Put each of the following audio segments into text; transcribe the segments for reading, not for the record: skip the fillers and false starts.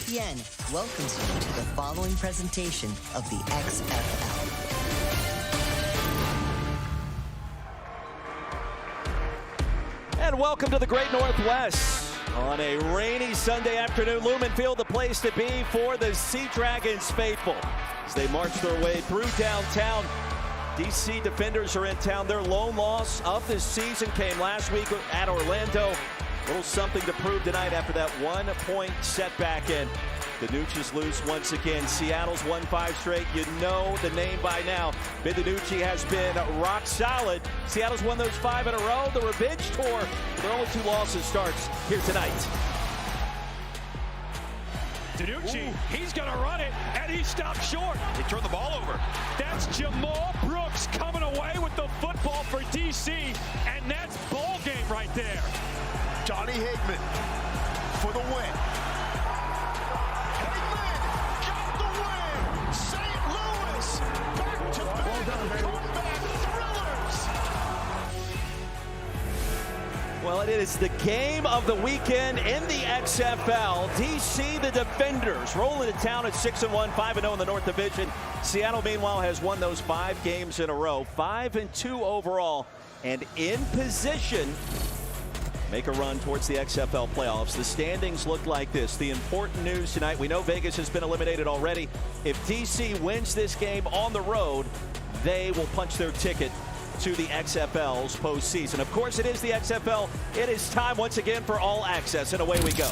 ESPN welcomes you to the following presentation of the XFL. And welcome to the Great Northwest. On a rainy Sunday afternoon, Lumen Field, the place to be for the Sea Dragons faithful. As they march their way through downtown, DC Defenders are in town. Their lone loss of this season came last week at Orlando. A little something to prove tonight after that 1-point setback. And the Nucci's lose once again. Seattle's won 5 straight. You know the name by now. Ben DiNucci has been rock solid. Seattle's won those 5 in a row. The revenge tour, their only 2 losses, starts here tonight. DiNucci, he's going to run it, and he stopped short. He turned the ball over. That's Jamal Brooks coming away with the football for DC, and that's ball game right there. Johnny Hickman for the win. Hickman got the win. St. Louis back-to-back comeback thrillers. Well, it is the game of the weekend in the XFL. DC, the Defenders, rolling to town at 6-1, 5-0 in the North Division. Seattle, meanwhile, has won those 5 games in a row, 5-2 overall, and in position make a run towards the XFL playoffs. The standings look like this. The important news tonight, we know Vegas has been eliminated already. If DC wins this game on the road, they will punch their ticket to the XFL's postseason. Of course, it is the XFL. It is time once again for all access, and away we go.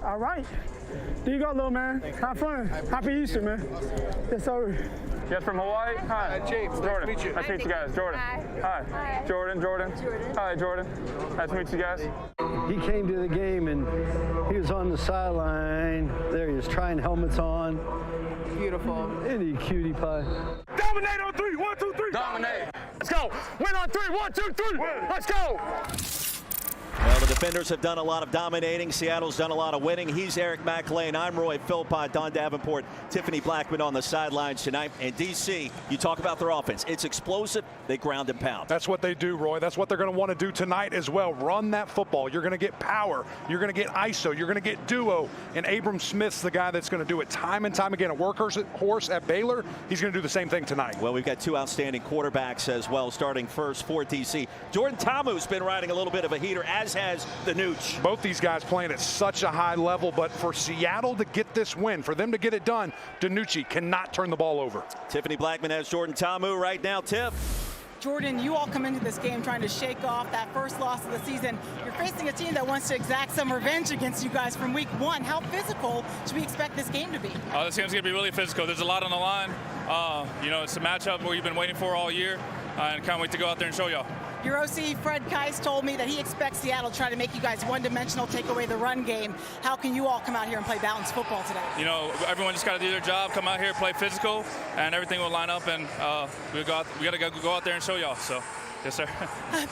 All right. There you go, little man. Have fun. Happy Easter, man. Yes, sir. You guys from Hawaii? Hi. James. Jordan. Nice to meet you. Nice to meet you guys. Jordan. Hi. Hi. Jordan. Hi, Jordan. Nice to meet you guys. He came to the game and he was on the sideline. There he is, trying helmets on. Beautiful. Isn't he cutie pie? Dominate on 3. 1, 2, 3. Dominate. Let's go. Win on 3. 1, 2, 3. Let's go. Well, the Defenders have done a lot of dominating. Seattle's done a lot of winning. He's Eric McLean. I'm Roy Philpott, Don Davenport, Tiffany Blackman on the sidelines tonight. And DC, you talk about their offense. It's explosive. They ground and pound. That's what they do, Roy. That's what they're going to want to do tonight as well. Run that football. You're going to get power. You're going to get ISO. You're going to get duo. And Abram Smith's the guy that's going to do it time and time again. A workhorse at Baylor. He's going to do the same thing tonight. Well, we've got 2 outstanding quarterbacks as well, starting first for DC. Jordan Ta'amu's been riding a little bit of a heater, as has the Nucci. Both these guys playing at such a high level, but for Seattle to get this win, for them to get it done, DiNucci cannot turn the ball over. Tiffany Blackman has Jordan Ta'amu right now. Tiff. Jordan, you all come into this game trying to shake off that first loss of the season. You're facing a team that wants to exact some revenge against you guys from week 1. How physical should we expect this game to be? This game's going to be really physical. There's a lot on the line. It's a matchup we've been waiting for all year, and can't wait to go out there and show y'all. Your OC, Fred Keiss, told me that he expects Seattle to try to make you guys one-dimensional, take away the run game. How can you all come out here and play balanced football today? Everyone just got to do their job, come out here, play physical, and everything will line up, and we got to go out there and show y'all. So, yes, sir.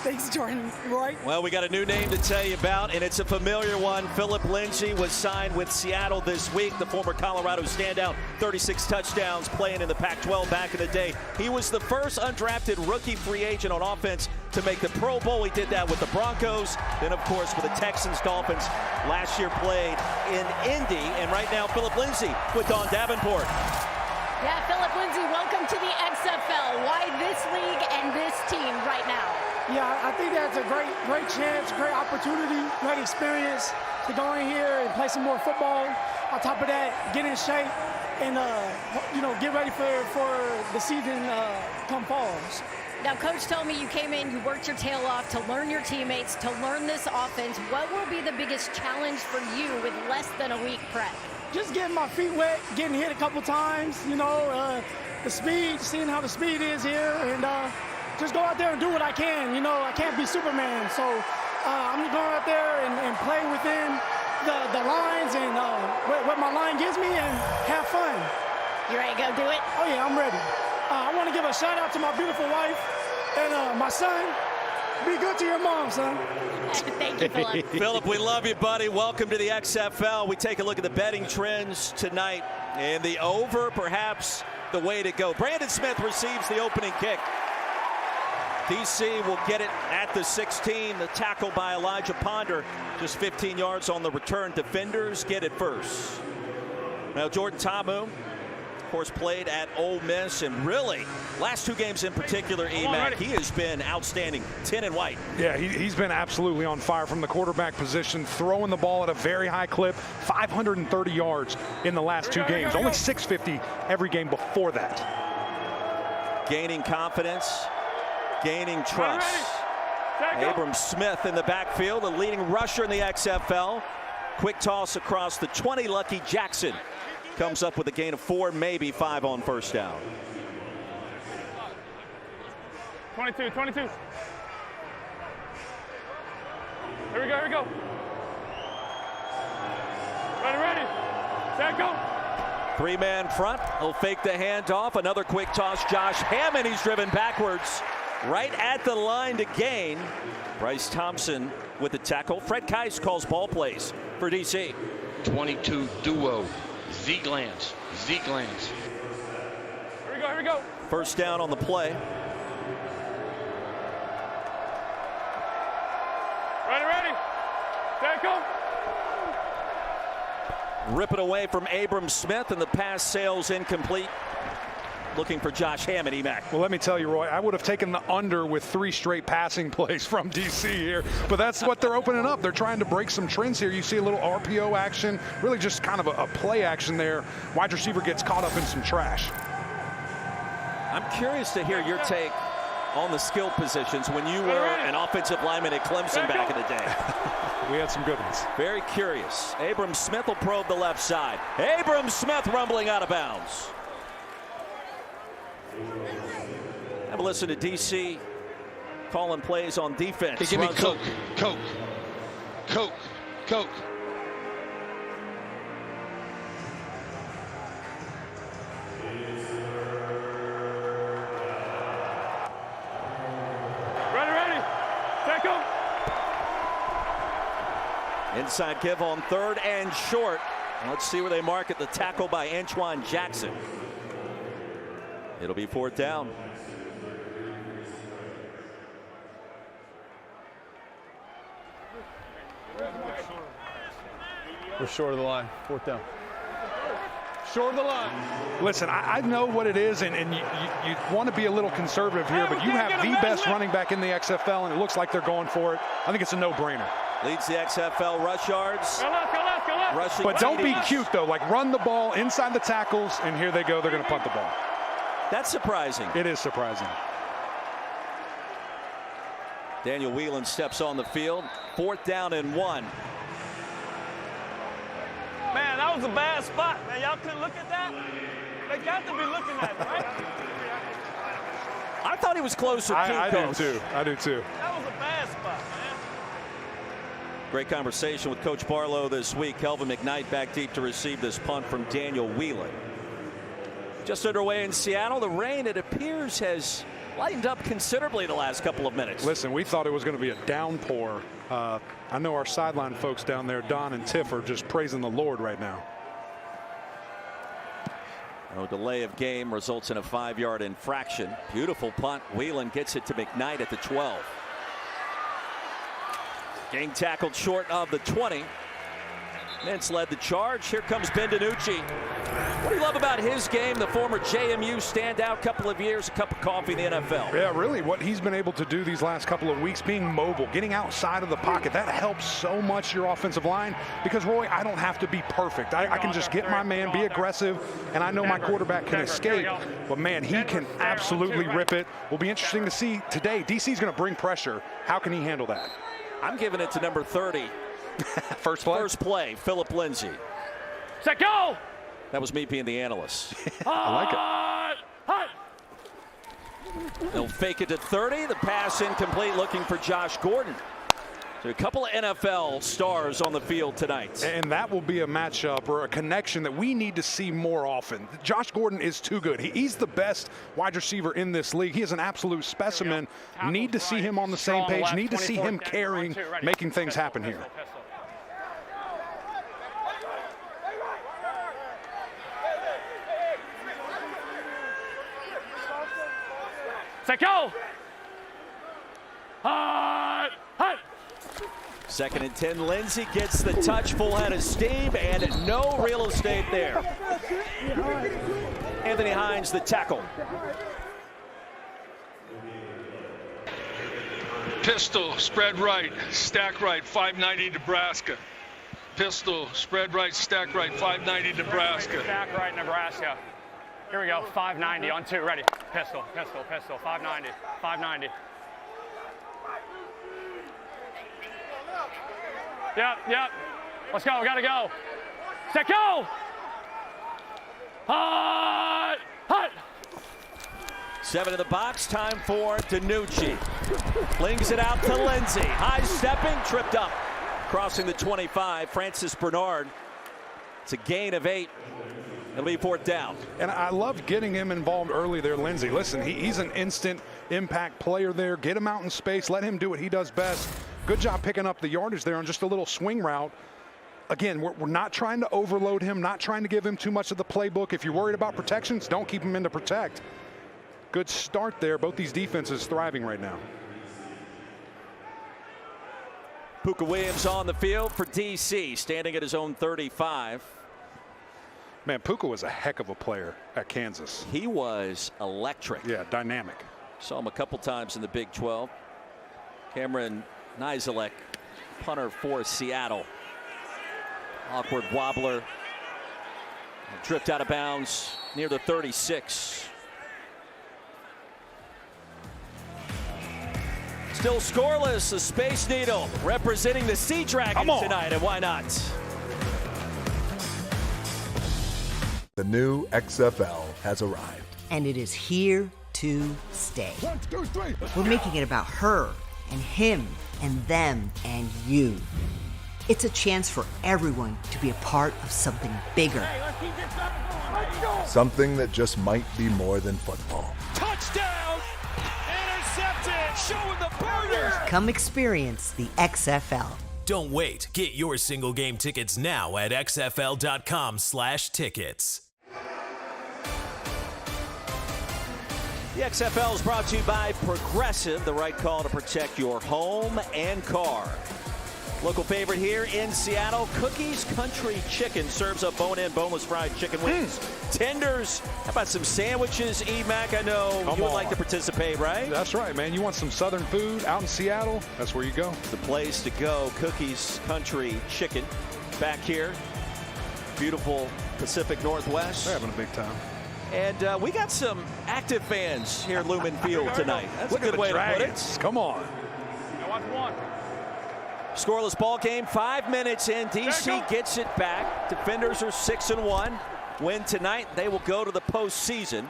Thanks, Jordan. Roy? Well, we got a new name to tell you about, and it's a familiar one. Philip Lindsay was signed with Seattle this week, the former Colorado standout, 36 touchdowns, playing in the Pac-12 back in the day. He was the first undrafted rookie free agent on offense to make the Pro Bowl. He did that with the Broncos, then, of course, with the Texans, Dolphins. Last year played in Indy, and right now, Philip Lindsay with Don Davenport. Yeah, Philip Lindsay, welcome to the XFL. Why this league and this team right now? Yeah, I think that's a great chance, great opportunity, great experience to go in here and play some more football. On top of that, get in shape and get ready for the season come fall. Now, Coach told me you came in, you worked your tail off to learn your teammates, to learn this offense. What will be the biggest challenge for you with less than a week prep? Just getting my feet wet, getting hit a couple times, the speed, seeing how the speed is here, and just go out there and do what I can. I can't be Superman, so I'm going to go out there and play within the lines and what my line gives me and have fun. You ready to go do it? Oh, yeah, I'm ready. I want to give a shout out to my beautiful wife and my son. Be good to your mom, son. Thank you, Philip. Philip, we love you, buddy. Welcome to the XFL. We take a look at the betting trends tonight, and the over, perhaps the way to go. Brandon Smith receives the opening kick. DC will get it at the 16. The tackle by Elijah Ponder, just 15 yards on the return. Defenders get it first. Now Jordan Ta'amu, of course, played at Ole Miss, and really, last 2 games in particular, E-Mac, he has been outstanding, 10 and white. Yeah, he's been absolutely on fire from the quarterback position, throwing the ball at a very high clip, 530 yards in the last 2 games, only 650 every game before that. Gaining confidence, gaining trust. Abram Smith in the backfield, the leading rusher in the XFL. Quick toss across the 20, Lucky Jackson comes up with a gain of 4, maybe 5 on first down. 22. Here we go. Ready. Set, go. 3-man front. He'll fake the handoff. Another quick toss. Josh Hammond, he's driven backwards right at the line to gain. Bryce Thompson with the tackle. Fred Keiss calls ball plays for DC. 22 duo. Zieglands. Here we go. First down on the play. Ready. Set, go. Rip it away from Abram Smith, and the pass sails incomplete. Looking for Josh Hammond, E-Mac. Well, let me tell you, Roy, I would have taken the under with 3 straight passing plays from DC here, but that's what they're opening up. They're trying to break some trends here. You see a little RPO action, really just kind of a play action there. Wide receiver gets caught up in some trash. I'm curious to hear your take on the skill positions when you were an offensive lineman at Clemson back in the day. We had some good ones. Very curious. Abram Smith will probe the left side. Abram Smith rumbling out of bounds. Have a listen to DC calling plays on defense. Hey, give me Coke. Ready. Set, go. Inside give on 3rd and short. Let's see where they mark it. The tackle by Antoine Jackson. It'll be 4th down. We're short of the line. 4th down. Short of the line. Listen, I know what it is, and you want to be a little conservative here, but you have the best running back in the XFL, and it looks like they're going for it. I think it's a no-brainer. Leads the XFL rush yards. Go left. Rushing but don't be TDs. cute, though. Like, run the ball inside the tackles, and here they go. They're going to punt the ball. That's surprising. It is surprising. Daniel Whelan steps on the field. 4th down and 1. Man, that was a bad spot, man. Y'all couldn't look at that? They got to be looking at it, right? I thought he was closer, too, I Coach. do, too. I do, too. That was a bad spot, man. Great conversation with Coach Barlow this week. Kelvin McKnight back deep to receive this punt from Daniel Whelan. Just underway in Seattle. The rain, it appears, has lightened up considerably the last couple of minutes. Listen, we thought it was going to be a downpour. I know our sideline folks down there, Don and Tiff, are just praising the Lord right now. No delay of game results in a 5-yard infraction. Beautiful punt. Whelan gets it to McKnight at the 12. Game tackled short of the 20. Mintz led the charge. Here comes Ben DiNucci. What do you love about his game? The former JMU standout, couple of years, a cup of coffee in the NFL. Yeah, really what he's been able to do these last couple of weeks, being mobile, getting outside of the pocket, that helps so much your offensive line because, Roy, I don't have to be perfect. I can just get my man, be aggressive, and I know my quarterback can escape. But, man, he can absolutely rip it. Will be interesting to see today. DC's going to bring pressure. How can he handle that? I'm giving it to number 30. First play? First play, Philip Lindsay. Set, go! That was me being the analyst. I like it. They'll fake it to 30. The pass incomplete, looking for Josh Gordon. So a couple of NFL stars on the field tonight. And that will be a matchup or a connection that we need to see more often. Josh Gordon is too good. He's the best wide receiver in this league. He is an absolute specimen. Need to see him on the same page. Need to see him carrying, making things happen here. Set, go! Hot. Hot. 2nd and 10. Lindsey gets the touch, full head of steam, and no real estate there. Anthony Hines, the tackle. Pistol, spread right, stack right, 590 Nebraska. Pistol, spread right, stack right, 590 Nebraska. Stack right, Nebraska. Here we go, 590 on 2, ready. Pistol, pistol, pistol, 590, 590. Yep. Let's go, we gotta go. Set, go! Hot! Hot! 7 in the box, time for DiNucci. Flings it out to Lindsey. High stepping, tripped up. Crossing the 25, Francis Bernard. It's a gain of 8. It'll be 4th down. And I love getting him involved early there, Lindsey. Listen, he's an instant impact player there. Get him out in space. Let him do what he does best. Good job picking up the yardage there on just a little swing route. Again, we're not trying to overload him, not trying to give him too much of the playbook. If you're worried about protections, don't keep him in to protect. Good start there. Both these defenses thriving right now. Puka Williams on the field for DC, standing at his own 35. Man, Puka was a heck of a player at Kansas. He was electric. Yeah, dynamic. Saw him a couple times in the Big 12. Cameron Nizelek, punter for Seattle. Awkward wobbler. Drift out of bounds near the 36. Still scoreless, the Space Needle representing the Sea Dragons tonight, and why not? The new XFL has arrived. And it is here to stay. 1, 2, 3. We're making it about her and him and them and you. It's a chance for everyone to be a part of something bigger. Something that just might be more than football. Touchdown! Intercepted! Showing the burner! Come experience the XFL. Don't wait. Get your single game tickets now at xfl.com/tickets. The XFL is brought to you by Progressive, the right call to protect your home and car. Local favorite here in Seattle, Cookies Country Chicken serves up bone-in, boneless fried chicken wings. Tenders. How about some sandwiches, E-Mac? I know you would like to participate, right? That's right, man. You want some Southern food out in Seattle? That's where you go. The place to go, Cookies Country Chicken. Back here, beautiful Pacific Northwest. They're having a big time. And we got some active fans here at Lumen Field tonight. That's a good way to put it. Come on. Scoreless ball game, 5 minutes in. DC gets it back. Defenders are 6-1. Win tonight, they will go to the postseason.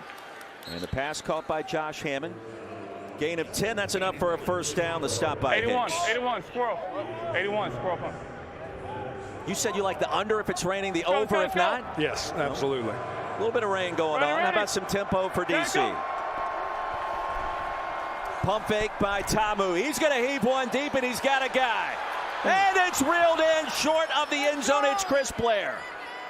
And the pass caught by Josh Hammond. Gain of 10, that's enough for a 1st down. The stop by 81, Hicks. 81, squirrel. 81, squirrel punt. You said you like the under if it's raining, the over if not? Yes, absolutely. A little bit of rain going on. How about some tempo for DC? Pump fake by Tamu. He's going to heave one deep, and he's got a guy. And it's reeled in short of the end zone. It's Chris Blair.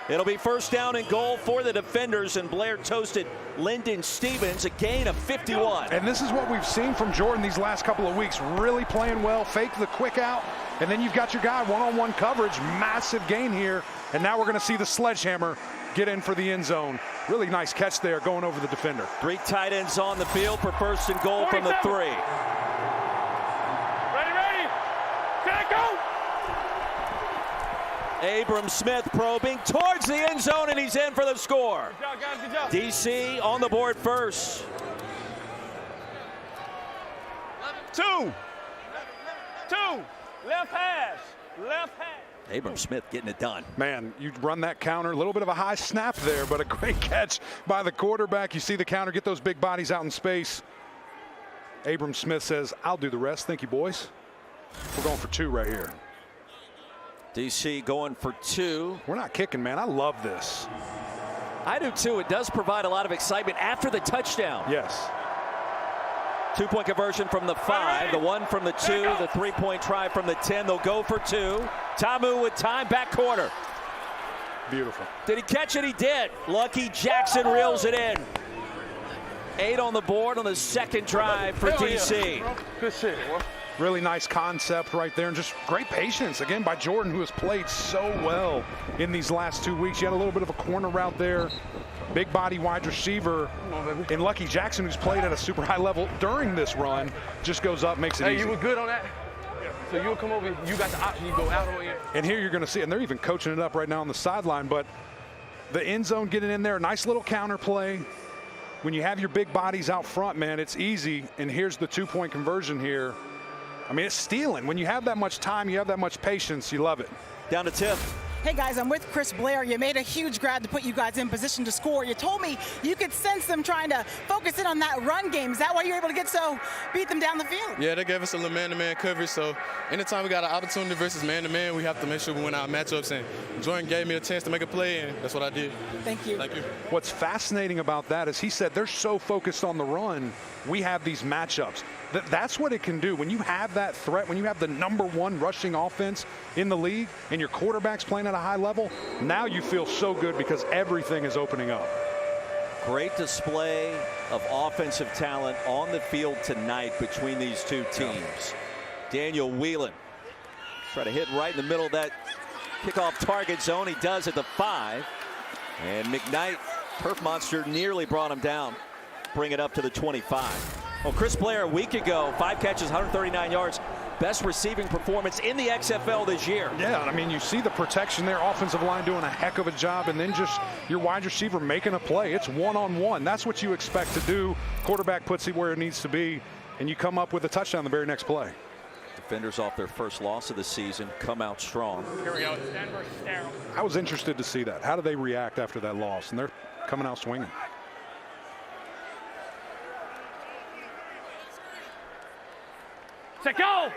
It'll be 1st down and goal for the defenders, and Blair toasted Lyndon Stevens, a gain of 51. And this is what we've seen from Jordan these last couple of weeks. Really playing well, fake the quick out, and then you've got your guy one-on-one coverage. Massive gain here, and now we're going to see the sledgehammer get in for the end zone. Really nice catch there going over the defender. 3 tight ends on the field for 1st and goal from the 3. Ready, set, go! Abram Smith probing towards the end zone, and he's in for the score. Good job, guys, good job. DC on the board first. 2. Left hash. Left hash. Abram Smith getting it done. Man, you run that counter, a little bit of a high snap there, but a great catch by the quarterback. You see the counter, get those big bodies out in space. Abram Smith says, I'll do the rest. Thank you, boys. We're going for 2 right here. DC going for 2. We're not kicking, man. I love this. I do too. It does provide a lot of excitement after the touchdown. Yes. 2-point conversion from the 5, the 1 from the 2, the 3-point try from the 10. They'll go for 2. Tamu with time, back corner. Beautiful. Did he catch it? He did. Lucky Jackson reels it in. 8 on the board on the 2nd drive for DC. Good shit. Really nice concept right there, and just great patience, again, by Jordan, who has played so well in these last 2 weeks. You had a little bit of a corner route there. Big body wide receiver. And Lucky Jackson, who's played at a super high level during this run, just goes up, makes it easy. Hey, you were good on that? So you'll come over, you got the option, you go out or in. And here you're going to see, and they're even coaching it up right now on the sideline, but the end zone getting in there, nice little counter play. When you have your big bodies out front, man, it's easy. And here's the 2-point conversion here. I mean, it's stealing. When you have that much time, you have that much patience, you love it. Down to Tiff. Hey guys, I'm with Chris Blair. You made a huge grab to put you guys in position to score. You told me you could sense them trying to focus in on that run game. Is that why you were able to beat them down the field? Yeah, they gave us a little man-to-man coverage. So anytime we got an opportunity versus man-to-man, we have to make sure we win our matchups. And Jordan gave me a chance to make a play, and that's what I did. Thank you. Thank you. What's fascinating about that is he said they're so focused on the run, we have these matchups. That's what it can do. When you have that threat, when you have the #1 rushing offense in the league and your quarterback's playing at a high level, now you feel so good because everything is opening up. Great display of offensive talent on the field tonight between these two teams. Daniel Whelan try to hit right in the middle of that kickoff target zone. He does at the 5. And McKnight, Turf Monster, nearly brought him down. Bring it up to the 25. Well, Chris Blair a week ago, 5 catches, 139 yards. Best receiving performance in the XFL this year. Yeah, I mean, you see the protection there, offensive line doing a heck of a job, and then just your wide receiver making a play. It's one-on-one. That's what you expect to do. Quarterback puts it where it needs to be, and you come up with a touchdown the very next play. Defenders off their first loss of the season come out strong. Here we go. Denver sterile. I was interested to see that. How do they react after that loss? And they're coming out swinging. Set, go!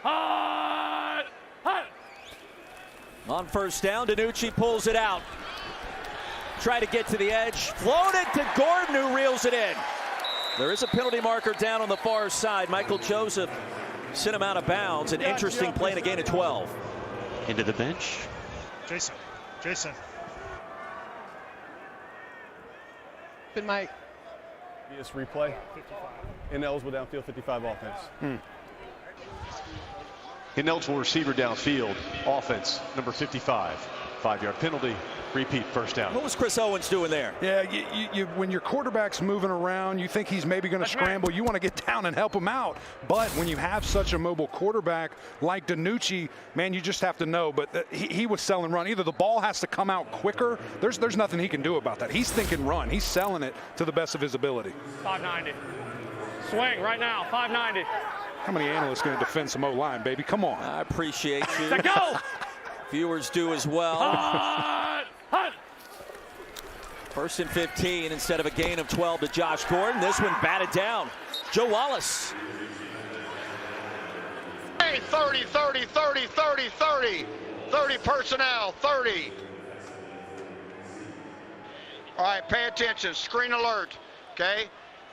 Hot! Hot! On first down, DiNucci pulls it out. Try to get to the edge. Floated to Gordon, who reels it in. There is a penalty marker down on the far side. Michael Joseph sent him out of bounds. An interesting play and a gain of 12. Into the bench. Jason. Good Mike. This replay. Ineligible downfield, 55 offense. Ineligible receiver downfield, offense, number 55. 5-yard penalty, repeat first down. What was Chris Owens doing there? Yeah, when your quarterback's moving around, you think he's maybe going to scramble. You want to get down and help him out. But when you have such a mobile quarterback like DiNucci, man, you just have to know. But he was selling run. Either the ball has to come out quicker. There's nothing he can do about that. He's thinking run. He's selling it to the best of his ability. 590. Swing right now, 590. How many analysts going to defend some O-line, baby? Come on. I appreciate you. Set, go! Viewers do as well. Hot! Hot! First and 15 instead of a gain of 12 to Josh Gordon. This one batted down. Joe Wallace. 30, 30, 30, 30, 30. 30 personnel, 30. All right, pay attention. Screen alert, okay?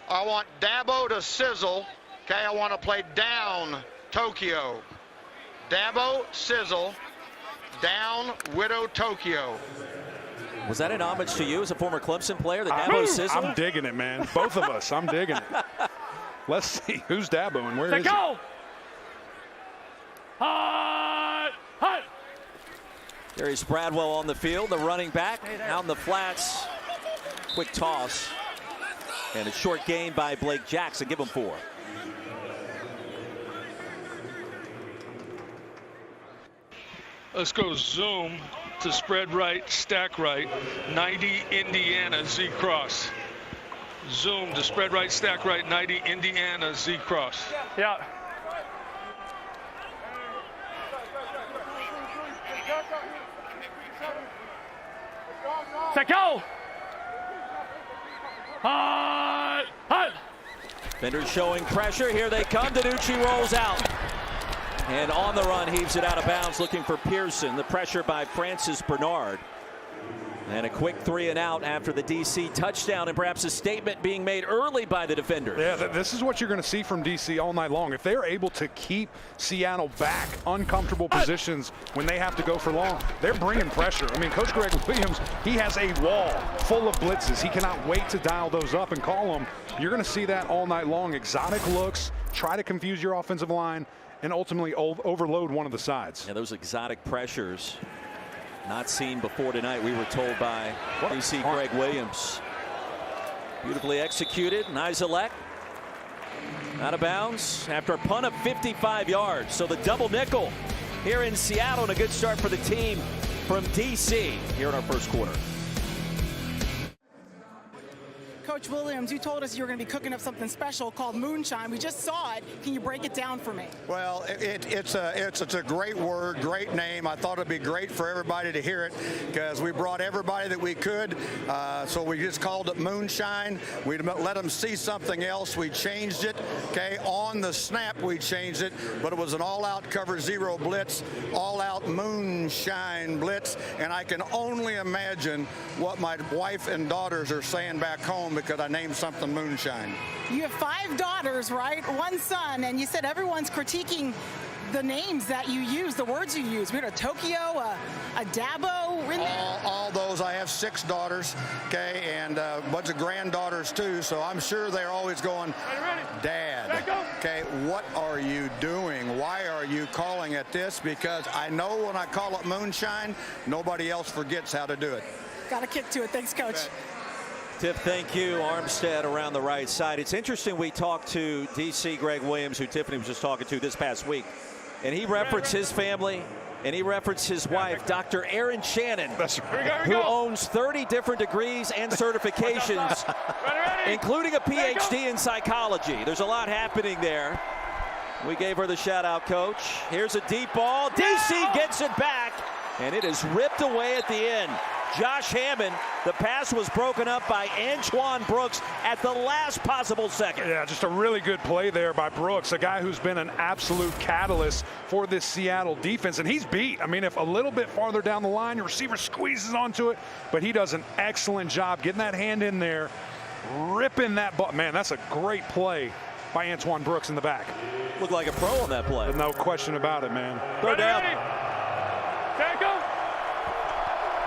I want Dabo to sizzle. Okay, I want to play down Tokyo. Dabo, sizzle. Down, Widow, Tokyo. Was that an homage to you as a former Clemson player, the Dabo sizzle? I'm digging it, man. Both of us, I'm digging it. Let's see who's Dabo and where is he? Go! Hot! Hot! Darius Bradwell on the field, the running back out in the flats. Quick toss. And a short gain by Blake Jackson. Give him 4. Let's go zoom to spread right, stack right, 90 Indiana Z cross. Zoom to spread right, stack right, 90 Indiana Z cross. Yeah. Set, go! Hot! Hot! Defenders showing pressure. Here they come. DiNucci rolls out. And on the run, heaves it out of bounds, looking for Pearson. The pressure by Francis Bernard. And a quick 3 and out after the DC touchdown, and perhaps a statement being made early by the defenders. Yeah, this is what you're going to see from DC all night long. If they're able to keep Seattle back, uncomfortable positions when they have to go for long, they're bringing pressure. I mean, Coach Greg Williams, he has a wall full of blitzes. He cannot wait to dial those up and call them. You're going to see that all night long. Exotic looks, try to confuse your offensive line, and ultimately overload one of the sides. Yeah, those exotic pressures. Not seen before tonight, we were told by DC Greg Williams. Beautifully executed. Nizelek out of bounds after a punt of 55 yards. So the double nickel here in Seattle, and a good start for the team from DC here in our first quarter. Coach Williams, you told us you were going to be cooking up something special called moonshine. We just saw it. Can you break it down for me? Well, it's a great word, great name. I thought it'd be great for everybody to hear it because we brought everybody that we could. So we just called it moonshine. We let them see something else. We changed it. Okay, on the snap we changed it, but it was an all-out cover zero blitz, all-out moonshine blitz, and I can only imagine what my wife and daughters are saying back home because I named something moonshine. You have 5 daughters, right? 1 son, and you said everyone's critiquing the names that you use, the words you use. We had a Tokyo, a Dabo in there. All those. I have 6 daughters, okay, and a bunch of granddaughters too, so I'm sure they're always going, Dad, okay, what are you doing? Why are you calling it this? Because I know when I call it moonshine, nobody else forgets how to do it. Got a kick to it. Thanks, Coach. Okay. Tiff, thank you. Armstead around the right side. It's interesting, we talked to DC Greg Williams, who Tiffany was just talking to this past week, and he referenced his family, and he referenced his wife, Dr. Erin Shannon, who owns 30 different degrees and certifications, including a PhD in psychology. There's a lot happening there. We gave her the shout out, Coach. Here's a deep ball. DC gets it back, and it is ripped away at the end. Josh Hammond, the pass was broken up by Antoine Brooks at the last possible second. Yeah, just a really good play there by Brooks, a guy who's been an absolute catalyst for this Seattle defense, and he's beat. I mean, if a little bit farther down the line, your receiver squeezes onto it, but he does an excellent job getting that hand in there, ripping that ball. Man, that's a great play by Antoine Brooks in the back. Looked like a pro on that play. No question about it, man. Throw down. Tackle.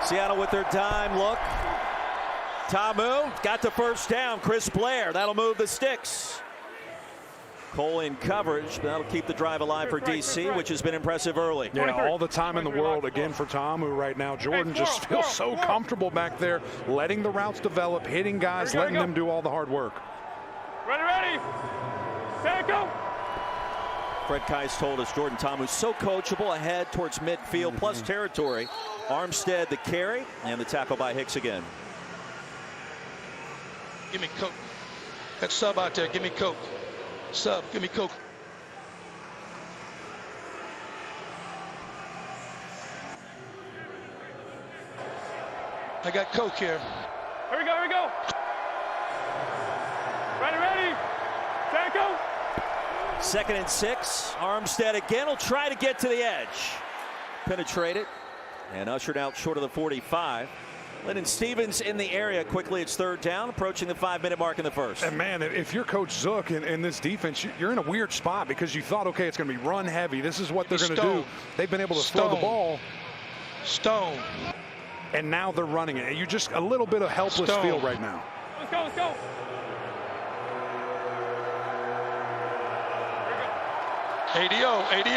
Seattle with their dime look. Tamu got the first down. Chris Blair, that'll move the sticks. Cole in coverage, but that'll keep the drive alive for DC, which has been impressive early. Yeah, all the time in the world again for Tamu right now. Jordan just feels so comfortable back there, letting the routes develop, hitting guys, letting them do all the hard work. Ready. Tackle. Fred Kais told us Jordan Tamu's so coachable ahead towards midfield, plus territory. Armstead the carry, and the tackle by Hicks again. Give me Coke. That sub out there, give me Coke. Sub, give me Coke. I got Coke here. Here we go. Ready. Tackle. 2nd and 6. Armstead again will try to get to the edge. Penetrated and ushered out short of the 45. Lennon Stevens in the area quickly. It's 3rd down, approaching the 5-minute mark in the first. And man, if you're Coach Zook in this defense, you're in a weird spot because you thought, okay, it's going to be run heavy. This is what they're going to do. They've been able to throw the ball. Stone. And now they're running it. You're just a little bit of helpless feel right now. Let's go. ADO. Ready.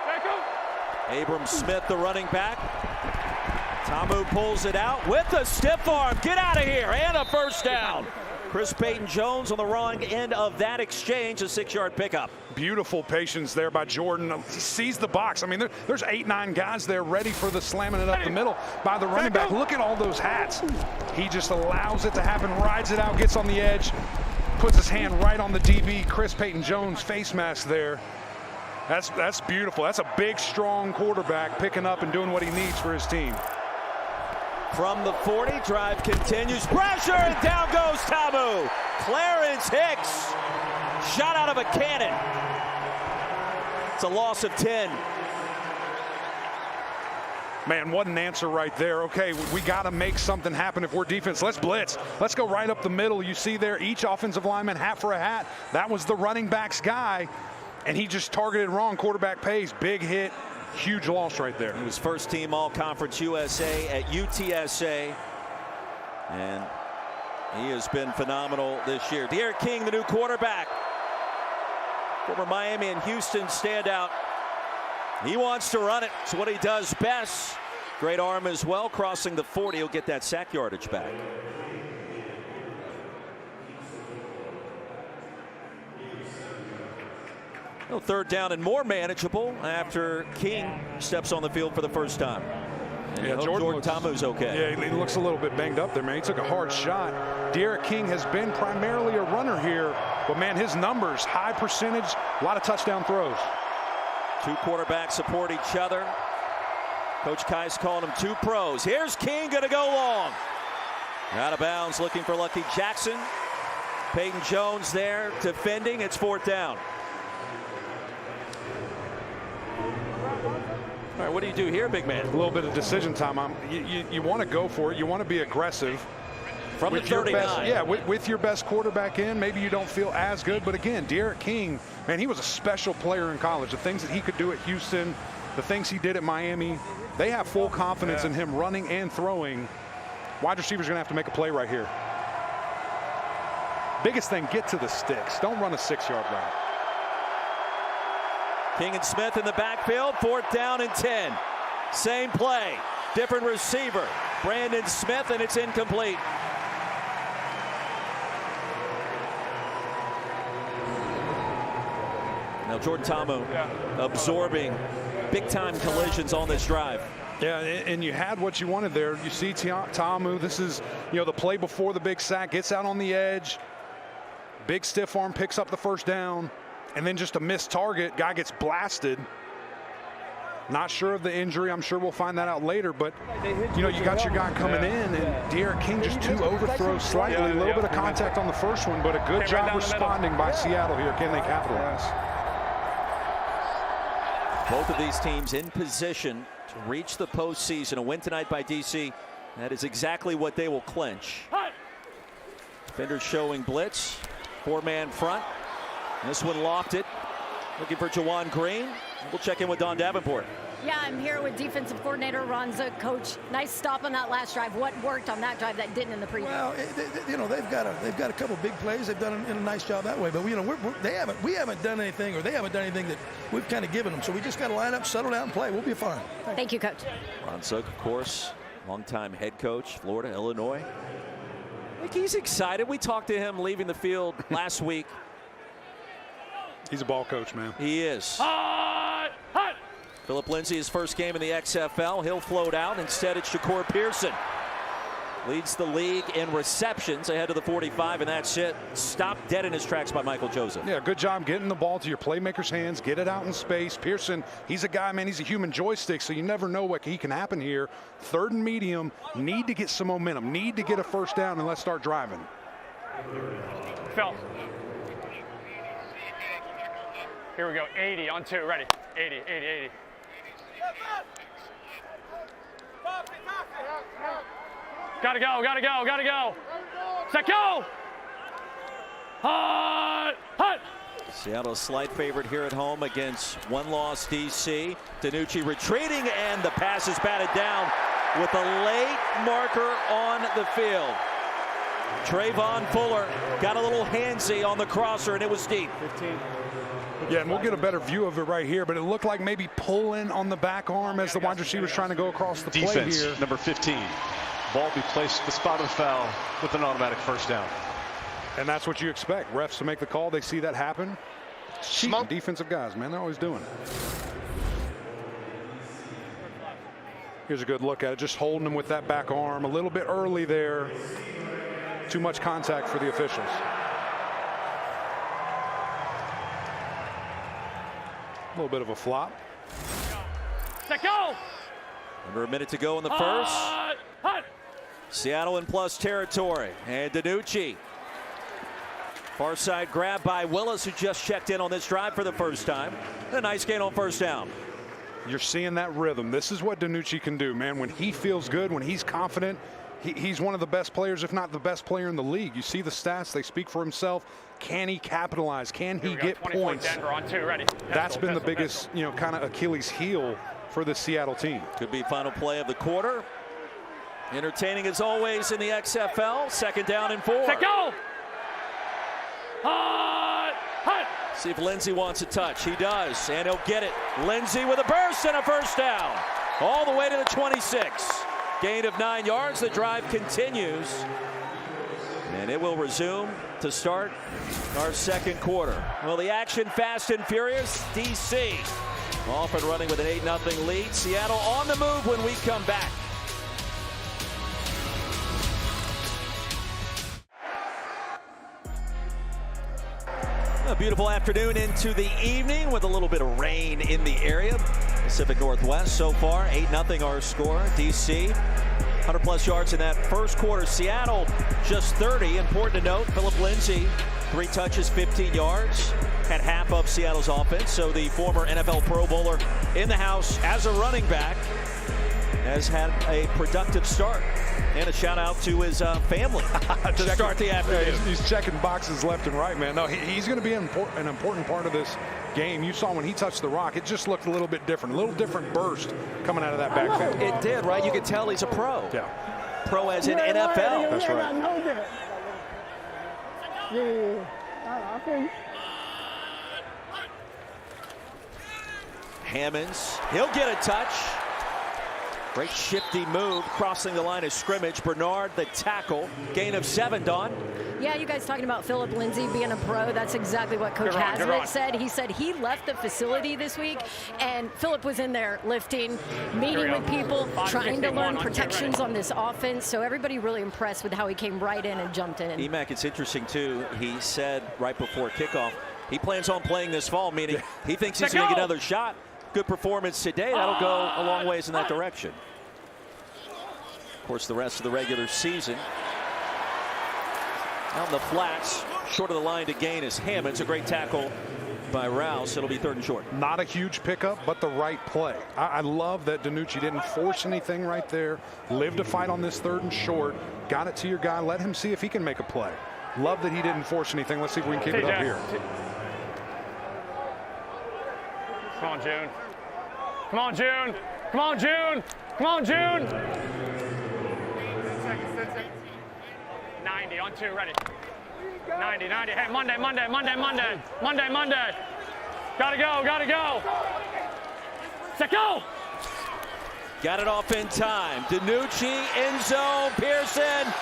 Tackle. Abram Smith, the running back. Tamu pulls it out with a stiff arm. Get out of here. And a first down. Chris Payton-Jones on the wrong end of that exchange, a 6-yard pickup. Beautiful patience there by Jordan. He sees the box. I mean, there's 8-9 guys there ready for the slamming it up the middle by the running back. Look at all those hats. He just allows it to happen, rides it out, gets on the edge, puts his hand right on the DB, Chris Payton-Jones face mask there. That's beautiful. That's a big, strong quarterback picking up and doing what he needs for his team. From the 40, drive continues. Pressure, and down goes Tamu. Clarence Hicks, shot out of a cannon. It's a loss of 10. Man, what an answer right there. Okay, we got to make something happen if we're defense. Let's blitz. Let's go right up the middle. You see there, each offensive lineman, hat for a hat. That was the running back's guy, and he just targeted wrong. Quarterback pays. Big hit. Huge loss right there. He was first team All-Conference USA at UTSA, and he has been phenomenal this year. D'Eriq King, the new quarterback. Former Miami and Houston standout. He wants to run it. It's what he does best. Great arm as well. Crossing the 40, he'll get that sack yardage back. No, third down and more manageable after King steps on the field for the first time. And yeah, Jordan Ta'amu's okay. Yeah, he looks a little bit banged up there, man. He took a hard shot. D'Eriq King has been primarily a runner here, but man, his numbers, high percentage, a lot of touchdown throws. Two quarterbacks support each other. Coach Kai's calling them two pros. Here's King, going to go long. Out of bounds, looking for Lucky Jackson. Peyton Jones there defending. It's fourth down. All right, what do you do here, big man? A little bit of decision time. You want to go for it. You want to be aggressive. From the 39. With your best quarterback in, maybe you don't feel as good. But again, D'Eriq King, man, he was a special player in college. The things that he could do at Houston, the things he did at Miami, they have full confidence in him running and throwing. Wide receiver's going to have to make a play right here. Biggest thing, get to the sticks. Don't run a 6-yard route. King and Smith in the backfield, fourth down and 10. Same play, different receiver. Brandon Smith, and it's incomplete. Now Jordan Ta'amu absorbing big-time collisions on this drive. Yeah, and you had what you wanted there. You see Ta'amu, this is, the play before the big sack, gets out on the edge. Big stiff arm picks up the first down, and then just a missed target. Guy gets blasted. Not sure of the injury. I'm sure we'll find that out later, but you got your guy coming in, and D'Eriq King just two overthrows slightly. A little bit of contact on the first one, but a good job responding by Seattle here. Can they capitalize? Both of these teams in position to reach the postseason. A win tonight by DC, that is exactly what they will clinch. Defenders showing blitz, 4-man front. This one lofted, looking for Jawan Green. We'll check in with Don Davenport. Yeah, I'm here with defensive coordinator Ron Zook. Coach, nice stop on that last drive. What worked on that drive that didn't in the previous? Well, they've got a couple big plays. They've done a nice job that way. But we haven't done anything, or they haven't done anything that we've kind of given them. So we just got to line up, settle down, and play. We'll be fine. Thank you, Coach. Ron Zook, of course, longtime head coach, Florida, Illinois. I think he's excited. We talked to him leaving the field last week. He's a ball coach, man. He is. Philip Lindsay, his first game in the XFL. He'll float out. Instead, it's Shakur Pearson. Leads the league in receptions ahead of the 45, and that's it. Stopped dead in his tracks by Michael Joseph. Yeah, good job getting the ball to your playmaker's hands. Get it out in space. Pearson, he's a guy, man, he's a human joystick, so you never know what can happen here. Third and medium, need to get some momentum. Need to get a first down, and let's start driving. Phil. Here we go, 80 on 2, ready. 80, 80, 80. Gotta go, gotta go, gotta go. Set, go! Hut! Seattle a slight favorite here at home against one-loss DC. DiNucci retreating, and the pass is batted down with a late marker on the field. Trayvon Fuller got a little handsy on the crosser, and it was deep. 15. Yeah, and we'll get a better view of it right here, but it looked like maybe pulling on the back arm as the wide receiver's trying to go across the play here. Defense, number 15. Ball be placed at the spot of the foul with an automatic first down. And that's what you expect. Refs to make the call. They see that happen. Cheating defensive guys, man. They're always doing it. Here's a good look at it. Just holding him with that back arm a little bit early there. Too much contact for the officials. A little bit of a flop. Let go! Under a minute to go in the first. Seattle in plus territory. And DiNucci. Far side grab by Willis, who just checked in on this drive for the first time. A nice gain on first down. You're seeing that rhythm. This is what DiNucci can do, man. When he feels good, when he's confident, he's one of the best players, if not the best player in the league. You see the stats, they speak for himself. Can he capitalize? Can he get points? Denver on 2, ready. That's been the biggest, kind of Achilles heel for the Seattle team. Could be final play of the quarter. Entertaining as always in the XFL. 2nd down and 4. Set, go! Hut! See if Lindsey wants a touch. He does, and he'll get it. Lindsey with a burst and a first down. All the way to the 26. Gain of 9 yards. The drive continues. And it will resume to start our 2nd quarter. Well, the action fast and furious. DC off and running with an 8-0 lead. Seattle on the move when we come back. A beautiful afternoon into the evening with a little bit of rain in the area. Pacific Northwest so far, 8-0 our score. DC, 100+ yards in that first quarter. Seattle just 30. Important to note, Philip Lindsay, 3 touches, 15 yards. Had half of Seattle's offense. So the former NFL Pro Bowler in the house as a running back has had a productive start. And a shout out to his family to start the afternoon. Yeah, he's checking boxes left and right, man. No, he's going to be an important part of this game. You saw when he touched the rock, it just looked a little bit different, a little different burst coming out of that backfield. It did, right? You could tell he's a pro. Yeah. Pro as in NFL. That's right. I know that. Yeah. I feel you. Hammonds, he'll get a touch. Great shifty move, crossing the line of scrimmage. Bernard, the tackle. Gain of 7, Dawn. Yeah, you guys talking about Philip Lindsay being a pro. That's exactly what Coach Hazlitt said. He said he left the facility this week, and Philip was in there lifting, meeting with people, trying to learn protections on this offense. So everybody really impressed with how he came right in and jumped in. EMAC, it's interesting, too. He said right before kickoff, he plans on playing this fall, meaning he thinks he's going to get another shot. Good performance today. That'll go a long ways in that direction. Of course, the rest of the regular season. On the flats, short of the line to gain is Hammond. It's a great tackle by Rouse. It'll be 3rd and short. Not a huge pickup, but the right play. I love that DiNucci didn't force anything right there. Lived a fight on this 3rd and short. Got it to your guy. Let him see if he can make a play. Love that he didn't force anything. Let's see if we can keep it up here. Come on, June. Come on, June. Come on, June. Come on, June. 90 on 2, ready. 90. Hey, Monday. Gotta go. Set, go. Got it off in time. DiNucci, end zone, Pearson.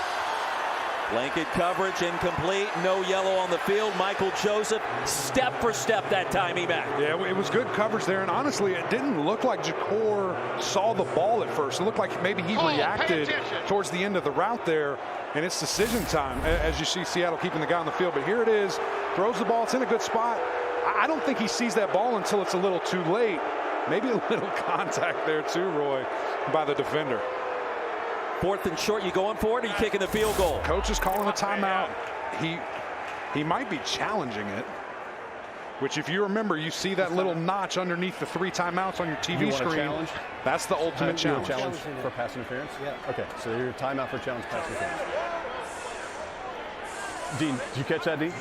Blanket coverage incomplete. No yellow on the field. Michael Joseph, step for step that time, EMAC. Yeah, it was good coverage there. And honestly, it didn't look like Jakor saw the ball at first. It looked like maybe he reacted towards the end of the route there. And it's decision time as you see Seattle keeping the guy on the field. But here it is. Throws the ball. It's in a good spot. I don't think he sees that ball until it's a little too late. Maybe a little contact there too, Roy, by the defender. 4th and short, you going for it or you kicking the field goal? Coach is calling a timeout. He might be challenging it, which if you remember, you see that little notch underneath the 3 timeouts on your TV screen. That's the ultimate challenge. Challenge for pass interference? Yeah. Okay, so your timeout for challenge pass interference. Dean, did you catch that, Dean?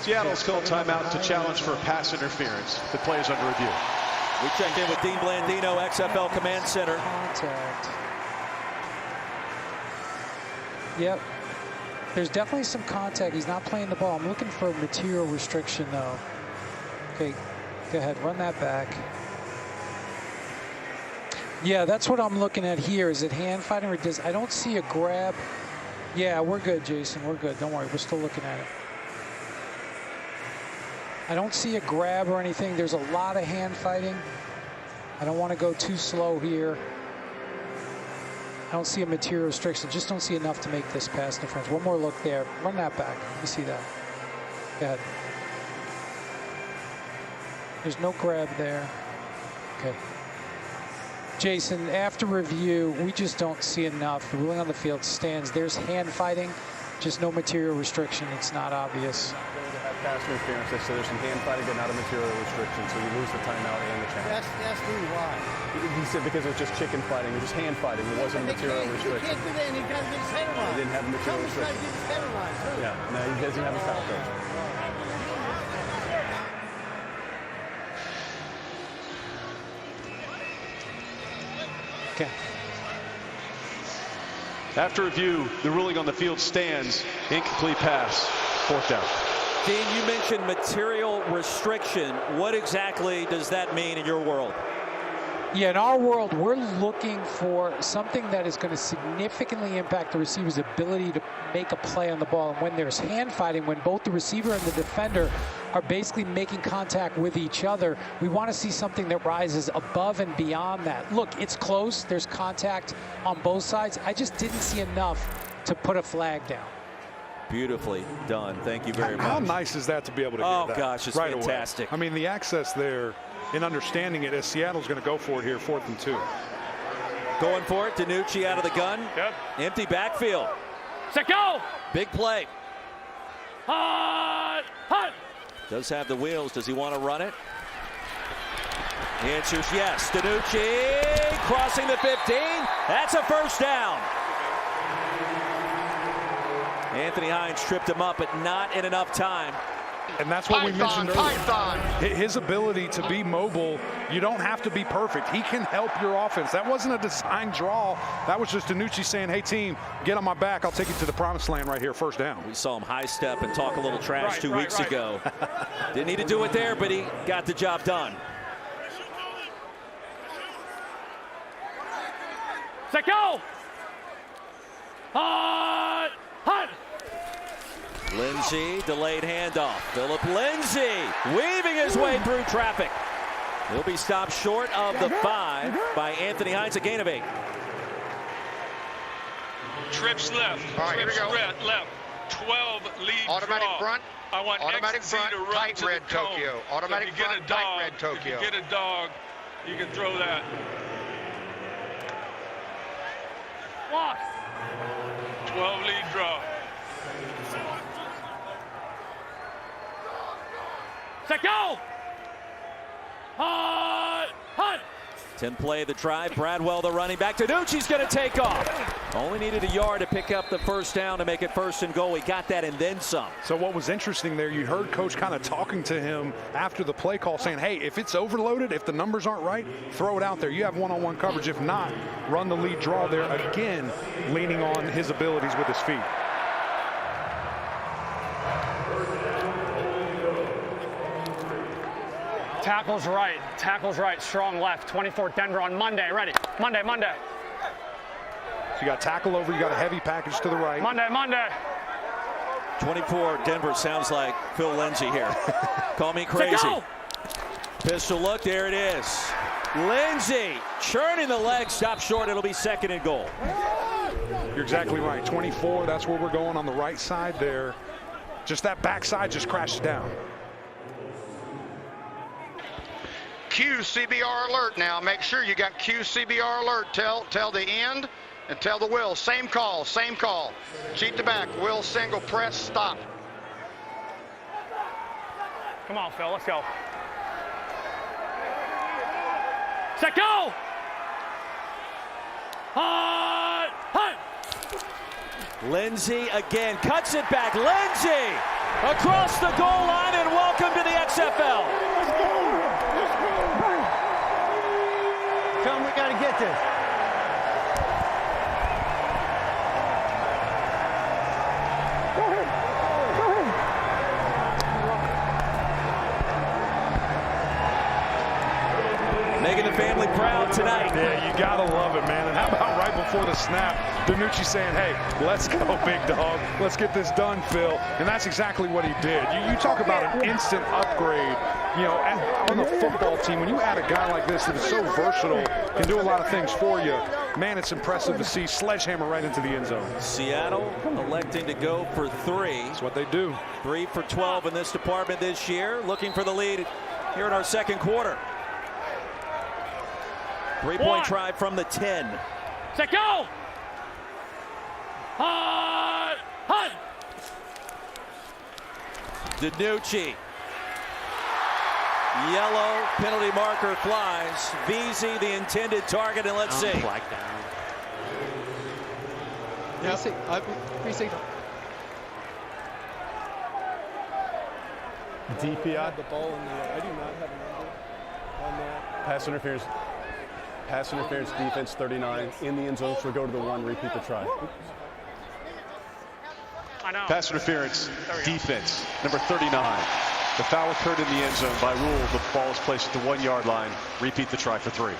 Seattle's called timeout to challenge for pass interference. The play is under review. We check in with Dean Blandino, XFL Command Center. Contact. Yep. There's definitely some contact. He's not playing the ball. I'm looking for a material restriction, though. Okay, go ahead. Run that back. Yeah, that's what I'm looking at here. Is it hand fighting or does... I don't see a grab. Yeah, we're good, Jason. We're good. Don't worry. We're still looking at it. I don't see a grab or anything. There's a lot of hand fighting. I don't want to go too slow here. I don't see a material restriction. Just don't see enough to make this pass interference. One more look there. Run that back. You see that. Go ahead. There's no grab there. Okay. Jason, after review, we just don't see enough. The ruling on the field stands. There's hand fighting. Just no material restriction. It's not obvious. Pass interference, so there's some hand fighting, but not a material restriction, so you lose the timeout and the challenge. That's me why. He said because it was just chicken fighting, it was just hand fighting, it wasn't a material restriction. He can't do that, and he got to get his head around. He didn't have a material restriction. Get his head around, too. Yeah, no, he doesn't have a foul, coach. Okay. After review, the ruling on the field stands. Incomplete pass. 4th down. Dean, you mentioned material restriction. What exactly does that mean in your world? Yeah, in our world, we're looking for something that is going to significantly impact the receiver's ability to make a play on the ball. And when there's hand fighting, when both the receiver and the defender are basically making contact with each other, we want to see something that rises above and beyond that. Look, it's close. There's contact on both sides. I just didn't see enough to put a flag down. Beautifully done. Thank you very much. How nice is that to be able to get that? Oh, gosh, it's right fantastic. Away. I mean, the access there in understanding it as Seattle's going to go for it here, 4th and 2. Going for it. DiNucci out of the gun. Yep. Empty backfield. Set, go! Big play. Hot! Does have the wheels. Does he want to run it? The answer's yes. DiNucci crossing the 15. That's a first down. Anthony Hines tripped him up, but not in enough time. And that's what we mentioned earlier. His ability to be mobile, you don't have to be perfect. He can help your offense. That wasn't a design draw. That was just DiNucci saying, hey, team, get on my back. I'll take you to the promised land right here, 1st down. We saw him high step and talk a little trash 2 weeks ago. Didn't need to do it there, but he got the job done. Set, go! Hot! Lindsey, delayed handoff. Philip Lindsey weaving his way through traffic. He'll be stopped short of the 5 by Anthony Hines, a gain of 8. Trips left. All right, trips here we go. left. 12 lead Automatic draw. front. I want automatic X and Z front. to run Tight to red the cone. Tokyo. Automatic so if you front. get a dog, Tight red Tokyo. If you get a dog, you can throw that. Walk. 12 lead draw. Set, go! Hot! 10 play of the drive. Bradwell, the running back. DiNucci's going to take off. Only needed a yard to pick up the first down to make it 1st and goal. He got that and then some. So what was interesting there, you heard Coach kind of talking to him after the play call saying, hey, if it's overloaded, if the numbers aren't right, throw it out there. You have one-on-one coverage. If not, run the lead draw there. Again, leaning on his abilities with his feet. Tackle's right, strong left. 24 Denver on Monday, ready. Monday. So you got tackle over, you got a heavy package to the right. Monday. 24 Denver sounds like Phil Lindsey here. Call me crazy. Pistol look, there it is. Lindsey churning the leg, stop short, it'll be 2nd and goal. You're exactly right, 24, that's where we're going on the right side there. Just that backside just crashes down. QCBR alert now. Make sure you got QCBR alert. Tell the end and tell the will. Same call. Cheat the back. Will single press stop. Come on, Phil, let's go. Set, go! Hot! Lindsey again cuts it back. Lindsey across the goal line, and welcome to the XFL. Come, we got to get this. Making the family proud tonight. Yeah, you gotta love it, man. And how about right before the snap, DiNucci saying, hey, let's go, big dog. Let's get this done, Phil. And that's exactly what he did. You talk about an instant upgrade, you know, on the football team. When you add a guy like this that is so versatile, can do a lot of things for you, man, it's impressive to see. Sledgehammer right into the end zone. Seattle electing to go for 3. That's what they do. 3 for 12 in this department this year. Looking for the lead here in our 2nd quarter. 3-point try from the 10. Set, go! Hot! DiNucci. Yellow penalty marker flies. VZ the intended target, and let's see. Flag down. Yep. DPI. The ball in the air. I do not have a number on that. Pass interference. Pass interference defense 39 in the end zone. So go to the 1. Repeat the try. I know. Pass interference defense number 39. The foul occurred in the end zone. By rule, the ball is placed at the 1 yard line. Repeat the try for 3.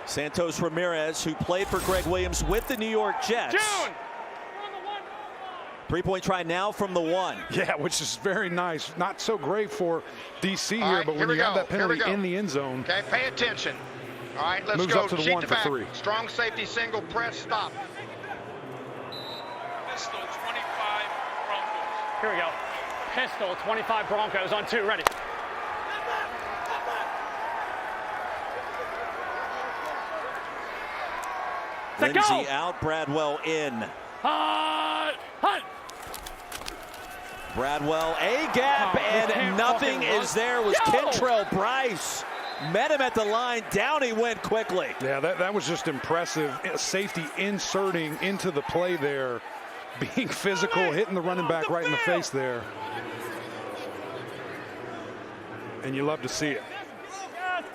Santos Ramirez, who played for Greg Williams with the New York Jets. June. 3-point try now from the 1. Yeah, which is very nice. Not so great for DC here, right, but when you have that penalty in the end zone. Okay, pay attention. All right, let's moves go. Up to the Sheet 1 to for back. 3. Strong safety, single press, stop. Pistol 25 Broncos. Here we go. Pistol 25 Broncos on 2. Ready. Lindsey out, Bradwell in. Hut. Bradwell, a gap, and nothing is there. Was Kentrell Bryce. Met him at the line. Down he went quickly. Yeah, that was just impressive. Safety inserting into the play there. Being physical, hitting the running back right in the face there. And you love to see it.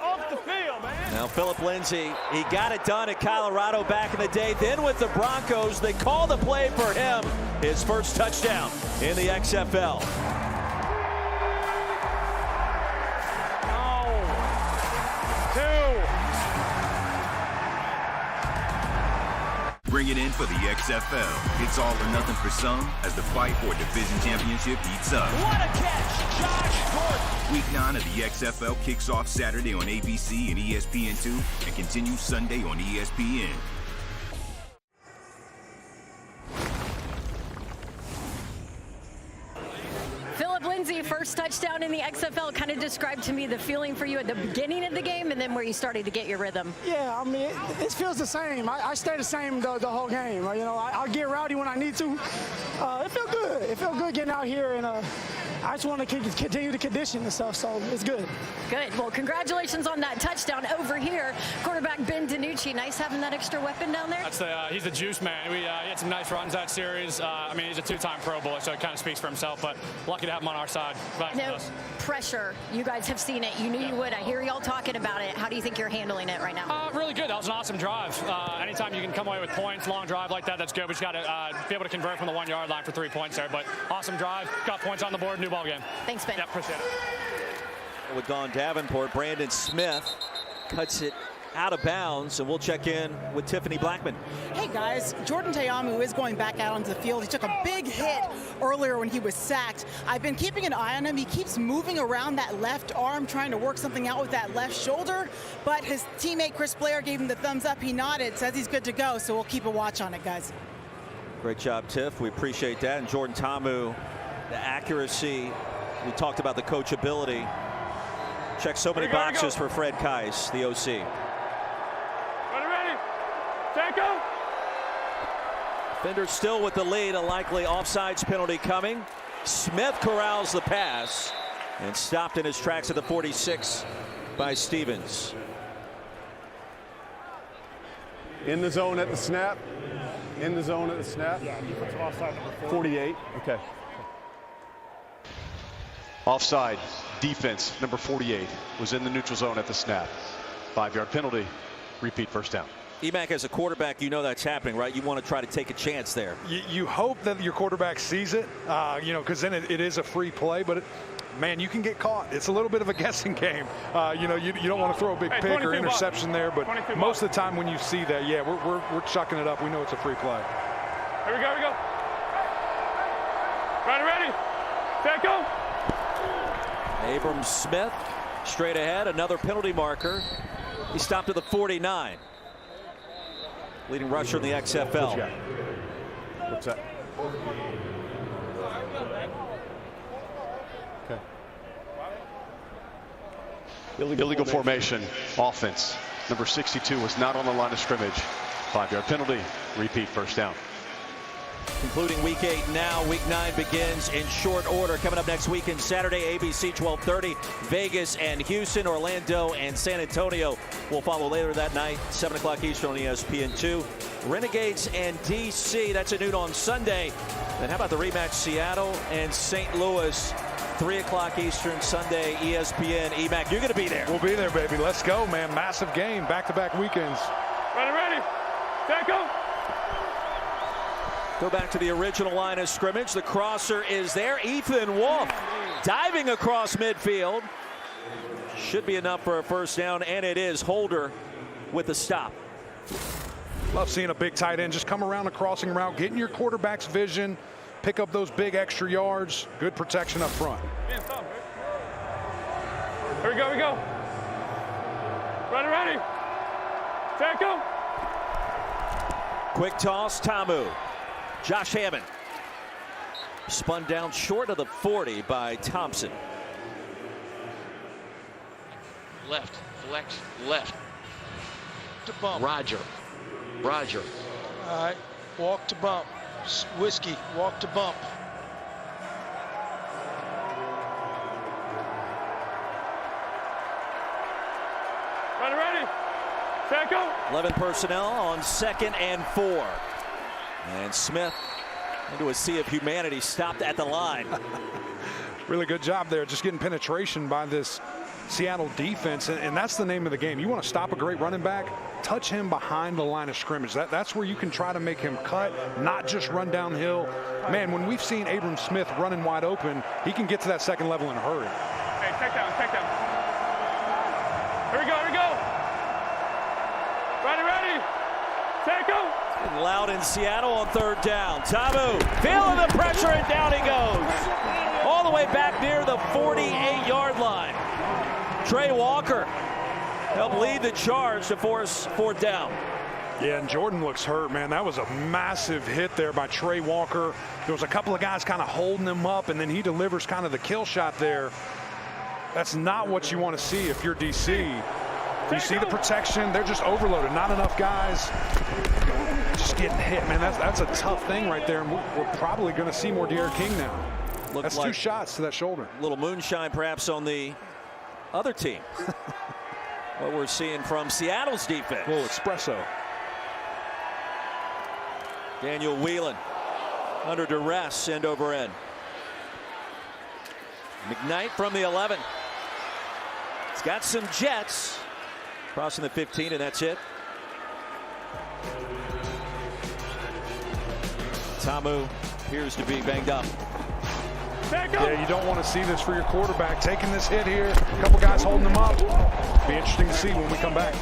Off the field, man. Now Philip Lindsay, he got it done at Colorado back in the day. Then with the Broncos, they call the play for him. His first touchdown in the XFL. Bring it in for the XFL. It's all or nothing for some as the fight for a division championship heats up. What a catch, Josh Gordon. Week 9 of the XFL kicks off Saturday on ABC and ESPN2 and continues Sunday on ESPN. Philip Lindsay, first touchdown in the XFL. Kind of describe to me the feeling for you at the beginning of the game and then where you started to get your rhythm. Yeah, I mean, it feels the same. I stay the same the whole game. You know, I'll get rowdy when I need to. It felt good. It felt good getting out here, and I just want to continue the condition and stuff, so it's good. Good. Well, congratulations on that touchdown over here. Quarterback Ben DiNucci, nice having that extra weapon down there. That's he's the juice man. He had some nice runs that series. I mean, he's a 2-time Pro Bowler, so it kind of speaks for himself, but lucky to have him on our side. No pressure. You guys have seen it. You knew you would. I hear y'all talking about it. How do you think you're handling it right now? Really good. That was an awesome drive. Anytime you can come away with points, long drive like that, that's good. We just got to be able to convert from the 1 yard line for 3 points there. But awesome drive. Got points on the board. New ball game. Thanks, Ben. Yeah, appreciate it. With Don Davenport, Brandon Smith cuts it out of bounds, and we'll check in with Tiffany Blackman. Hey guys, Jordan Ta'amu is going back out onto the field. He took a big hit earlier when he was sacked. I've been keeping an eye on him. He keeps moving around that left arm, trying to work something out with that left shoulder, but his teammate Chris Blair gave him the thumbs up. He nodded, says he's good to go, so we'll keep a watch on it, guys. Great job, Tiff. We appreciate that. And Jordan Ta'amu, the accuracy. We talked about the coachability. Check so many boxes for Fred Kais, the OC. Ready? Tanko. Defenders still with the lead. A likely offsides penalty coming. Smith corrals the pass and stopped in his tracks at the 46 by Stevens. In the zone at the snap. In the zone at the snap. Yeah, defensive offside number 48. Okay. Offside defense number 48 was in the neutral zone at the snap. 5 yard penalty. Repeat first down. Emac, as a quarterback, you know that's happening, right? You want to try to take a chance there. You hope that your quarterback sees it, because then it is a free play, but man, you can get caught. It's a little bit of a guessing game. You don't want to throw a big pick or interception there, but most of the time when you see that, yeah, we're chucking it up. We know it's a free play. Here we go. Ready. Tanko. Abram Smith straight ahead, another penalty marker. He stopped at the 49. Leading rusher in the XFL. What's that? Okay. Illegal formation. Offense. Number 62 was not on the line of scrimmage. 5 yard penalty. Repeat first down. Concluding week 8 now. Week 9 begins in short order. Coming up next weekend, Saturday, ABC 12:30. Vegas and Houston, Orlando and San Antonio will follow later that night, 7 o'clock Eastern on ESPN2. Renegades and DC, that's at noon on Sunday. Then how about the rematch, Seattle and St. Louis, 3 o'clock Eastern Sunday, ESPN. EMAC, you're going to be there. We'll be there, baby. Let's go, man. Massive game, back-to-back weekends. Ready. Take go. Go back to the original line of scrimmage. The crosser is there. Ethan Wolf diving across midfield. Should be enough for a first down, and it is. Holder with the stop. Love seeing a big tight end just come around a crossing route, get in your quarterback's vision, pick up those big extra yards. Good protection up front. Here we go. Ready. Take go. Quick toss, Tamu. Josh Hammond. Spun down short of the 40 by Thompson. Left, flex, left. To bump. Roger. All right, walk to bump. Whiskey, walk to bump. Ready. Take go. 11 personnel on 2nd and 4. And Smith into a sea of humanity, stopped at the line. Really good job there, just getting penetration by this Seattle defense, and that's the name of the game. You want to stop a great running back, touch him behind the line of scrimmage. That's where you can try to make him cut, not just run downhill. Man, when we've seen Abram Smith running wide open, he can get to that second level in a hurry. Hey, take down. Here we go. Ready. Take go. Loud in Seattle on 3rd down. Tamu feeling the pressure, and down he goes. All the way back near the 48-yard line. Trey Walker helped lead the charge to force 4th down. Yeah, and Jordan looks hurt, man. That was a massive hit there by Trey Walker. There was a couple of guys kind of holding him up, and then he delivers kind of the kill shot there. That's not what you want to see if you're DC. You see the protection, they're just overloaded. Not enough guys just getting hit, man. That's a tough thing right there, and we're probably going to see more D'Eriq King now. That's like 2 shots to that shoulder. A little moonshine perhaps on the other team. What we're seeing from Seattle's defense. A little espresso. Daniel Whelan under duress, end over end. McKnight from the 11. He's got some jets. Crossing the 15, and that's it. Tamu appears to be banged up. Yeah, you don't want to see this for your quarterback. Taking this hit here, a couple guys holding him up. Be interesting to see when we come back.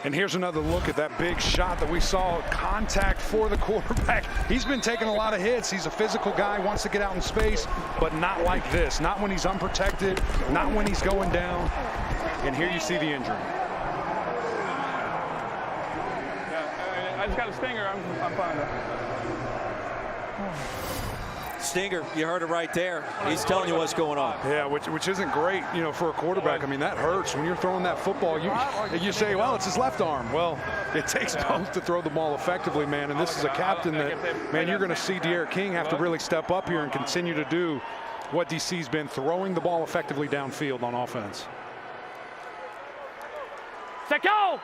And here's another look at that big shot that we saw. Contact for the quarterback. He's been taking a lot of hits. He's a physical guy, wants to get out in space, but not like this. Not when he's unprotected, not when he's going down. And here you see the injury. Yeah, I just got a stinger. I'm fine though. Stinger, you heard it right there. He's telling you what's going on. Yeah, which isn't great, you know, for a quarterback. I mean, that hurts when you're throwing that football. You say, well, it's his left arm. Well, it takes both to throw the ball effectively, man. And this is a captain that, man, you're going to see D'Eriq King have to really step up here and continue to do what DC's been, throwing the ball effectively downfield on offense. Set go!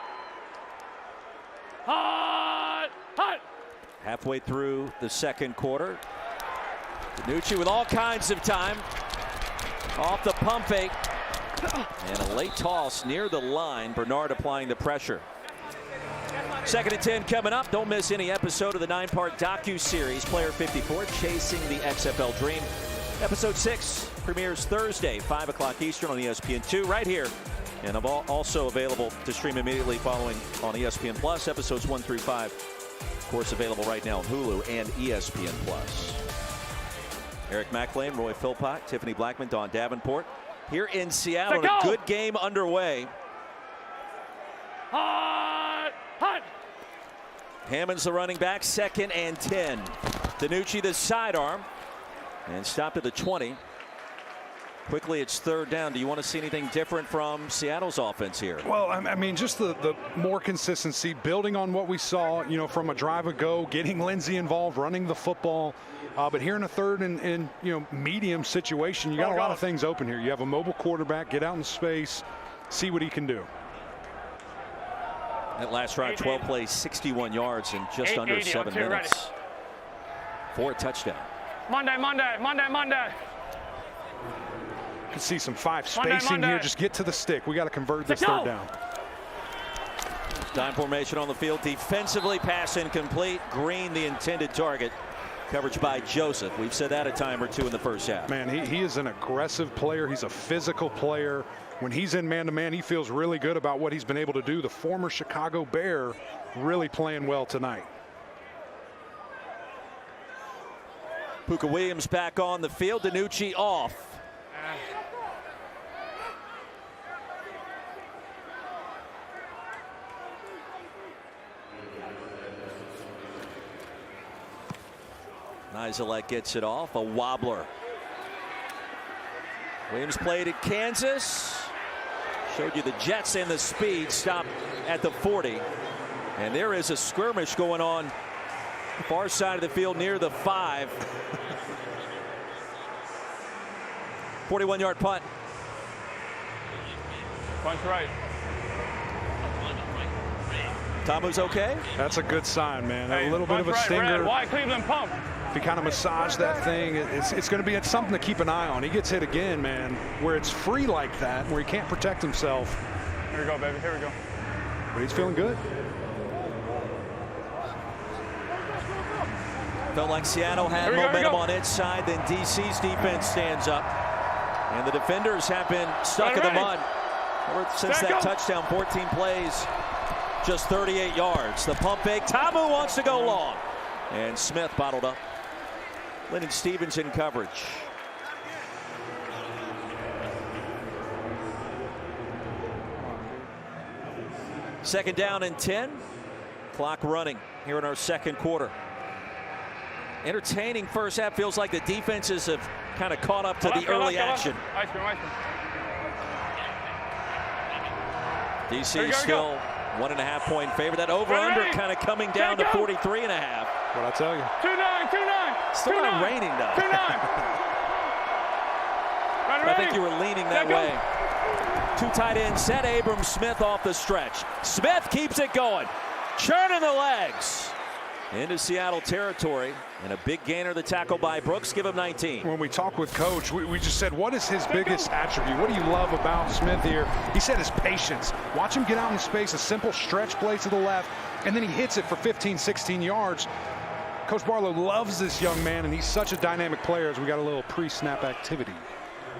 Hot! Halfway through the 2nd quarter. DiNucci with all kinds of time. Off the pump fake. And a late toss near the line. Bernard applying the pressure. 2nd and 10 coming up. Don't miss any episode of the 9-part docu-series Player 54, Chasing the XFL Dream. Episode 6 premieres Thursday, 5 o'clock Eastern on ESPN2, right here. And also available to stream immediately following on ESPN Plus. Episodes 1 through 5, of course, available right now on Hulu and ESPN Plus. Eric McLean, Roy Philpott, Tiffany Blackman, Don Davenport. Here in Seattle, a good game underway. Hot! Hammond's the running back, 2nd and 10. DiNucci the sidearm. And stopped at the 20. Quickly, it's third down. Do you want to see anything different from Seattle's offense here? Well, I mean, just the more consistency, building on what we saw, from a drive ago, getting Lindsey involved, running the football. But here in a third and medium situation, you got a lot of things open here. You have a mobile quarterback, get out in space, see what he can do. That last drive, 12 plays, 61 yards in just under 7 minutes. For a touchdown. Monday. You can see some 5 spacing here. Just get to the stick. We got to convert this third down. Dime formation on the field. Defensively, pass incomplete. Green, the intended target. Coverage by Joseph. We've said that a time or two in the first half. Man, he is an aggressive player. He's a physical player. When he's in man-to-man, he feels really good about what he's been able to do. The former Chicago Bear really playing well tonight. Puka Williams back on the field. DiNucci off. Nizelek gets it off. A wobbler. Williams played at Kansas. Showed you the Jets and the speed. Stop at the 40. And there is a skirmish going on the far side of the field near the 5. 41-yard punt. Punch right. Tamu's okay? That's a good sign, man. Hey, a little bit of a stinger. Why Cleveland pump? If he kind of massage that thing, it's going to be something to keep an eye on. He gets hit again, man, where it's free like that, where he can't protect himself. Here we go, baby. Here we go. But he's feeling good. Felt like Seattle had momentum on its side. Then DC's defense stands up. And the defenders have been stuck in the mud since that touchdown. 14 plays, just 38 yards. The pump fake. Tamu wants to go long. And Smith bottled up. Lennon Stevens in coverage. Second down and 10. Clock running here in our second quarter. Entertaining first half. Feels like the defenses have kind of caught up to the early action. Ice cream. DC still 1.5 point favor. That over-under kind of coming down to 43.5. What I tell you? 2-9. Still not raining though. 2-9. I think you were leaning that way. 2 tight ends set. Abram Smith off the stretch. Smith keeps it going. Churning the legs into Seattle territory. And a big gainer, the tackle by Brooks. Give him 19. When we talk with Coach, we just said, what is his biggest attribute? What do you love about Smith here? He said his patience. Watch him get out in space, a simple stretch play to the left, and then he hits it for 15, 16 yards. Coach Barlow loves this young man, and he's such a dynamic player as we got a little pre-snap activity.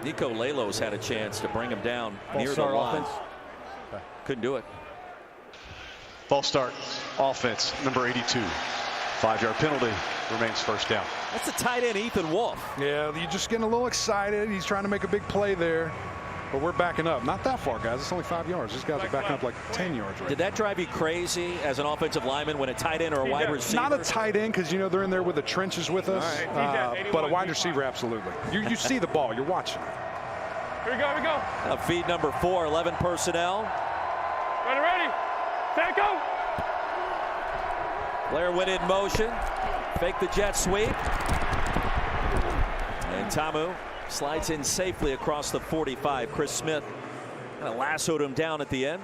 Nico Lalos had a chance to bring him down near the line. Couldn't do it. False start offense, number 82. 5-yard penalty, remains first down. That's the tight end, Ethan Wolf. Yeah, you're just getting a little excited. He's trying to make a big play there. But we're backing up. Not that far, guys. It's only 5 yards. These guys are backing up like 10 yards. Right Did that drive you crazy as an offensive lineman when a tight end or a wide receiver? Not a tight end, because, they're in there with the trenches with us. But a wide receiver, absolutely. You see the ball. You're watching it. Here we go. Feed number 4, 11 personnel. Ready. Take go. Blair went in motion. Fake the jet sweep. And Tamu slides in safely across the 45. Chris Smith kind of lassoed him down at the end.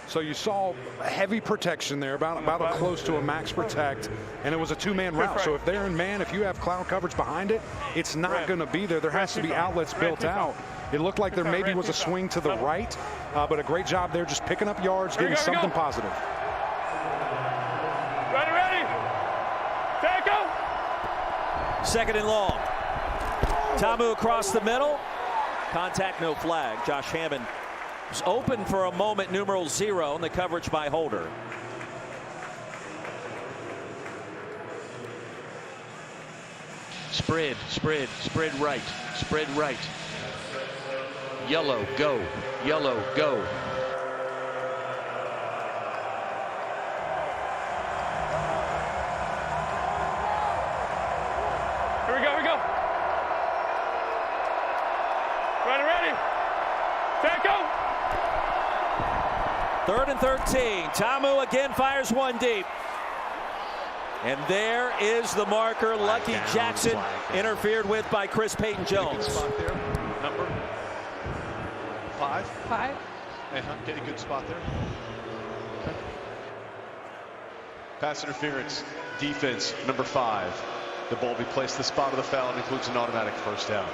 So you saw heavy protection there, about close to a max protect, and it was a 2-man route. So if they're in man, if you have cloud coverage behind it, it's not going to be there. There has to be outlets built out. It looked like there maybe was a swing to the right, but a great job there just picking up yards, getting something positive. Ready. Take go. Second and long. Tamu across the middle. Contact, no flag. Josh Hammond was open for a moment, numeral 0, and the coverage by Holder. Spread right. Yellow, go. Here we go. 3rd and 13. Ta'amu again fires one deep. And there is the marker. Lucky Jackson interfered with by Chris Payton-Jones. Spot there. Number 5. 5. Get a good spot there. Okay. Pass interference. Defense, number 5. The ball be placed the spot of the foul and includes an automatic first down.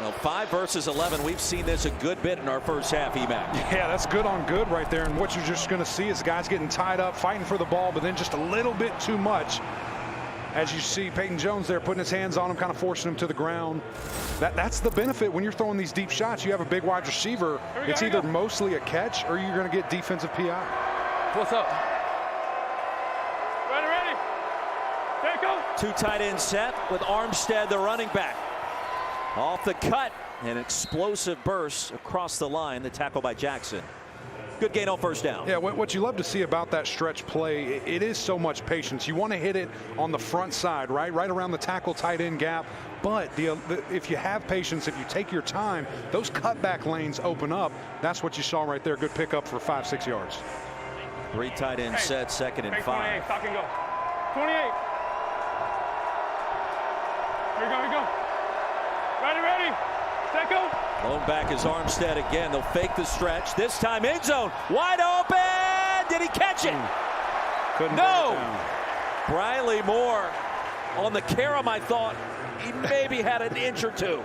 Well, 5 versus 11. We've seen this a good bit in our first half, Emac. Yeah, that's good on good right there. And what you're just going to see is guys getting tied up, fighting for the ball, but then just a little bit too much. As you see Payton-Jones there putting his hands on him, kind of forcing him to the ground. That's the benefit when you're throwing these deep shots. You have a big wide receiver. It's either mostly a catch or you're going to get defensive PI. What's up? Ready. Take go. 2 tight end set with Armstead, the running back. Off the cut, an explosive burst across the line, the tackle by Jackson. Good gain on first down. Yeah, what you love to see about that stretch play, it is so much patience. You want to hit it on the front side, right around the tackle tight end gap. But if you have patience, if you take your time, those cutback lanes open up. That's what you saw right there. Good pickup for 5-6 yards. 3 tight end set, 2nd and 5. 28, stop and go. 28. Here we go. Ready. Set go. Lone back is Armstead again. They'll fake the stretch. This time end zone. Wide open. Did he catch it? Couldn't. No. Briley Moore on the carom. I thought he maybe had an inch or two.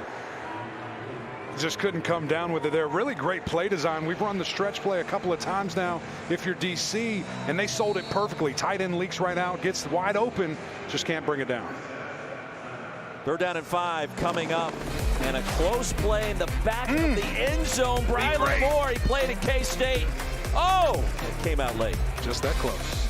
Just couldn't come down with it there. Really great play design. We've run the stretch play a couple of times now. If you're DC, and they sold it perfectly. Tight end leaks right out, gets wide open, just can't bring it down. 3rd down and 5 coming up. And a close play in the back of the end zone. Briley Moore, he played at K-State. Oh, it came out late. Just that close.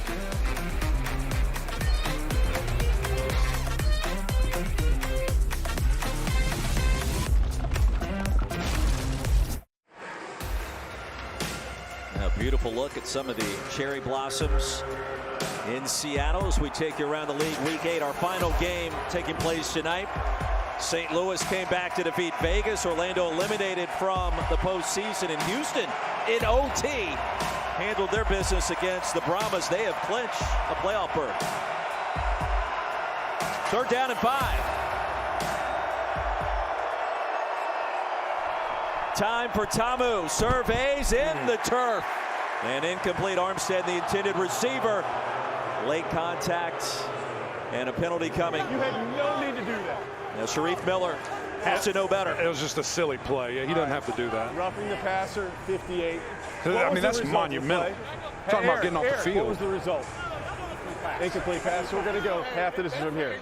A beautiful look at some of the cherry blossoms in Seattle as we take you around the league. Week 8, our final game taking place tonight. St. Louis came back to defeat Vegas. Orlando eliminated from the postseason. In Houston, in OT, handled their business against the Brahmas. They have clinched a playoff berth. 3rd down and 5. Time for Ta'amu. Surveys in the turf. And incomplete. Armstead, the intended receiver. Late contact and a penalty coming. You had no need to do that. Now, Sharif Miller has to know better. It was just a silly play. Yeah, he doesn't have to do that. Roughing the passer, 58. I mean, that's monumental. Talking about getting off the field. What was the result? Incomplete pass. So we're going to go half the distance from here.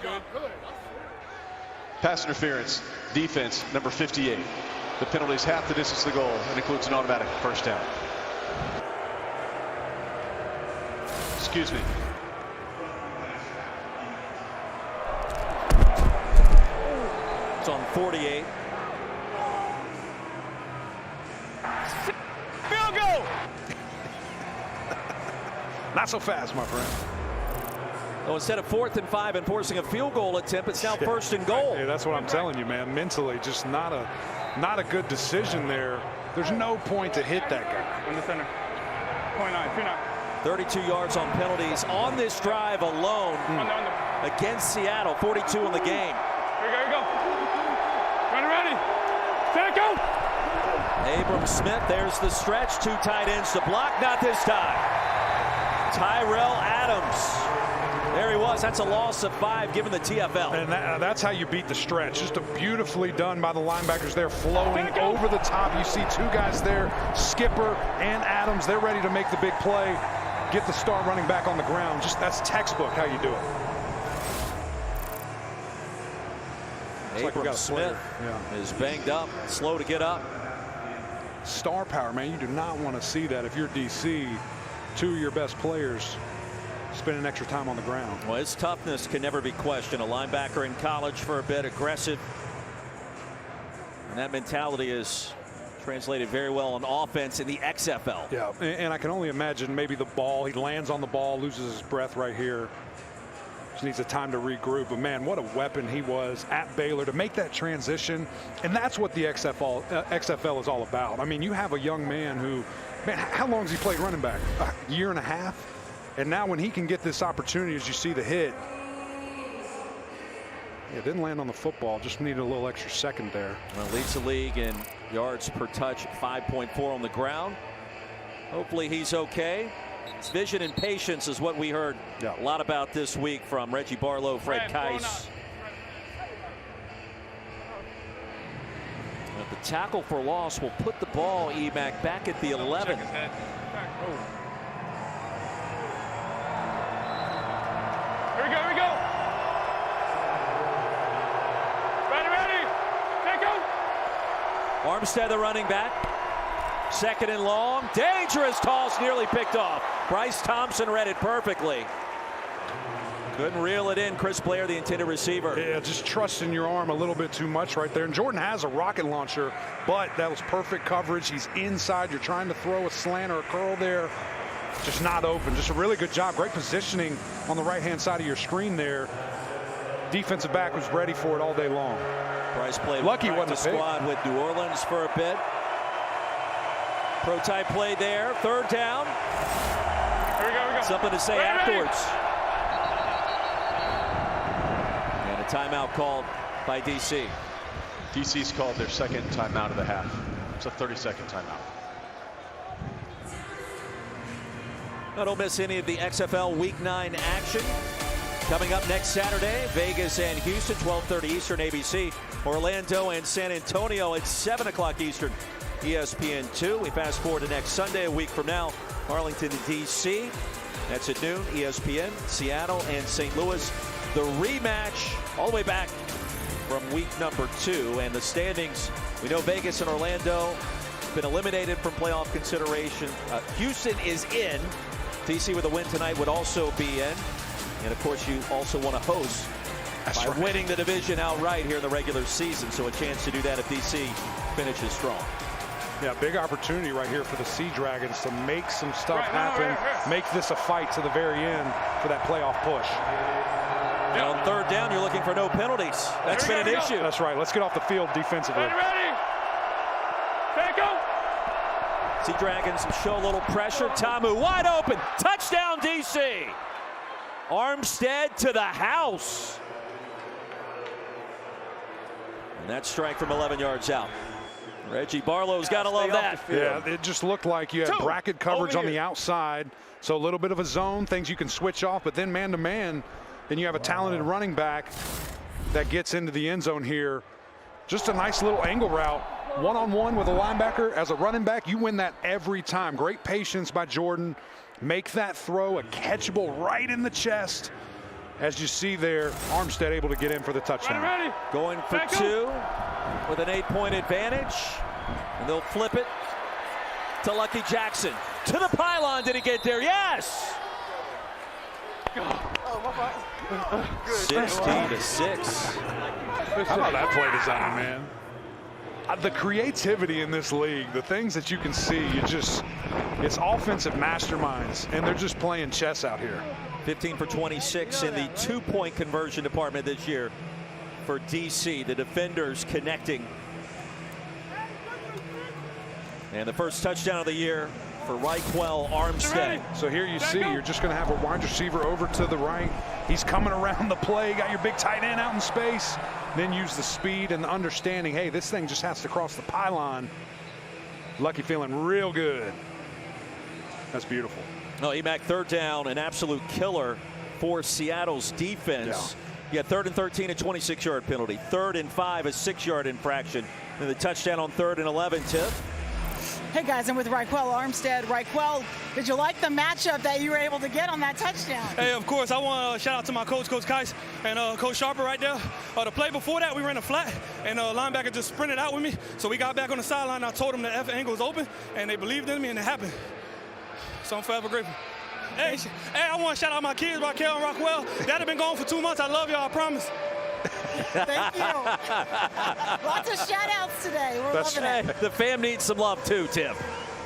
Pass interference. Defense, number 58. The penalty is half the distance to the goal and includes an automatic first down. Excuse me. It's on 48. Field goal. Not so fast, my friend. So instead of 4th and 5 and forcing a field goal attempt, it's now 1st and goal. Yeah, that's what I'm telling you, man. Mentally, just not a good decision there. There's no point to hit that guy. In the center. 29. 32 yards on penalties on this drive alone against Seattle. 42 in the game. Here we go. Ready. Set go. Abram Smith, there's the stretch. 2 tight ends to block. Not this time. Tyrell Adams. There he was. That's a loss of 5 given the TFL. And that's how you beat the stretch. Just a beautifully done by the linebackers there, flowing over the top. You see 2 guys there, Skipper and Adams. They're ready to make the big play. Get the star running back on the ground. Just that's textbook how you do it. Abram Smith is banged up, slow to get up. Star power, man. You do not want to see that if you're DC. 2 of your best players spending extra time on the ground. Well, his toughness can never be questioned. A linebacker in college for a bit, aggressive. And that mentality is translated very well on offense in the XFL. Yeah, and I can only imagine maybe the ball, he lands on the ball, loses his breath right here. Just needs a time to regroup. But man, what a weapon he was at Baylor to make that transition. And that's what the XFL is all about. I mean, you have a young man who Man, how long has he played running back? A year and a half? And now when he can get this opportunity, as you see the hit, it didn't land on the football, just needed a little extra second there. Well, leads the league in yards per touch, 5.4 on the ground. Hopefully he's okay. His vision and patience is what we heard a lot about this week from Reggie Barlow, Fred Keiss. But the tackle for loss will put the ball, Emac, back at the 11. Here we go. Ready. Take him. Armstead, the running back. Second and long. Dangerous toss, nearly picked off. Bryce Thompson read it perfectly. Couldn't reel it in. Chris Blair, the intended receiver. Yeah, just trusting your arm a little bit too much right there. And Jordan has a rocket launcher, but that was perfect coverage. He's inside. You're trying to throw a slant or a curl there. Just not open. Just a really good job. Great positioning on the right-hand side of your screen there. Defensive back was ready for it all day long. Bryce played lucky with wasn't a pick. Squad with New Orleans for a bit. Pro-type play there. Third down. Here we go. Something to say afterwards. And a timeout called by DC. DC's called their second timeout of the half. It's a 30-second timeout. Now, don't miss any of the XFL Week 9 action. Coming up next Saturday, Vegas and Houston, 12:30 Eastern, ABC. Orlando and San Antonio at 7 o'clock Eastern, ESPN2. We fast forward to next Sunday, a week from now, Arlington, D.C. That's at noon, ESPN, Seattle and St. Louis. The rematch all the way back from week number 2. And the standings, we know Vegas and Orlando been eliminated from playoff consideration. Houston is in. DC with a win tonight would also be in. And of course, you also want to host by winning the division outright here in the regular season. So a chance to do that if DC finishes strong. Yeah, big opportunity right here for the Sea Dragons to make some stuff happen, make this a fight to the very end for that playoff push. And on third down, you're looking for no penalties. That's been an issue. That's right. Let's get off the field defensively. Ready. Take him. Sea Dragons show a little pressure. Tamu wide open. Touchdown, DC. Armstead to the house. And that strike from 11 yards out. Reggie Barlow's got to love that. Yeah, it just looked like you had bracket coverage on the outside. So a little bit of a zone, things you can switch off, but then man-to-man, then you have a talented running back that gets into the end zone here. Just a nice little angle route. One-on-one with a linebacker as a running back, you win that every time. Great patience by Jordan. Make that throw a catchable right in the chest. As you see there, Armstead able to get in for the touchdown. Ready. Going for 2 with an 8-point advantage. And they'll flip it to Lucky Jackson. To the pylon. Did he get there? Yes! 16-6. How about that play design, man? The creativity in this league, the things that you can see, it's offensive masterminds, and they're just playing chess out here. 15 for 26 in the 2-point conversion department this year for DC. The defenders connecting. And the first touchdown of the year for Raquel Armstead. So here you see, you're just going to have a wide receiver over to the right. He's coming around the play. Got your big tight end out in space. Then use the speed and the understanding, hey, this thing just has to cross the pylon. Lucky feeling real good. That's beautiful. No, Emac, third down, an absolute killer for Seattle's defense. Yeah, 3rd and 13, a 26-yard penalty. 3rd and 5, a 6-yard infraction. And the touchdown on 3rd and 11, Tiff. Hey guys, I'm with Raquel Armstead. Raquel, did you like the matchup that you were able to get on that touchdown? Hey, of course. I want to shout out to my coach, Coach Keiss, and Coach Sharper right there. The play before that, we ran a flat, and linebacker just sprinted out with me. So we got back on the sideline. I told them the F angle was open, and they believed in me, and it happened. So I'm forever grateful. Hey, I want to shout out my kids, Raquel and Raquel. That have been gone for 2 months. I love y'all, I promise. Thank you. Lots of shout-outs today. We're loving it. The fam needs some love too, Tim.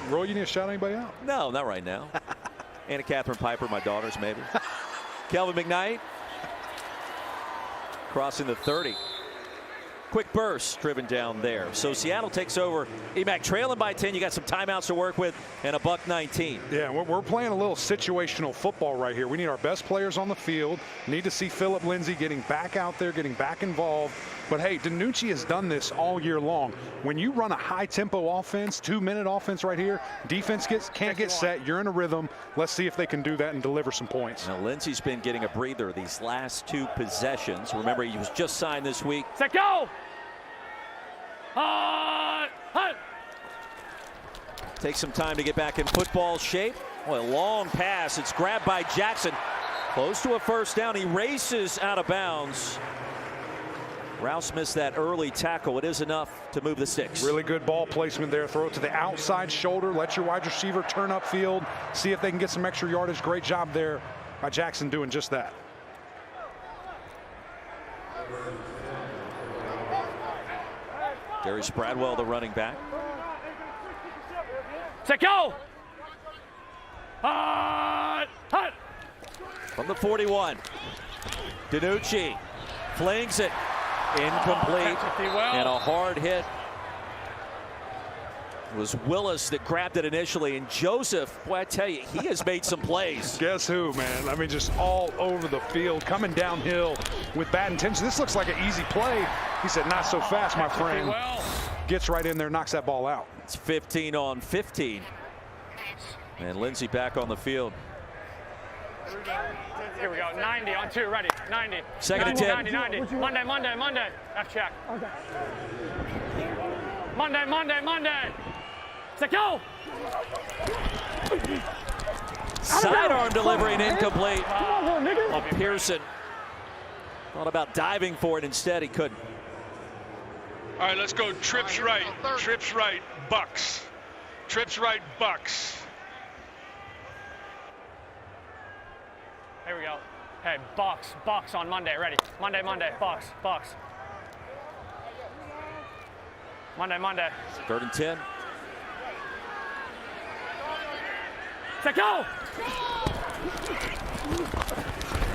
Roy, you need to shout anybody out? No, not right now. Anna Catherine Piper, my daughters, maybe. Kelvin McKnight crossing the 30. Quick burst driven down there. So Seattle takes over. EMAC trailing by 10. You got some timeouts to work with and a $1.19. Yeah, we're playing a little situational football right here. We need our best players on the field. Need to see Philip Lindsay getting back out there, getting back involved. But hey, DiNucci has done this all year long. When you run a high-tempo offense, 2-minute offense right here, defense can't get set. You're in a rhythm. Let's see if they can do that and deliver some points. Now, Lindsay's been getting a breather these last 2 possessions. Remember, he was just signed this week. Set, go! Takes some time to get back in football shape. Well, a long pass. It's grabbed by Jackson. Close to a first down. He races out of bounds. Rouse missed that early tackle. It is enough to move the sticks. Really good ball placement there. Throw it to the outside shoulder. Let your wide receiver turn upfield. See if they can get some extra yardage. Great job there by Jackson doing just that. Darius Bradwell, the running back. Set, go! From the 41. DiNucci flings it. Incomplete. And a hard hit. It was Willis that grabbed it initially. And Joseph, boy, I tell you, he has made some plays. Guess who, man? I mean, just all over the field, coming downhill with bad intentions. This looks like an easy play. He said, not so fast, my friend. Gets right in there, knocks that ball out. It's 15 on 15. And Lindsay back on the field. Here we go. 90 on 2. Ready. 90. Second and 10. 90. Monday. F check. Okay. Monday. Set, go! Sidearm delivery and incomplete. Pearson thought about diving for it. Instead, he couldn't. All right, let's go. Trips right. Trips right. Bucks. Trips right. Bucks. Here we go. Hey, Bucks on Monday. Ready. Monday. Bucks. Monday. Third and 10. Set, go!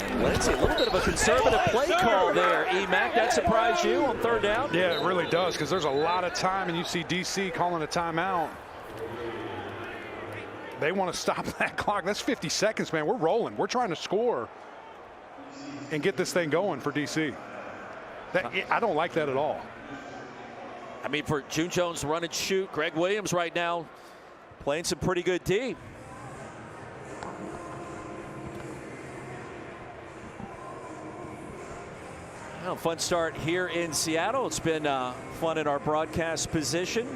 And Lindsay, a little bit of a conservative play call there. EMAC, that surprised you on third down? Yeah, it really does, because there's a lot of time, and you see DC calling a timeout. They want to stop that clock. That's 50 seconds, man. We're rolling. We're trying to score and get this thing going for DC. I don't like that at all. I mean, for June Jones run and shoot, Greg Williams right now playing some pretty good D. Well, fun start here in Seattle. It's been fun in our broadcast position.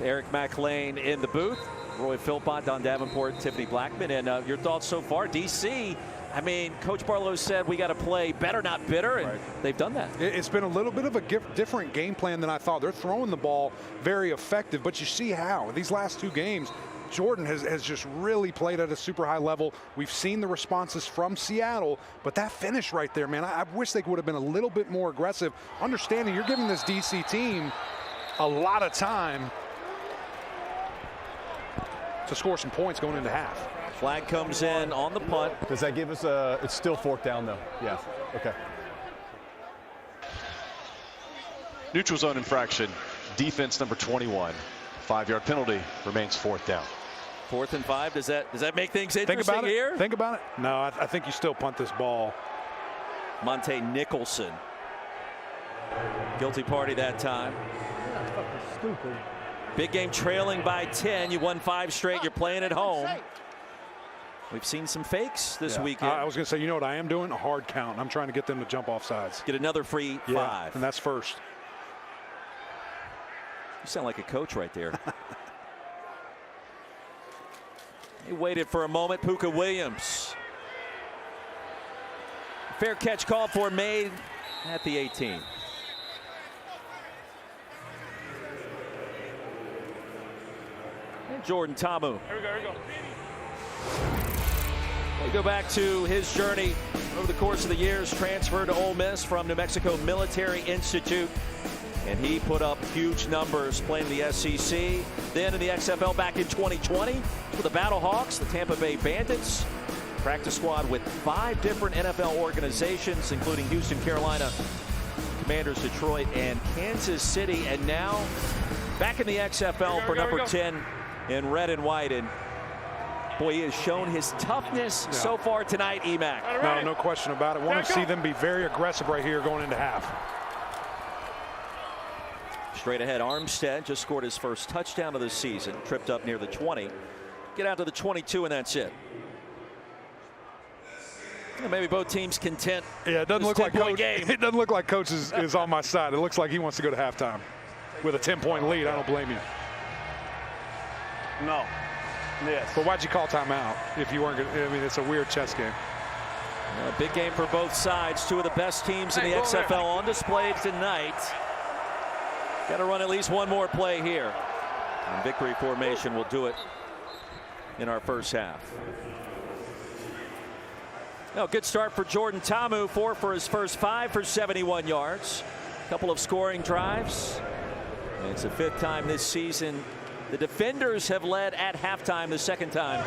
Eric McLean in the booth. Roy Philpott, Don Davenport, Tiffany Blackman. And your thoughts so far? DC, I mean, Coach Barlow said we got to play better, not bitter, and they've done that. It's been a little bit of a different game plan than I thought. They're throwing the ball very effective, but you see how. These last 2 games, Jordan has just really played at a super high level. We've seen the responses from Seattle, but that finish right there, man, I wish they would have been a little bit more aggressive. Understanding you're giving this DC team a lot of time to score some points going into half. Flag comes in on the punt. Does that give us it's still 4th down though? Yeah, okay. Neutral zone infraction, defense number 21. 5-yard penalty, remains 4th down. 4th and 5. Does that make things interesting here? Think about it. No, I think you still punt this ball. Monte Nicholson. Guilty party that time. That's fucking stupid. Big game trailing by 10. You won 5 straight. You're playing at home. We've seen some fakes this weekend. I was going to say, you know what I am doing? A hard count. I'm trying to get them to jump off sides. Get another free 5. And that's first. You sound like a coach right there. He waited for a moment. Puka Williams. Fair catch called for, made at the 18. And Jordan Tamu. Here we go. We go back to his journey over the course of the years. Transferred to Ole Miss from New Mexico Military Institute. And he put up huge numbers playing the SEC. Then in the XFL back in 2020 for the Battlehawks, the Tampa Bay Bandits. Practice squad with 5 different NFL organizations, including Houston, Carolina, Commanders, Detroit, and Kansas City. And now back in the XFL for number 10 in red and white. And boy, he has shown his toughness so far tonight, EMAC. No question about it. Want to see them be very aggressive right here going into half. Straight ahead, Armstead just scored his first touchdown of the season. Tripped up near the 20. Get out to the 22, and that's it. And maybe both teams content. Yeah, it doesn't look like Coach. Game. It doesn't look like Coach is on my side. It looks like he wants to go to halftime with a 10-point lead. I don't blame you. No. Yes. But why'd you call timeout if you weren't going to? I mean, it's a weird chess game. A big game for both sides. Two of the best teams in the XFL on display tonight. Got to run at least one more play here. And victory formation will do it in our first half. Now, good start for Jordan Ta'amu. 4 for his first 5 for 71 yards. A couple of scoring drives. And it's the 5th time this season the defenders have led at halftime, the 2nd time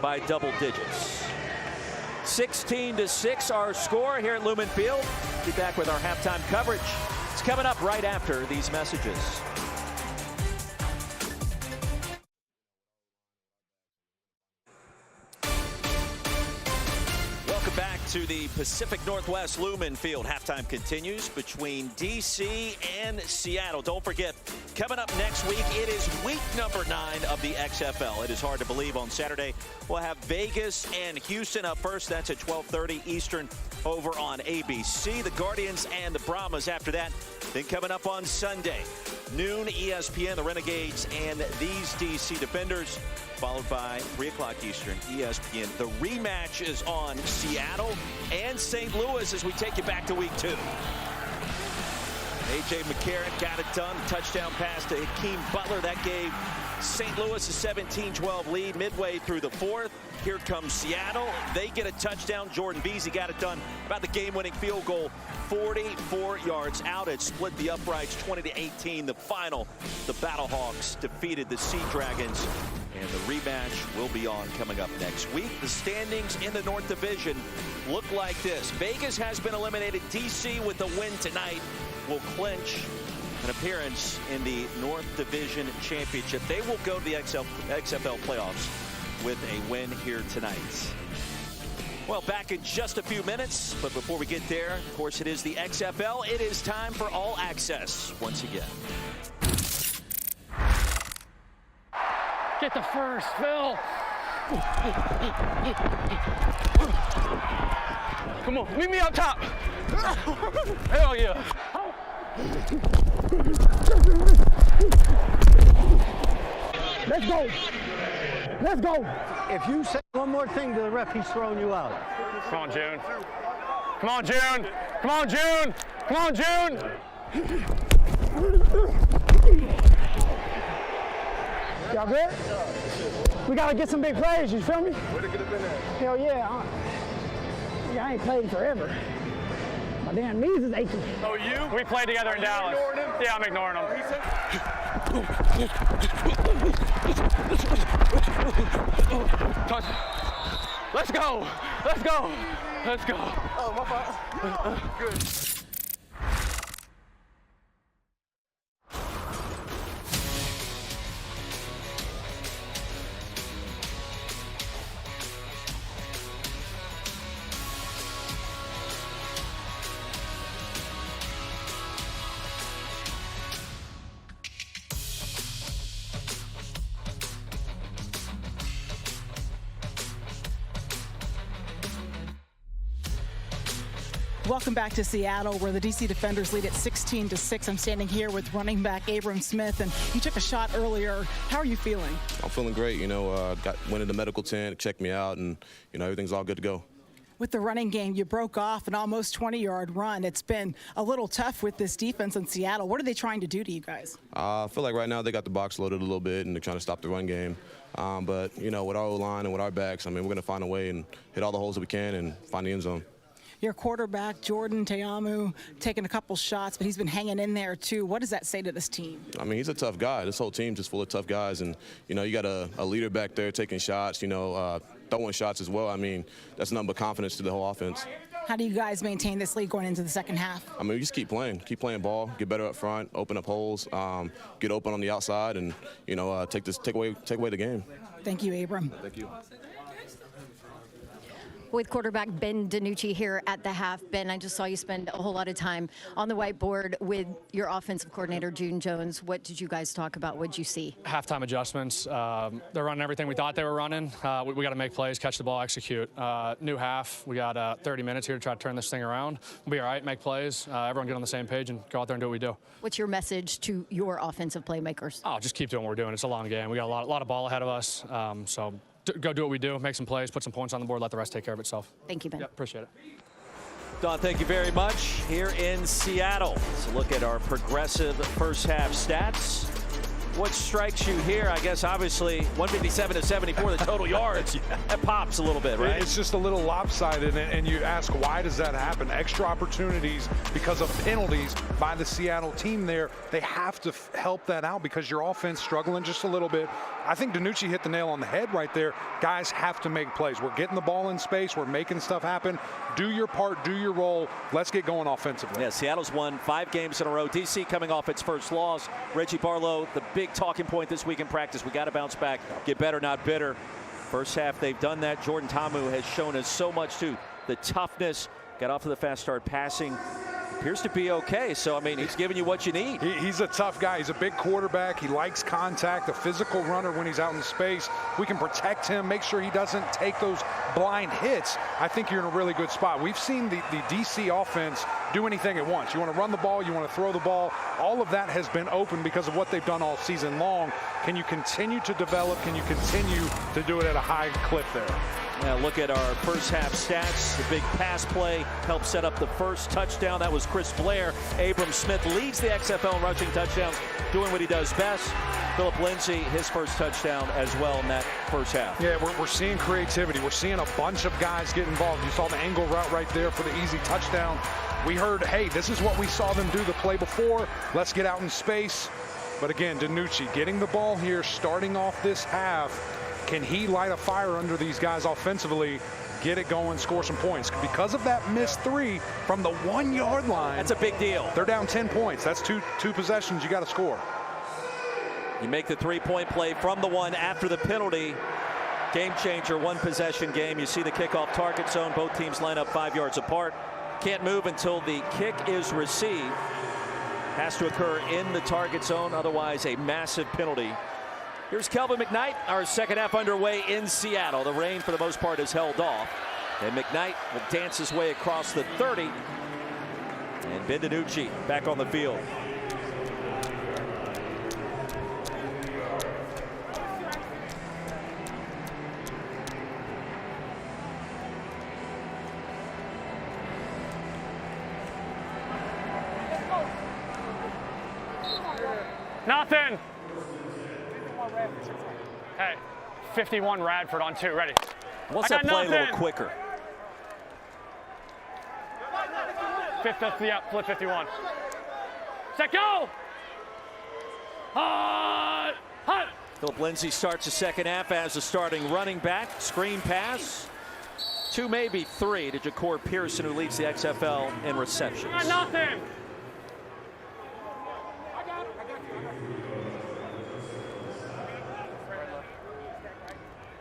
by double digits. 16-6 our score here at Lumen Field. Be back with our halftime coverage. It's coming up right after these messages. Welcome back to the Pacific Northwest Lumen Field. Halftime continues between DC and Seattle. Don't forget, coming up next week, it is week number 9 of the XFL. It is hard to believe on Saturday we'll have Vegas and Houston up first. That's at 12:30 Eastern over on ABC. The Guardians and the Brahmas after that. Then coming up on Sunday, noon ESPN, the Renegades and these DC Defenders, followed by 3 o'clock Eastern ESPN. The rematch is on Seattle and St. Louis as we take you back to week 2. A.J. McCarron got it done. Touchdown pass to Hakeem Butler. That gave St. Louis a 17-12 lead midway through the 4th. Here comes Seattle. They get a touchdown. Jordan Veazey got it done. About the game-winning field goal, 44 yards out. It split the uprights 20-18. The final, the Battlehawks defeated the Sea Dragons. And the rematch will be on coming up next week. The standings in the North Division look like this. Vegas has been eliminated. DC with the win tonight will clinch an appearance in the North Division Championship. They will go to the XFL playoffs with a win here tonight. Well, back in just a few minutes, but before we get there, of course, it is the XFL. It is time for All Access once again. Get the first, Phil. Come on, meet me up top. Hell yeah. Let's go. Let's go. If you say one more thing to the ref, he's throwing you out. Come on, June. Come on, June. Come on, June. Come on, June. Y'all good? We gotta get some big plays, you feel me? Hell yeah. I ain't played forever. My damn knees is aching. Oh, you? We played together in Dallas. Yeah, I'm ignoring him. Touch. Let's go. Let's go. Let's go. Oh, my fault. Good. Welcome back to Seattle, where the DC Defenders lead at 16-6. I'm standing here with running back Abram Smith, and you took a shot earlier. How are you feeling? I'm feeling great. You know, went into medical tent, checked me out, and everything's all good to go. With the running game, you broke off an almost 20-yard run. It's been a little tough with this defense in Seattle. What are they trying to do to you guys? I feel like right now they got the box loaded a little bit, and they're trying to stop the run game. But with our O-line and with our backs, we're going to find a way and hit all the holes that we can and find the end zone. Your quarterback, Jordan Ta'amu, taking a couple shots, but he's been hanging in there, too. What does that say to this team? He's a tough guy. This whole team's just full of tough guys. And, you got a leader back there taking shots, throwing shots as well. That's nothing but confidence to the whole offense. How do you guys maintain this lead going into the second half? I mean, we just keep playing ball, get better up front, open up holes, get open on the outside, and take away the game. Thank you, Abram. Thank you. With quarterback Ben DiNucci here at the half. Ben, I just saw you spend a whole lot of time on the whiteboard with your offensive coordinator, June Jones. What did you guys talk about? What did you see? Halftime adjustments. They're running everything we thought they were running. We got to make plays, catch the ball, execute. New half. We got 30 minutes here to try to turn this thing around. We'll be all right, make plays. Everyone get on the same page and go out there and do what we do. What's your message to your offensive playmakers? Oh, just keep doing what we're doing. It's a long game. We got a lot of ball ahead of us. So go do what we do, make some plays, put some points on the board, let the rest take care of itself. Thank you, Ben. Yep, appreciate it. Don, thank you very much. Here in Seattle, let's look at our progressive first half stats. What strikes you here? I guess obviously 157 to 74, the total yards. That pops a little bit, right? It's just a little lopsided, and you ask, why does that happen? Extra opportunities because of penalties by the Seattle team there. They have to help that out because your offense struggling just a little bit. I think DiNucci hit the nail on the head right there. Guys have to make plays. We're getting the ball in space. We're making stuff happen. Do your part, do your role. Let's get going offensively. Yeah, Seattle's won 5 games in a row. DC coming off its first loss. Reggie Barlow, the big talking point this week in practice. We got to bounce back, get better, not bitter. First half, they've done that. Jordan Ta'amu has shown us so much too. The toughness, got off to the fast start, passing. Appears to be okay. So, I mean, he's giving you what you need. He's a tough guy. He's a big quarterback. He likes contact, a physical runner when he's out in space. We can protect him, make sure he doesn't take those blind hits. I think you're in a really good spot. We've seen the DC offense do anything it wants. You want to run the ball, you want to throw the ball. All of that has been open because of what they've done all season long. Can you continue to develop? Can you continue to do it at a high clip there? Now look at our first half stats. The big pass play helped set up the first touchdown. That was Chris Blair. Abram Smith leads the XFL in rushing touchdowns, doing what he does best. Philip Lindsay, his first touchdown as well in that first half. Yeah, we're seeing creativity. We're seeing a bunch of guys get involved. You saw the angle route right there for the easy touchdown. We heard, hey, this is what we saw them do the play before. Let's get out in space. But again, DiNucci getting the ball here, starting off this half. Can he light a fire under these guys offensively, get it going, score some points? Because of that missed 3 from the 1 yard line. That's a big deal. They're down 10 points. That's two possessions you got to score. You make the 3-point play from the 1 after the penalty. Game changer, 1 possession game. You see the kickoff target zone. Both teams line up 5 yards apart. Can't move until the kick is received. Has to occur in the target zone, otherwise a massive penalty. Here's Kelvin McKnight, our second half underway in Seattle. The rain, for the most part, is held off. And McKnight will dance his way across the 30. And Ben DiNucci back on the field. Nothing. Hey, 51 Radford on 2, ready. Wants that play a little quicker. Flip 51. Set, go! Hut! Philip Lindsay starts the second half as a starting running back. Screen pass. 2, maybe 3 to Ja'Cour Pearson, who leads the XFL in receptions. Nothing.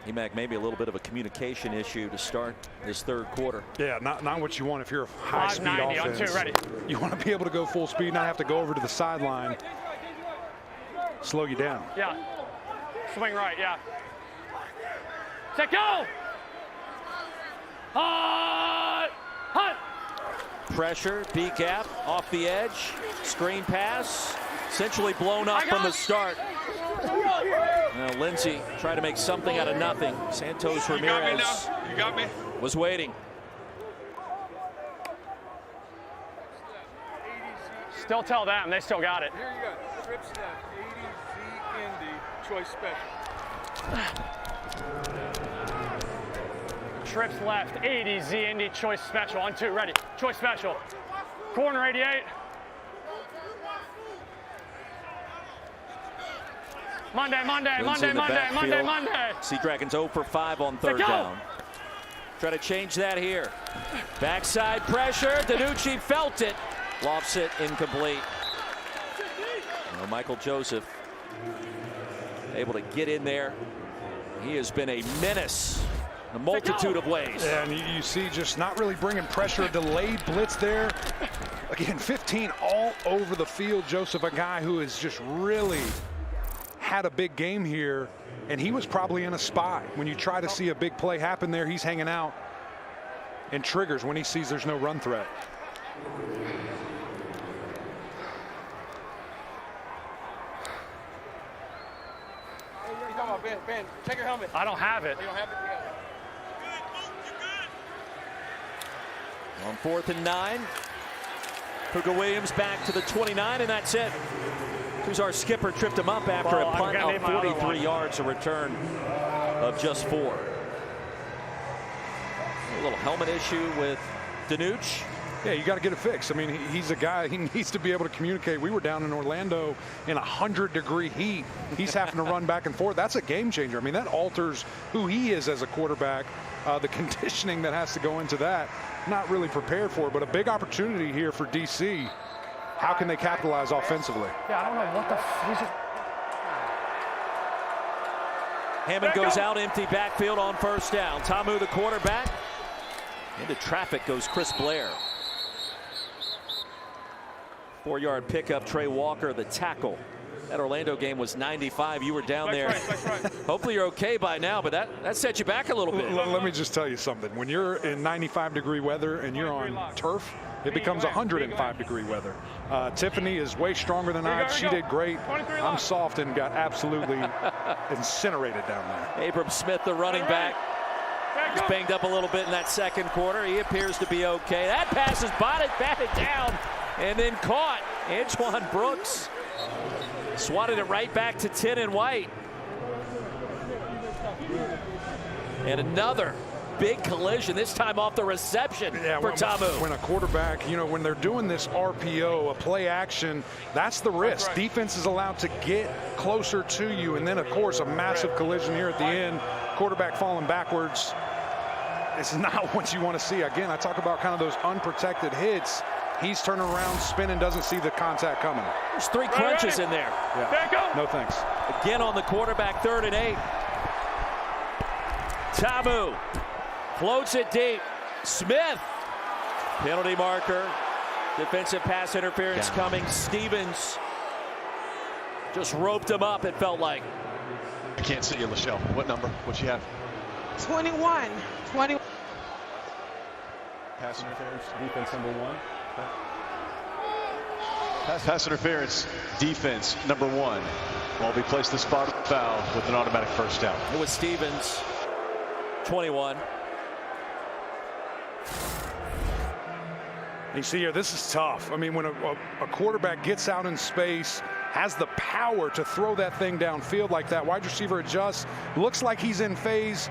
EMAC, maybe a little bit of a communication issue to start this third quarter. Yeah, not what you want if you're a high-speed offense. On 2, ready. You want to be able to go full speed, not have to go over to the sideline. Slow you down. Yeah. Swing right, yeah. Set, go! Hut! Pressure, B gap, off the edge, screen pass, essentially blown up from the start. Now Lindsay tried to make something out of nothing. Santos Ramirez You got me? was waiting. Still tell them, they still got it. Here you go. Trip snap, 80Z Indy, choice special. Trips left, 80 Z Indy, choice special on 2, ready. Choice special. Corner 88. Monday. Sea Dragons 0 for 5 on third down. Try to change that here. Backside pressure. DiNucci felt it. Lofts it incomplete. Well, Michael Joseph able to get in there. He has been a menace in a multitude of ways. Yeah, and you see just not really bringing pressure. A delayed blitz there. Again, 15 all over the field. Joseph, a guy who has just really had a big game here, and he was probably in a spot. When you try to see a big play happen there, he's hanging out and triggers when he sees there's no run threat. Ben, check your helmet. I don't have it. You don't have it? Yeah. On 4th and 9. Puka Williams back to the 29, and that's it. Our skipper tripped him up after a punt of 43 yards, a return of just 4. A little helmet issue with DiNucci. Yeah, you got to get it fixed. I mean, he's a guy, he needs to be able to communicate. We were down in Orlando in 100-degree heat. He's having to run back and forth. That's a game changer. I mean, that alters who he is as a quarterback. The conditioning that has to go into that, not really prepared for, but a big opportunity here for DC. How can they capitalize offensively? Yeah, I don't know what the Hammond goes out empty backfield on 1st down. Tamu, the quarterback. Into traffic goes Chris Blair. 4-yard pickup. Trey Walker, the tackle. That Orlando game was 95. You were down there. Hopefully you're okay by now, but that set you back a little bit. Let me just tell you something. When you're in 95-degree weather and you're on turf, it becomes 105-degree weather. Tiffany is way stronger than I. She did great. I'm soft and got absolutely incinerated down there. Abram Smith, the running back, was banged up a little bit in that 2nd quarter. He appears to be okay. That pass is batted down and then caught. Antoine Brooks swatted it right back to Tin and White. And another big collision, this time off the reception for Tamu. When a quarterback, you know, when they're doing this RPO, a play action, that's the risk. Right. Defense is allowed to get closer to you, and then, of course, a massive collision here at the end. Quarterback falling backwards. It's not what you want to see. Again, I talk about kind of those unprotected hits. He's turning around, spinning, doesn't see the contact coming. There's 3 crunches in there. Yeah. No thanks. Again on the quarterback, 3rd and 8. Tamu floats it deep. Smith. Penalty marker. Defensive pass interference coming. Stevens just roped him up, it felt like. I can't see you, Lachelle. What number? What you have? 21. Pass interference, defense number 1. Pass interference, defense number 1. Will be placed the spot of foul with an automatic 1st down. It was Stevens, 21. You see here, this is tough. I mean, when a quarterback gets out in space, has the power to throw that thing downfield like that, wide receiver adjusts, looks like he's in phase,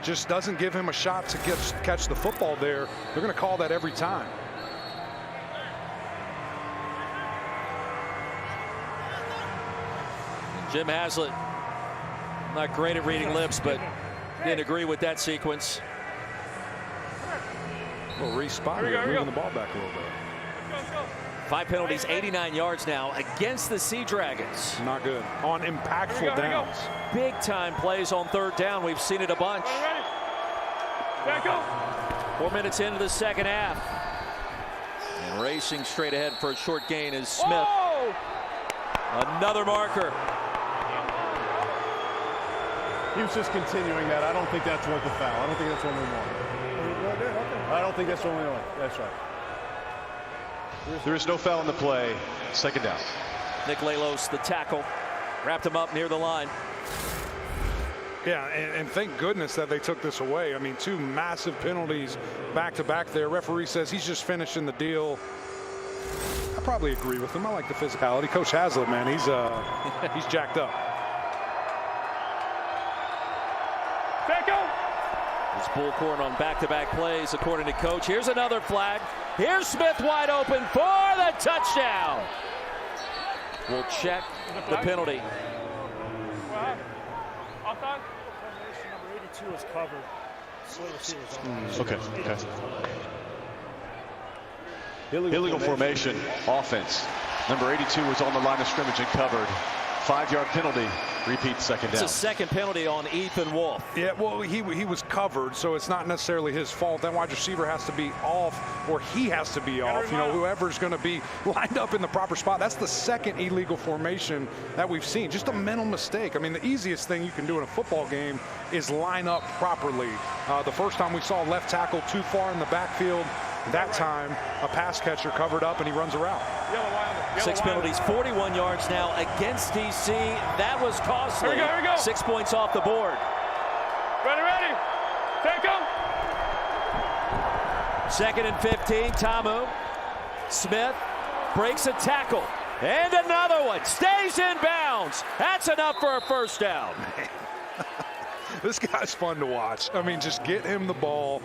just doesn't give him a shot to catch the football there. They're going to call that every time. Jim Haslett, not great at reading lips, but didn't agree with that sequence. A little respot here, moving the ball back a little bit. 5 penalties, 89 yards now against the Sea Dragons. Not good. On impactful downs. Big time plays on 3rd down. We've seen it a bunch. 4 minutes into the 2nd half. And racing straight ahead for a short gain is Smith. Another marker. He was just continuing that. I don't think that's worth the foul. I don't think that's what we want. I don't think that's what we want. That's right. There is no foul in the play. 2nd down. Nick Lalos, the tackle, wrapped him up near the line. Yeah, and thank goodness that they took this away. I mean, 2 massive penalties back-to-back there. Referee says he's just finishing the deal. I probably agree with him. I like the physicality. Coach Haslett, man, he's jacked up. It's Bullcorn on back-to-back plays, according to Coach. Here's another flag. Here's Smith wide open for the touchdown. We'll check the penalty. Number 82 is covered. Okay. Illegal formation offense. Number 82 was on the line of scrimmage and covered. 5-yard penalty. Repeat second down. It's a second penalty on Ethan Wolf. Yeah, well, he was covered, so it's not necessarily his fault. That wide receiver has to be off, or he has to be off. You know, whoever's going to be lined up in the proper spot. That's the second illegal formation that we've seen. Just a mental mistake. I mean, the easiest thing you can do in a football game is line up properly. The first time we saw left tackle too far in the backfield, that time a pass catcher covered up and he runs a route. 6 penalties, 41 yards now against DC. That was costly. Here we go. 6 points off the board. Ready. Take him. 2nd and 15. Tamu. Smith breaks a tackle. And another one. Stays in bounds. That's enough for a first down. This guy's fun to watch. I mean, just get him the ball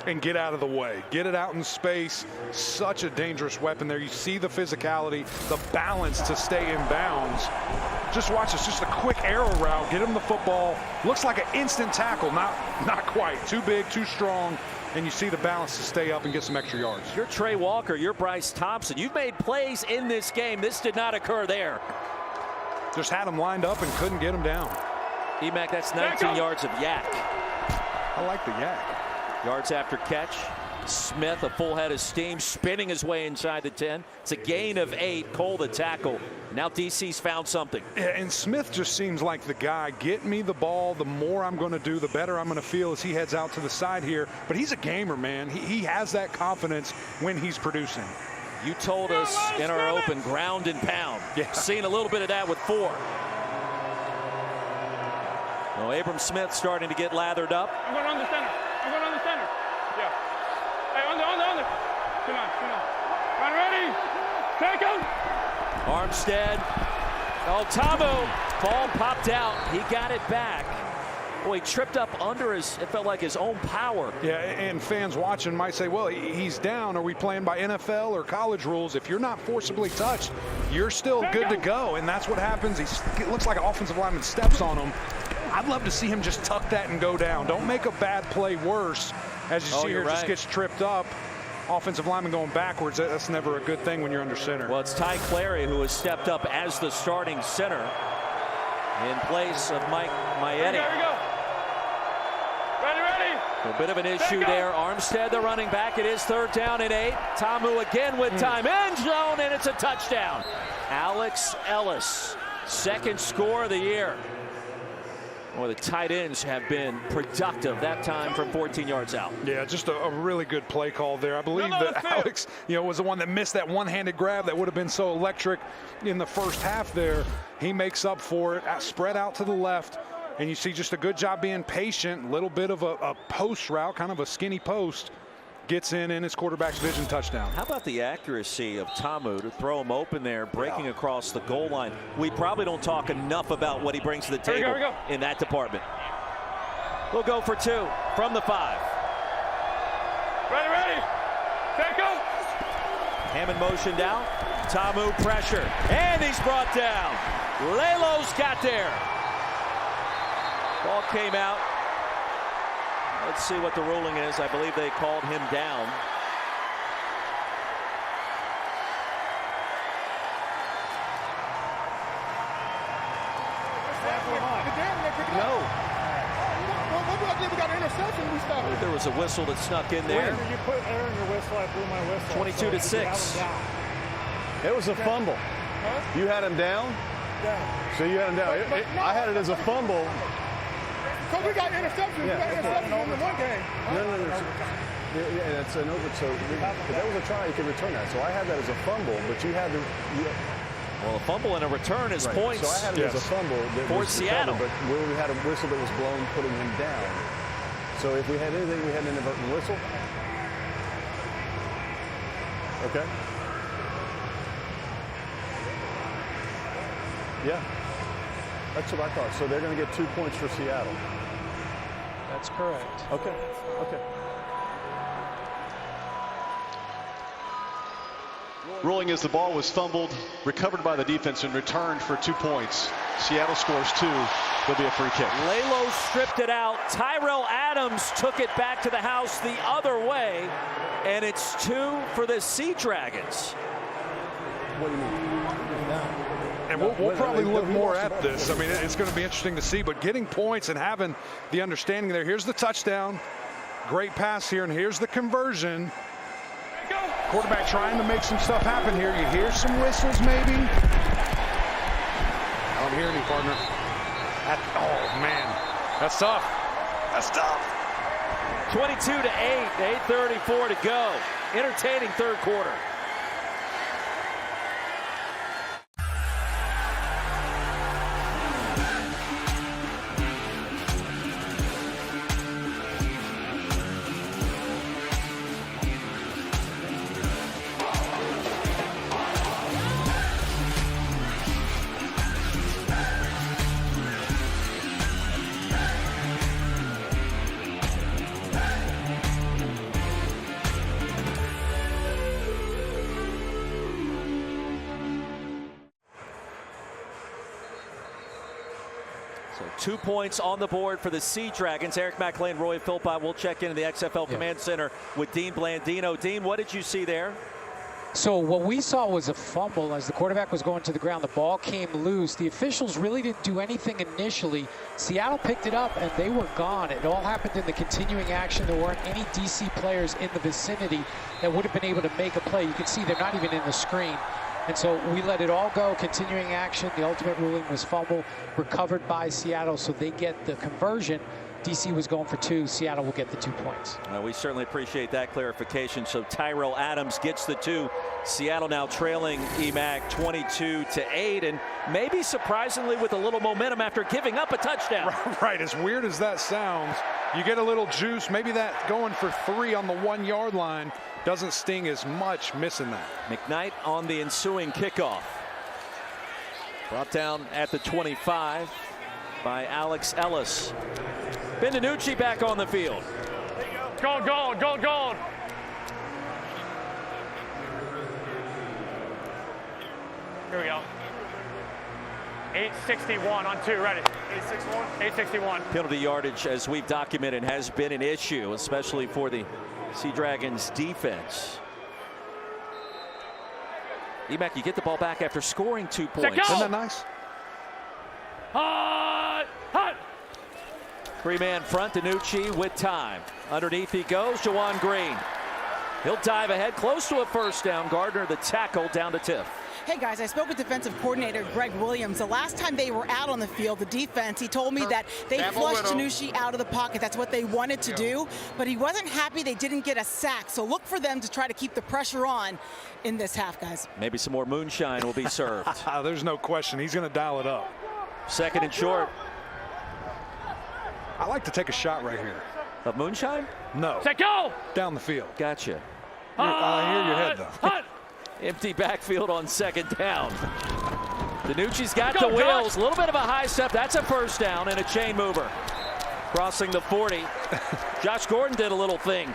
and get out of the way. Get it out in space. Such a dangerous weapon there. You see the physicality, the balance to stay in bounds. Just watch this, just a quick arrow route. Get him the football. Looks like an instant tackle. Not quite. Too big, too strong. And you see the balance to stay up and get some extra yards. You're Trey Walker. You're Bryce Thompson. You've made plays in this game. This did not occur there. Just had him lined up and couldn't get him down. E-Mac, that's 19 yards of yak. I like the yak. Yards after catch. Smith, a full head of steam, spinning his way inside the 10. It's a gain of 8. Cole the tackle. Now DC's found something. Yeah, and Smith just seems like the guy. Get me the ball. The more I'm going to do, the better I'm going to feel as he heads out to the side here. But he's a gamer, man. He has that confidence when he's producing. You told us in our open, ground and pound. Yeah. Seen a little bit of that with 4. Well, Abram Smith starting to get lathered up. I'm going on the center. Yeah. Hey, on the. Come on. Run ready. Take him. Armstead. Oh, Tamu. Ball popped out. He got it back. Boy, he tripped up under it felt like his own power. Yeah, and fans watching might say, well, he's down. Are we playing by NFL or college rules? If you're not forcibly touched, you're still good to go. And that's what happens. It looks like an offensive lineman steps on him. I'd love to see him just tuck that and go down. Don't make a bad play worse. As you see here, right. Just gets tripped up. Offensive lineman going backwards, that's never a good thing when you're under center. Well, it's Ty Clary who has stepped up as the starting center in place of Mike Maietti. Here we go. Ready. A bit of an issue there. Armstead, the running back. It is 3rd down and 8. Tamu again with time. End zone, and it's a touchdown. Alex Ellis, 2nd score of the year. Well, the tight ends have been productive that time from 14 yards out. Yeah, just a really good play call there. I believe that Alex, was the one that missed that one-handed grab that would have been so electric in the first half there. He makes up for it, spread out to the left, and you see just a good job being patient. A little bit of a post route, kind of a skinny post. Gets in his quarterback's vision, touchdown. How about the accuracy of Tamu to throw him open there, breaking across the goal line? We probably don't talk enough about what he brings to the table in that department. We'll go for 2 from the 5. Ready. Take him. Hammond motioned out. Tamu pressure, and he's brought down. Lelo's got there. Ball came out. Let's see what the ruling is. I believe they called him down. No. There was a whistle that snuck in there. When you put air in your whistle, I blew my whistle. 22-6. It was a fumble. You had him down? Yeah. So you had him down. I had it as a fumble. So we got interceptions. We got interceptions in the one game. No. Yeah, that's an over. So if that was a try, you could return that. So I had that as a fumble, but you had the. Well, a fumble and a return is points. So I had it as a fumble for Seattle. But we had a whistle that was blown, putting him down. So if we had anything, we had an inadvertent whistle. Okay. Yeah. That's what I thought. So they're going to get 2 points for Seattle. That's correct. Okay. ruling is the ball was fumbled, recovered by the defense, and returned for 2 points. Seattle scores 2. There'll be a free kick. Lalo stripped it out. Tyrell Adams took it back to the house the other way, and it's 2 for the Sea Dragons. What do you mean? And we'll probably look more at this. I mean, it's going to be interesting to see, but getting points and having the understanding there. Here's the touchdown. Great pass here, and here's the conversion. Quarterback trying to make some stuff happen here. You hear some whistles, maybe. I don't hear any, partner. Oh, man. That's tough. That's tough. 22 to 8, 8:34 to go. Entertaining third quarter. So 2 points on the board for the Sea Dragons. Eric McLean, Roy Philpott will check into the XFL Command Center with Dean Blandino. Dean, what did you see there? So what we saw was a fumble as the quarterback was going to the ground. The ball came loose. The officials really didn't do anything initially. Seattle picked it up and they were gone. It all happened in the continuing action. There weren't any DC players in the vicinity that would have been able to make a play. You can see they're not even in the screen. And so we let it all go, continuing action. The ultimate ruling was fumble, recovered by Seattle, so they get the conversion. DC was going for 2. Seattle will get the 2 points. We certainly appreciate that clarification. So Tyrell Adams gets the 2. Seattle now trailing EMAC 22 to 8, and maybe surprisingly with a little momentum after giving up a touchdown. Right, as weird as that sounds, you get a little juice. Maybe that going for 3 on the 1 yard line doesn't sting as much, missing that. McKnight on the ensuing kickoff. Brought down at the 25 by Alex Ellis. Ben DiNucci back on the field. Gold, gold, gold, gold. Here we go. 861 on 2, ready. 861. 861. Penalty yardage, as we've documented, has been an issue, especially for the Sea Dragons defense. EMAC, you get the ball back after scoring 2 points. Isn't that nice? Hot, hot. 3-man front, DiNucci with time. Underneath he goes, Juwan Green. He'll dive ahead, close to a first down. Gardner, the tackle, down to Tiff. Hey guys, I spoke with defensive coordinator Greg Williams. The last time they were out on the field, the defense, he told me that they flushed DiNucci out of the pocket. That's what they wanted to do, but he wasn't happy they didn't get a sack. So look for them to try to keep the pressure on in this half, guys. Maybe some more moonshine will be served. There's no question. He's going to dial it up. Second and short. I like to take a shot right here. Of moonshine? No. Set go! Down the field. Gotcha. I hear your head, though. Empty backfield on second down. DiNucci's got the wheels. A little bit of a high step. That's a first down and a chain mover. Crossing the 40. Josh Gordon did a little thing.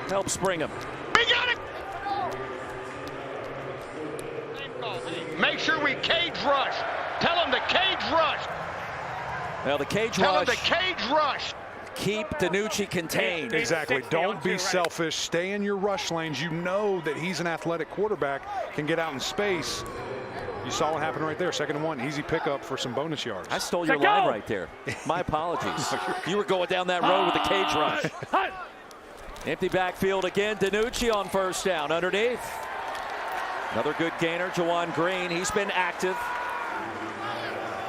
Helps bring him. We got it! Make sure we cage rush. Tell them to cage rush. Well, the cage Tell rush. them to cage rush. Keep DiNucci contained. Exactly. Don't be selfish. Stay in your rush lanes. You know that he's an athletic quarterback, can get out in space. You saw what happened right there. 2nd and 1. Easy pickup for some bonus yards. I stole your line right there. My apologies. You were going down that road with the cage rush. Empty backfield again. DiNucci on first down. Underneath. Another good gainer, Juwan Green. He's been active.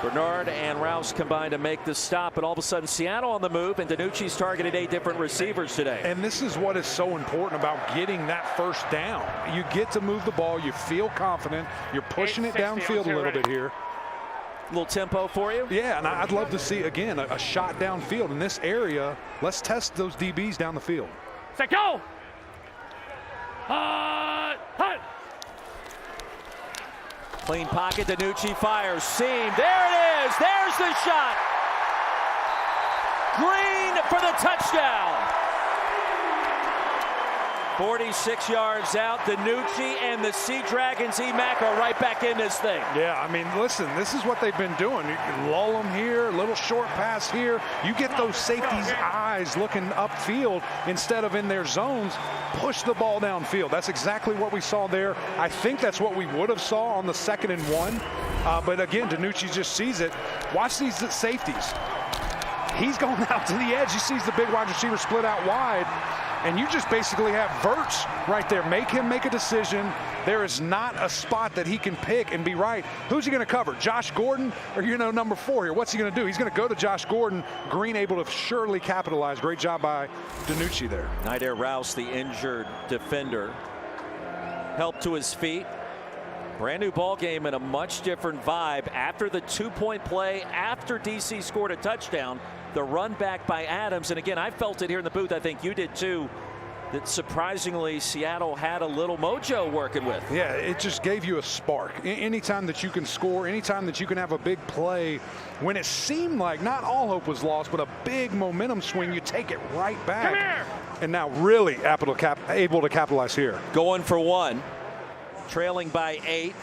Bernard and Rouse combined to make the stop, and all of a sudden Seattle on the move, and DiNucci's targeted 8 different receivers today. And this is what is so important about getting that first down. You get to move the ball, you feel confident, you're pushing it downfield a little bit here. A little tempo for you? Yeah, and I'd love to see, again, a shot downfield in this area. Let's test those DBs down the field. Set go! Hot, hot. Clean pocket, DiNucci fires, seam, there it is, there's the shot. Green for the touchdown. 46 yards out. DiNucci and the Sea Dragons, E-Mac, are right back in this thing. Yeah, I mean, listen, this is what they've been doing. You lull them here, little short pass here. You get those safeties' eyes looking upfield instead of in their zones. Push the ball downfield. That's exactly what we saw there. I think that's what we would have saw on the 2nd and 1. But again, DiNucci just sees it. Watch these safeties. He's going out to the edge. He sees the big wide receiver split out wide. And you just basically have Verts right there. Make him make a decision. There is not a spot that he can pick and be right. Who's he going to cover? Josh Gordon or, number 4 here? What's he going to do? He's going to go to Josh Gordon. Green able to surely capitalize. Great job by DiNucci there. Nydair Rouse, the injured defender, helped to his feet. Brand new ball game and a much different vibe after the 2-point play, after DC scored a touchdown. The run back by Adams, and again, I felt it here in the booth. I think you did too. That surprisingly Seattle had a little mojo working with. Yeah, it just gave you a spark. Anytime that you can score, anytime that you can have a big play, when it seemed like not all hope was lost, but a big momentum swing, you take it right back. Come here. And now really able to capitalize here. Going for 1, trailing by 8.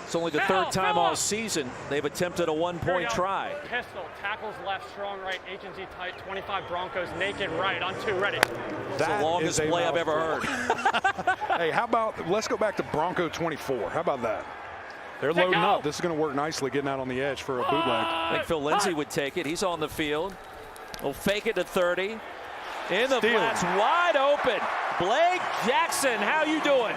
It's only the 3rd time all season they've attempted a 1-point try. Pistol, tackles left, strong right, agency tight, 25 Broncos, naked right, on 2, ready. That's the longest play I've ever heard. Hey, how about, let's go back to Bronco 24. How about that? They're loading up. This is going to work nicely getting out on the edge for a bootleg. I think Phil Lindsay would take it. He's on the field. He'll fake it to 30. In the flats, wide open. Blake Jackson, how you doing?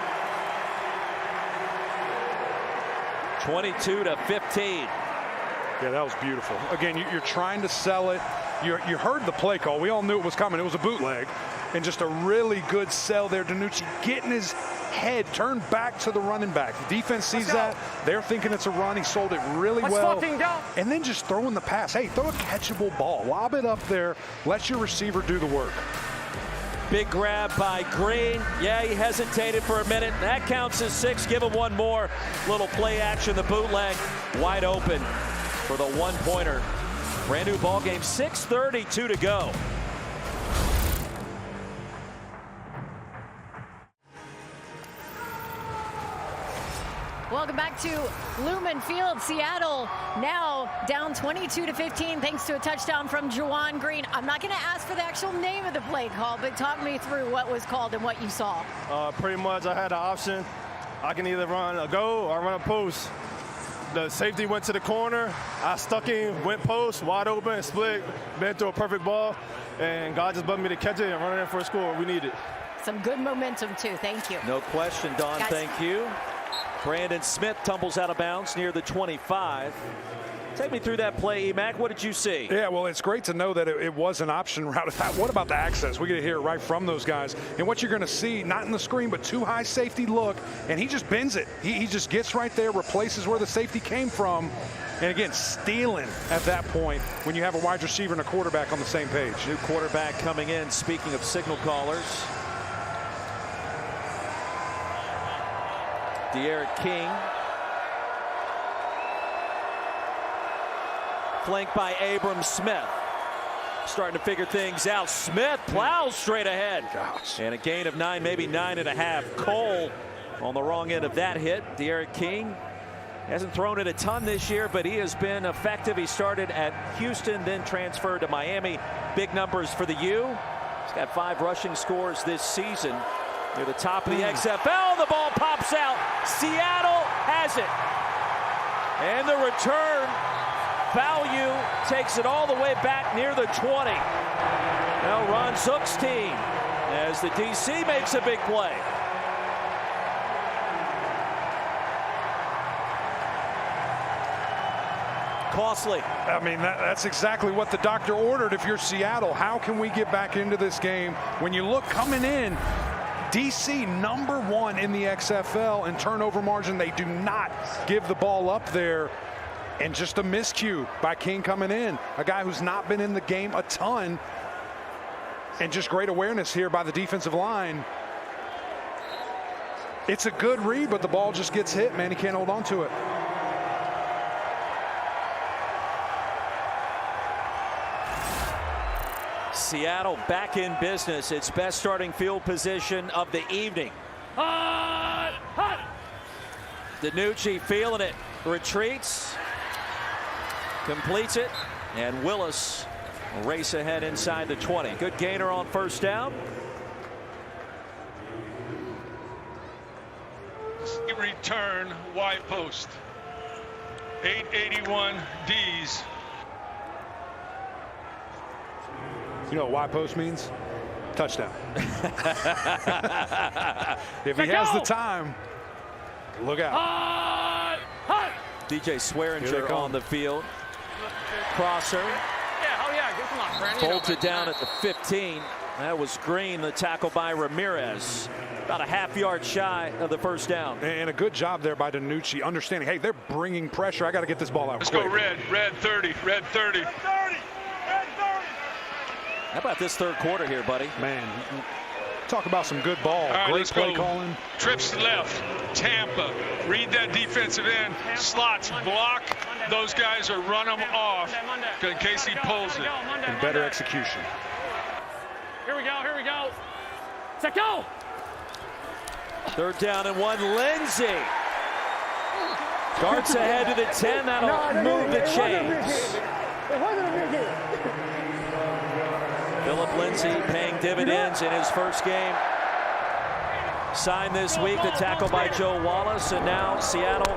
22-15. Yeah, that was beautiful. Again, you're trying to sell it. You heard the play call. We all knew it was coming. It was a bootleg. And just a really good sell there. DiNucci getting his head turned back to the running back. The defense sees that. They're thinking it's a run. He sold it really well. And then just throwing the pass. Hey, throw a catchable ball. Lob it up there. Let your receiver do the work. Big grab by Green. Yeah, he hesitated for a minute. That counts as 6. Give him 1 more. Little play action, the bootleg. Wide open for the 1-pointer. Brand new ball game, 6:32 to go. Welcome back to Lumen Field. Seattle now down 22-15 thanks to a touchdown from Juwan Green. I'm not going to ask for the actual name of the play call, but talk me through what was called and what you saw. Pretty much I had an option. I can either run a go or run a post. The safety went to the corner. I stuck in, went post, wide open, split, been through a perfect ball, and God just bumped me to catch it and run it in for a score. We need it. Some good momentum, too. Thank you. No question, Don. Guys. Thank you. Brandon Smith tumbles out of bounds near the 25. Take me through that play, E-Mac. What did you see? Yeah, well, it's great to know that it was an option route. What about the access? We get to hear it right from those guys. And what you're going to see, not in the screen, but too high safety look, and he just bends it. He just gets right there, replaces where the safety came from, and again, stealing at that point when you have a wide receiver and a quarterback on the same page. New quarterback coming in, speaking of signal callers. De'Aaron King. Flanked by Abram Smith. Starting to figure things out. Smith plows straight ahead. Gosh. And a gain of 9, maybe 9.5. Cole on the wrong end of that hit. De'Aaron King hasn't thrown it a ton this year, but he has been effective. He started at Houston, then transferred to Miami. Big numbers for the U. He's got 5 rushing scores this season. Near the top of the XFL, the ball pops out. Seattle has it. And the return value takes it all the way back near the 20. Now Ron Zook's team as the DC makes a big play. Costly. I mean, that's exactly what the doctor ordered if you're Seattle. How can we get back into this game? When you look coming in, DC #1 in the XFL in turnover margin. They do not give the ball up there. And just a miscue by King coming in. A guy who's not been in the game a ton. And just great awareness here by the defensive line. It's a good read, but the ball just gets hit, man. He can't hold on to it. Seattle back in business. Its best starting field position of the evening. DiNucci feeling it. Retreats. Completes it. And Willis race ahead inside the 20. Good gainer on first down. Return wide post. 881 D's. You know what wide post means? Touchdown. If he has the time, look out. DJ Swearinger on the field. Crosser. Yeah, oh yeah, come on, Brandon. Bolted down at the 15. That was Green, the tackle by Ramirez. About a half-yard shy of the first down. And a good job there by DiNucci, understanding, hey, they're bringing pressure. I got to get this ball out. Let's go red 30, red 30. How about this third quarter here, buddy? Man, talk about some good ball. All right, great let's play go. calling. Trips left. Tampa. Read that defensive end. Slots block. Those guys are run them off in case he pulls it. And better execution. Here we go, here we go. Set go. Third down and 1. Lindsey darts ahead to the 10. That'll move the chains. It wasn't a big hit. Philip Lindsey paying dividends in his first game. Signed this week, the tackle by Joe Wallace, and now Seattle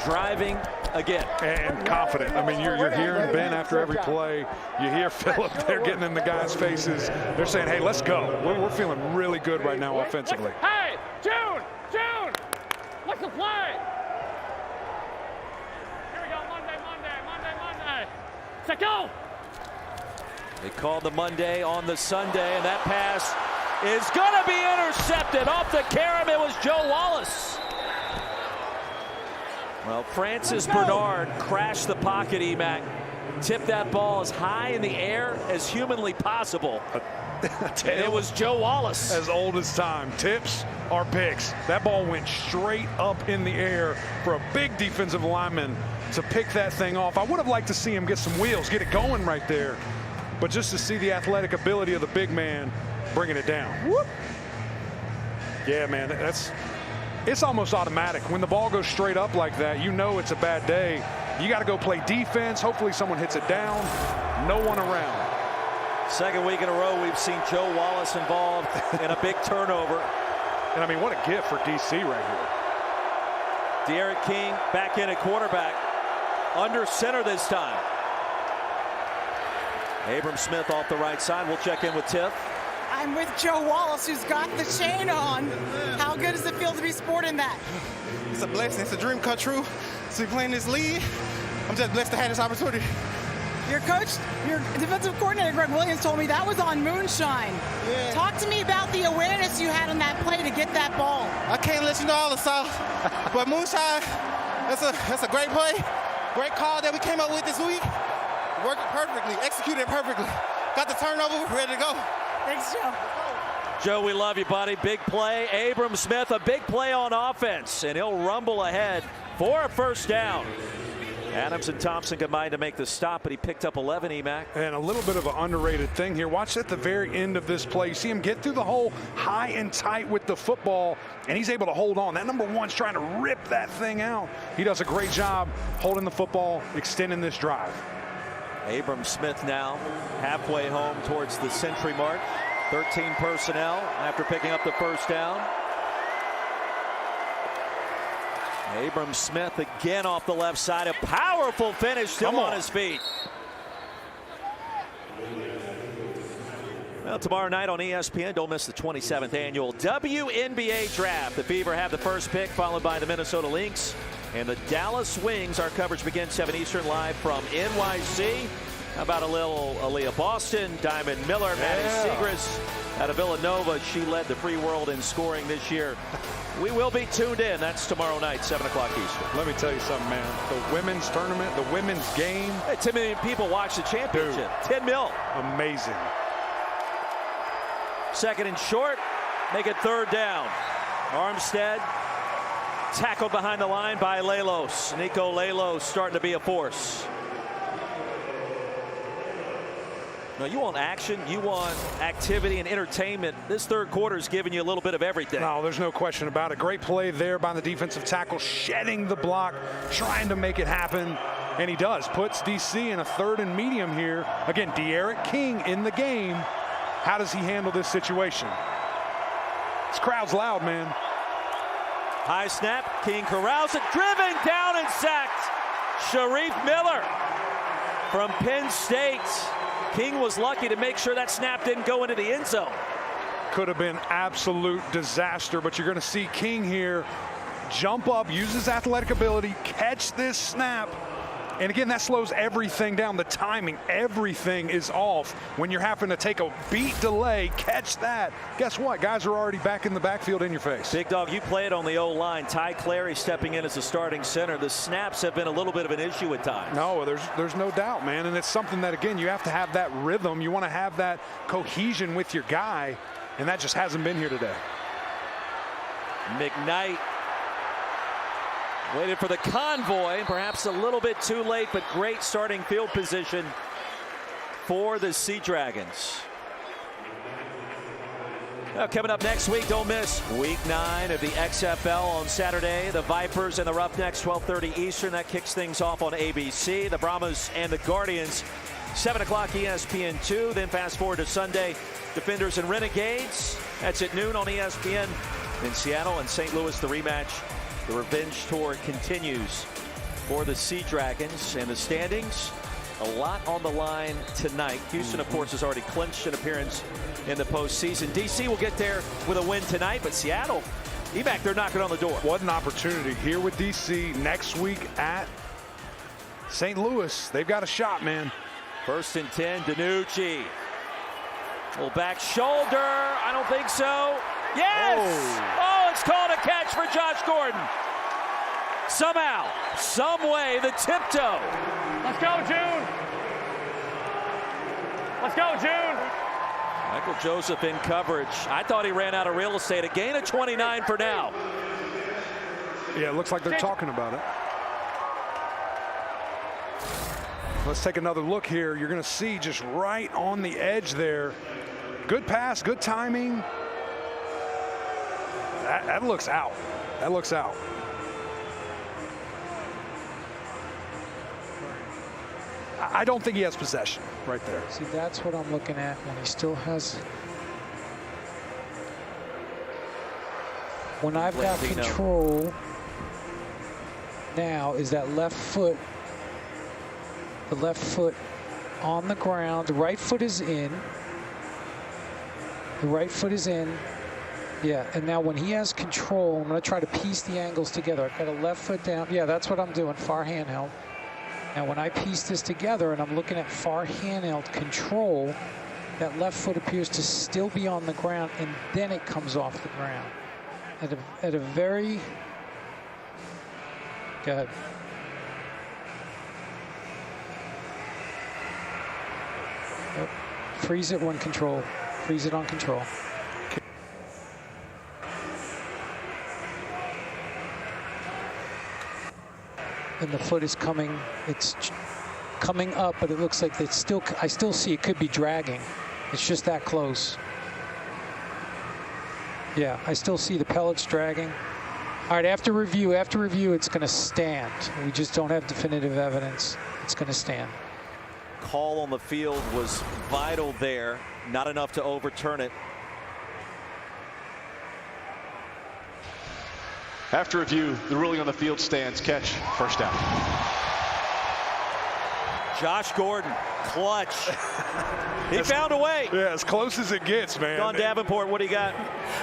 driving again. And confident. I mean, you're hearing Ben after every play. You hear Philip. They're getting in the guys' faces. They're saying, hey, let's go. We're feeling really good right now offensively. Hey, June! What's the play? Here we go, Monday. Set go! They called the Monday on the Sunday, and that pass is going to be intercepted off the carom. It was Joe Wallace. Well, Francis Bernard crashed the pocket, Emac. Tipped that ball as high in the air as humanly possible. And it was Joe Wallace. As old as time. Tips are picks. That ball went straight up in the air for a big defensive lineman to pick that thing off. I would have liked to see him get some wheels, get it going right there. But just to see the athletic ability of the big man bringing it down. Whoop. Yeah, man, it's almost automatic. When the ball goes straight up like that, you know it's a bad day. You got to go play defense. Hopefully someone hits it down. No one around. Second week in a row we've seen Joe Wallace involved in a big turnover. And I mean, what a gift for DC right here. De'Aaron King back in at quarterback. Under center this time. Abram Smith off the right side. We'll check in with Tiff. I'm with Joe Wallace, who's got the chain on. How good does it feel to be sporting that? It's a blessing. It's a dream come true to be playing this league. I'm just blessed to have this opportunity. Your coach, your defensive coordinator, Greg Williams, told me that was on moonshine. Yeah. Talk to me about the awareness you had on that play to get that ball. I can't let you know all the stuff, but moonshine, that's a great play. Great call that we came up with this week. Worked perfectly, executed perfectly. Got the turnover, ready to go. Thanks, Joe. Joe, we love you, buddy. Big play. Abram Smith, a big play on offense, and he'll rumble ahead for a first down. Adams and Thompson combined to make the stop, but he picked up 11, Emac. And a little bit of an underrated thing here. Watch at the very end of this play. You see him get through the hole high and tight with the football, and he's able to hold on. That number one's trying to rip that thing out. He does a great job holding the football, extending this drive. Abram Smith now halfway home towards the century mark. 13 personnel after picking up the first down. Abram Smith again off the left side. A powerful finish, still on his feet. Well, tomorrow night on ESPN, don't miss the 27th annual WNBA Draft. The Fever have the first pick, followed by the Minnesota Lynx and the Dallas Wings. Our coverage begins 7 Eastern live from NYC. How about a little Aaliyah Boston, Diamond Miller, Maddie Segras out of Villanova. She led the free world in scoring this year. We will be tuned in. That's tomorrow night, 7 o'clock Eastern. Let me tell you something, man. The women's tournament, the women's game. Hey, 10 million people watch the championship. Dude, 10 mil. Amazing. Second and short. Make it third down. Armstead tackled behind the line by Lelos. Nico Lelos starting to be a force. No, you want action, you want activity and entertainment. This third quarter is giving you a little bit of everything. No, there's no question about it. Great play there by the defensive tackle, shedding the block, trying to make it happen. And he does. Puts DC in a 3rd and medium here. Again, De'Aaron King in the game. How does he handle this situation? This crowd's loud, man. High snap. King corrals it. Driven down and sacked. Sharif Miller from Penn State. King was lucky to make sure that snap didn't go into the end zone. Could have been absolute disaster, but you're going to see King here jump up, use his athletic ability, catch this snap. And again, that slows everything down. The timing, everything is off. When you're having to take a beat delay, catch that. Guess what? Guys are already back in the backfield in your face. Big Dog, you played on the O-line. Ty Clary stepping in as a starting center. The snaps have been a little bit of an issue at times. No, there's no doubt, man. And it's something that, again, you have to have that rhythm. You want to have that cohesion with your guy. And that just hasn't been here today. McKnight waited for the convoy, perhaps a little bit too late, but great starting field position for the Sea Dragons. Now, coming up next week, don't miss week 9 of the XFL on Saturday. The Vipers and the Roughnecks, 12:30 Eastern. That kicks things off on ABC. The Brahmas and the Guardians, 7 o'clock ESPN2. Then fast forward to Sunday, Defenders and Renegades. That's at noon on ESPN. In Seattle and St. Louis, the rematch. The revenge tour continues for the Sea Dragons, and the standings, a lot on the line tonight. Houston, of course, has already clinched an appearance in the postseason. DC will get there with a win tonight, but Seattle, EMAC, they're knocking on the door. What an opportunity here with DC next week at St. Louis. They've got a shot, man. 1st and 10, DiNucci. Little back shoulder. I don't think so. Yes! Oh, it's called a catch for Josh Gordon. Somehow, some way, the tiptoe. Let's go, June. Let's go, June. Michael Joseph in coverage. I thought he ran out of real estate. A gain of 29 for now. Yeah, it looks like they're talking about it. Let's take another look here. You're going to see just right on the edge there. Good pass, good timing. That looks out. That looks out. I don't think he has possession right there. See, that's what I'm looking at when he still has. When I've got control now is that left foot. The left foot on the ground. The right foot is in. The right foot is in. Yeah, and now when he has control, I'm going to try to piece the angles together. I've got a left foot down. Yeah, that's what I'm doing, far handheld. Now when I piece this together and I'm looking at far handheld control, that left foot appears to still be on the ground, and then it comes off the ground. At a very... Go ahead. Yep. Freeze it when control. Freeze it on control. And the foot is coming, it's coming up, but it looks like it's still, I still see it could be dragging. It's just that close. Yeah, I still see the pellets dragging. All right, after review, it's going to stand. We just don't have definitive evidence. It's going to stand. Call on the field was vital there. Not enough to overturn it. After review, the ruling on the field stands. Catch, first down. Josh Gordon, clutch. He found a way. Yeah, as close as it gets, man. Don Davenport, what do you got?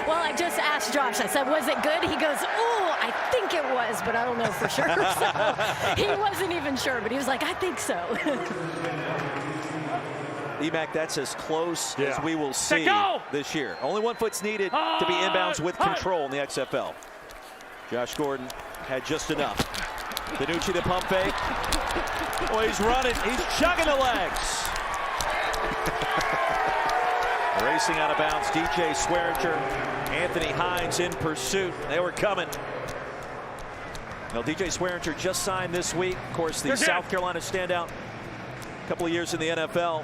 Well, I just asked Josh. I said, was it good? He goes, oh, I think it was, but I don't know for sure. So he wasn't even sure, but he was like, I think so. EMAC, that's as close as we will see this year. Only 1 foot's needed to be inbounds with control in the XFL. Josh Gordon had just enough. DiNucci, the pump fake. Oh, he's running. He's chugging the legs. Racing out of bounds, DJ Swearinger. Anthony Hines in pursuit. They were coming. Now, DJ Swearinger just signed this week. Of course, the South Carolina standout. A couple of years in the NFL.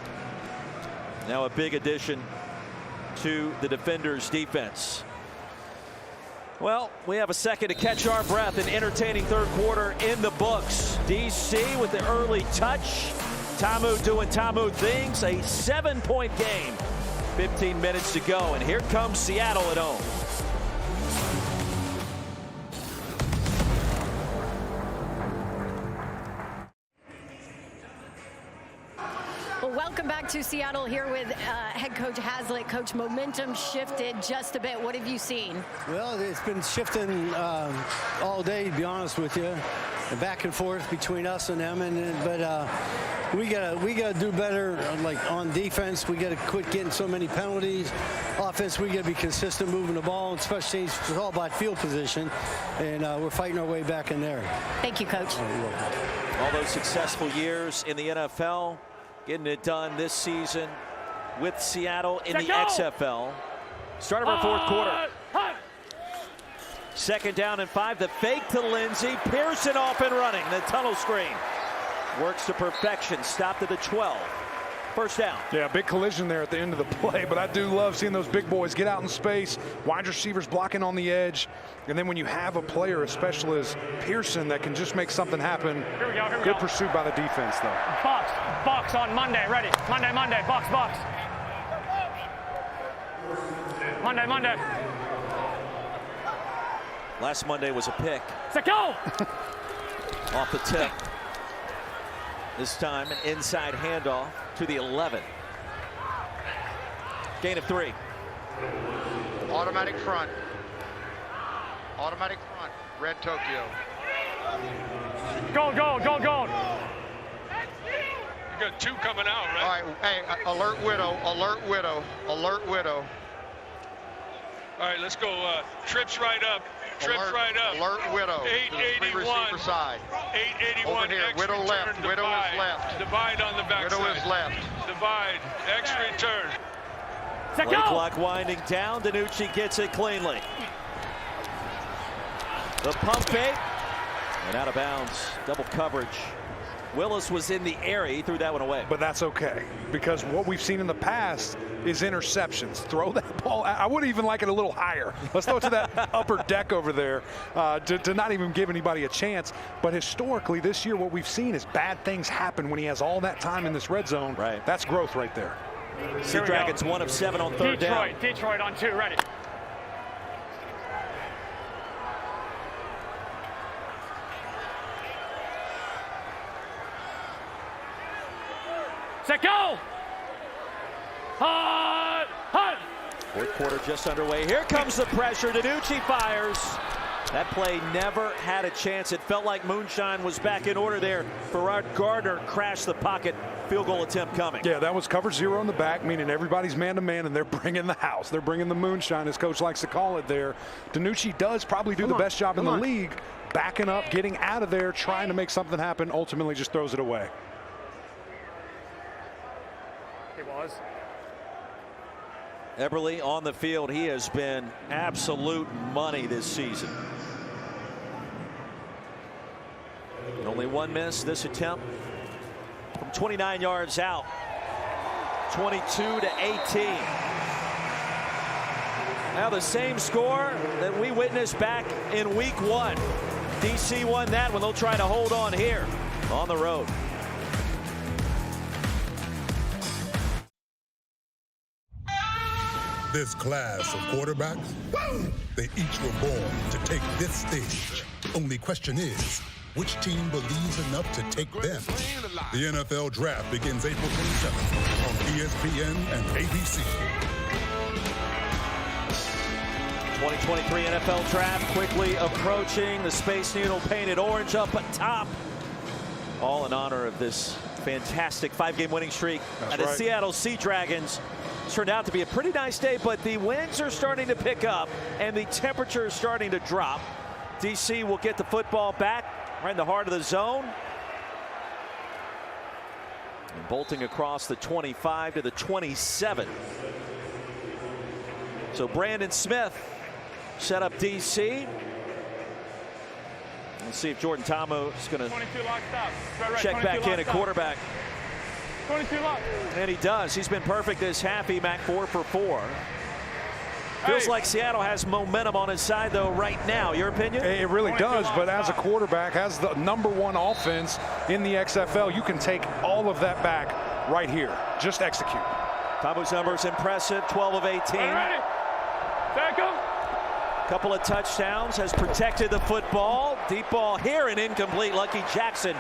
Now a big addition to the defenders' defense. Well, we have a second to catch our breath. An entertaining third quarter in the books. DC with the early touch. Tamu doing Tamu things. A 7-point game. 15 minutes to go. And here comes Seattle at home. Well, welcome back to Seattle here with head coach Haslett. Coach, momentum shifted just a bit. What have you seen? Well, it's been shifting all day, to be honest with you, and back and forth between us and them. But we gotta do better, like on defense. We gotta quit getting so many penalties. Offense, we gotta be consistent moving the ball. Especially it's all about field position, and we're fighting our way back in there. Thank you, Coach. All those successful years in the NFL. Getting it done this season with Seattle in the XFL. Start of our fourth quarter. Second down and 5. The fake to Lindsey. Pearson off and running. The tunnel screen works to perfection. Stopped at the 12. First down. Yeah, big collision there at the end of the play, but I do love seeing those big boys get out in space, wide receivers blocking on the edge, and then when you have a player, especially as Pearson, that can just make something happen. Here we go. Good pursuit by the defense, though. Box on Monday. Ready. Monday. Box. Monday. Last Monday was a pick. Let's go. Off the tip. This time an inside handoff to the 11. Gain of 3. Automatic front. Red Tokyo. Go. You got 2 coming out, right? All right, hey, alert widow. All right, let's go. Trips right up. Alert widow. 881. Receiver side. 881. Over here. X Widow return, left. divide. Widow is left. Divide on the backside. Widow is left. Divide. X return. Play clock winding down. DiNucci gets it cleanly. The pump fake. And out of bounds. Double coverage. Willis was in the area. He threw that one away. But that's okay, because what we've seen in the past is interceptions. Throw that ball. I would even like it a little higher. Let's throw it to that upper deck over there to not even give anybody a chance. But historically, this year, what we've seen is bad things happen when he has all that time in this red zone. Right. That's growth right there. Sea Dragons 1 of 7 on third down. Detroit on 2. Ready. Set go! Fourth quarter just underway. Here comes the pressure. DiNucci fires. That play never had a chance. It felt like moonshine was back in order there. Farrard Gardner crashed the pocket. Field goal attempt coming. Yeah, that was cover 0 in the back, meaning everybody's man-to-man, and they're bringing the house. They're bringing the moonshine, as Coach likes to call it there. DiNucci does probably do the best job in the league, backing up, getting out of there, trying to make something happen, ultimately just throws it away. He was. Eberle on the field. He has been absolute money this season. Only 1 miss this attempt from 29 yards out. 22-18. Now the same score that we witnessed back in week 1. DC won that one. They'll try to hold on here on the road. This class of quarterbacks, they each were born to take this stage. The only question is, which team believes enough to take them? The NFL Draft begins April 27th on ESPN and ABC. 2023 NFL Draft quickly approaching. The Space Needle painted orange up at top. All in honor of this fantastic 5-game winning streak. And the Seattle Sea Dragons. Turned out to be a pretty nice day, but the winds are starting to pick up and the temperature is starting to drop. DC will get the football back right in the heart of the zone. And bolting across the 25 to the 27. So Brandon Smith set up DC. Let's see if Jordan Tamu is going to check back in at quarterback. 22 left. And he does. He's been perfect this half. Emack 4 for 4. Feels like Seattle has momentum on his side, though, right now. Your opinion? It really does, but as a quarterback, as the #1 offense in the XFL, you can take all of that back right here. Just execute. Tamu's numbers impressive, 12 of 18. Ready? Take him. Couple of touchdowns, has protected the football. Deep ball here and incomplete. Lucky Jackson.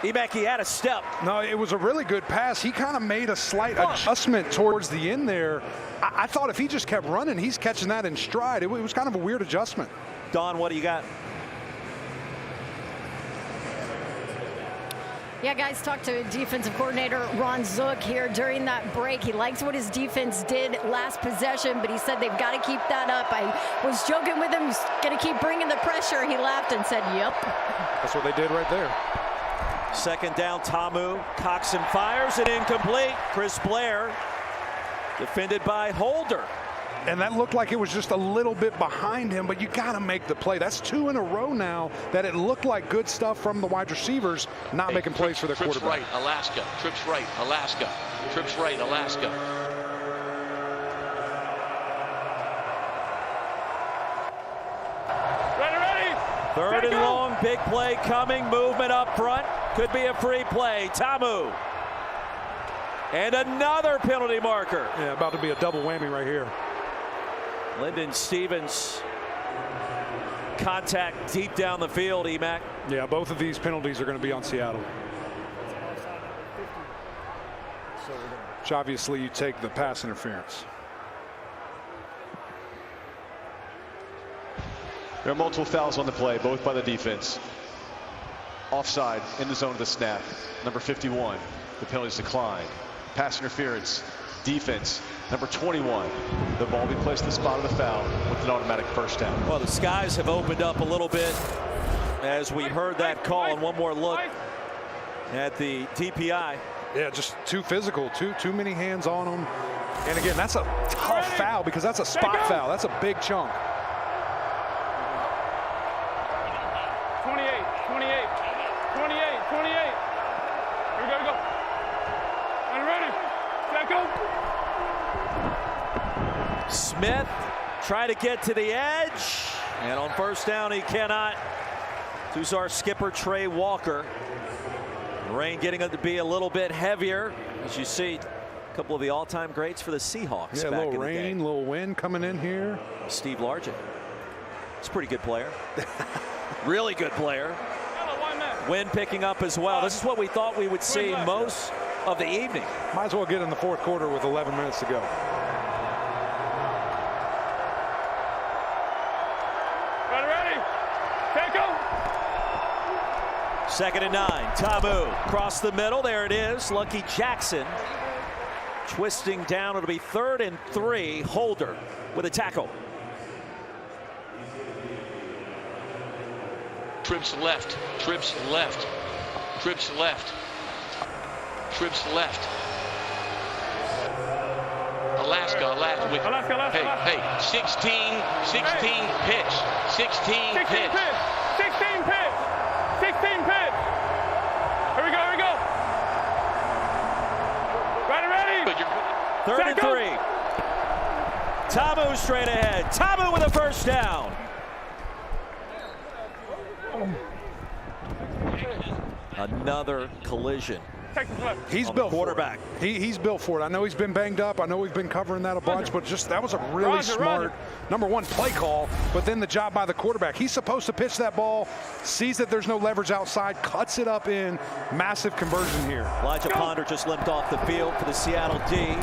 Emack, he had a step. No, it was a really good pass. He kind of made a slight adjustment towards the end there. I thought if he just kept running, he's catching that in stride. It was kind of a weird adjustment. Don, what do you got? Yeah, guys, talked to defensive coordinator Ron Zook here during that break. He likes what his defense did last possession, but he said they've got to keep that up. I was joking with him, he's going to keep bringing the pressure. He laughed and said, yep. That's what they did right there. Second down, Tamu. Coxon fires it incomplete. Chris Blair defended by Holder. And that looked like it was just a little bit behind him, but you got to make the play. That's 2 in a row now that it looked like good stuff from the wide receivers, not making plays for their quarterback. Trips right, Alaska. Trips right, Alaska. Trips right, Alaska. Ready. Third and long, big play coming. Movement up front. Could be a free play. Tamu. And another penalty marker. Yeah, about to be a double whammy right here. Lyndon Stevens. Contact deep down the field, Emack. Yeah, both of these penalties are going to be on Seattle. Which obviously you take the pass interference. There are multiple fouls on the play, both by the defense. Offside in the zone of the snap. Number 51, the penalty's declined. Pass interference, defense, number 21. The ball will be placed in the spot of the foul with an automatic first down. Well, the skies have opened up a little bit as we heard that call. And one more look at the DPI. Yeah, just too physical, too many hands on them. And again, that's a tough foul because that's a spot foul. That's a big chunk. 28. Here we go. And ready. Take him. Smith trying to get to the edge. And on first down, he cannot. Who's our skipper, Trey Walker. The rain getting it to be a little bit heavier. As you see, a couple of the all-time greats for the Seahawks. Yeah, back a little in rain, the game. a little wind coming in here. Steve Largent. He's a pretty good player. Really good player. Wind picking up as well. This is what we thought we would see most of the evening. Might as well get in the fourth quarter with 11 minutes to go. Ready. Take him. 2nd and 9. Tamu across the middle. There it is. Lucky Jackson twisting down. It'll be 3rd and 3. Holder with a tackle. Trips left. Alaska. Hey, 16 pitch. 16 pitch. 16 pitch. Here we go. Ready. 3rd and 3. Tamu straight ahead. Tamu with a first down. Another collision. He's built quarterback. For it. He's built for it. I know he's been banged up. I know we've been covering that a bunch, but just that was a really smart number 1 play call. But then the job by the quarterback. He's supposed to pitch that ball, sees that there's no leverage outside, cuts it up in. Massive conversion here. Elijah Ponder just limped off the field for the Seattle D.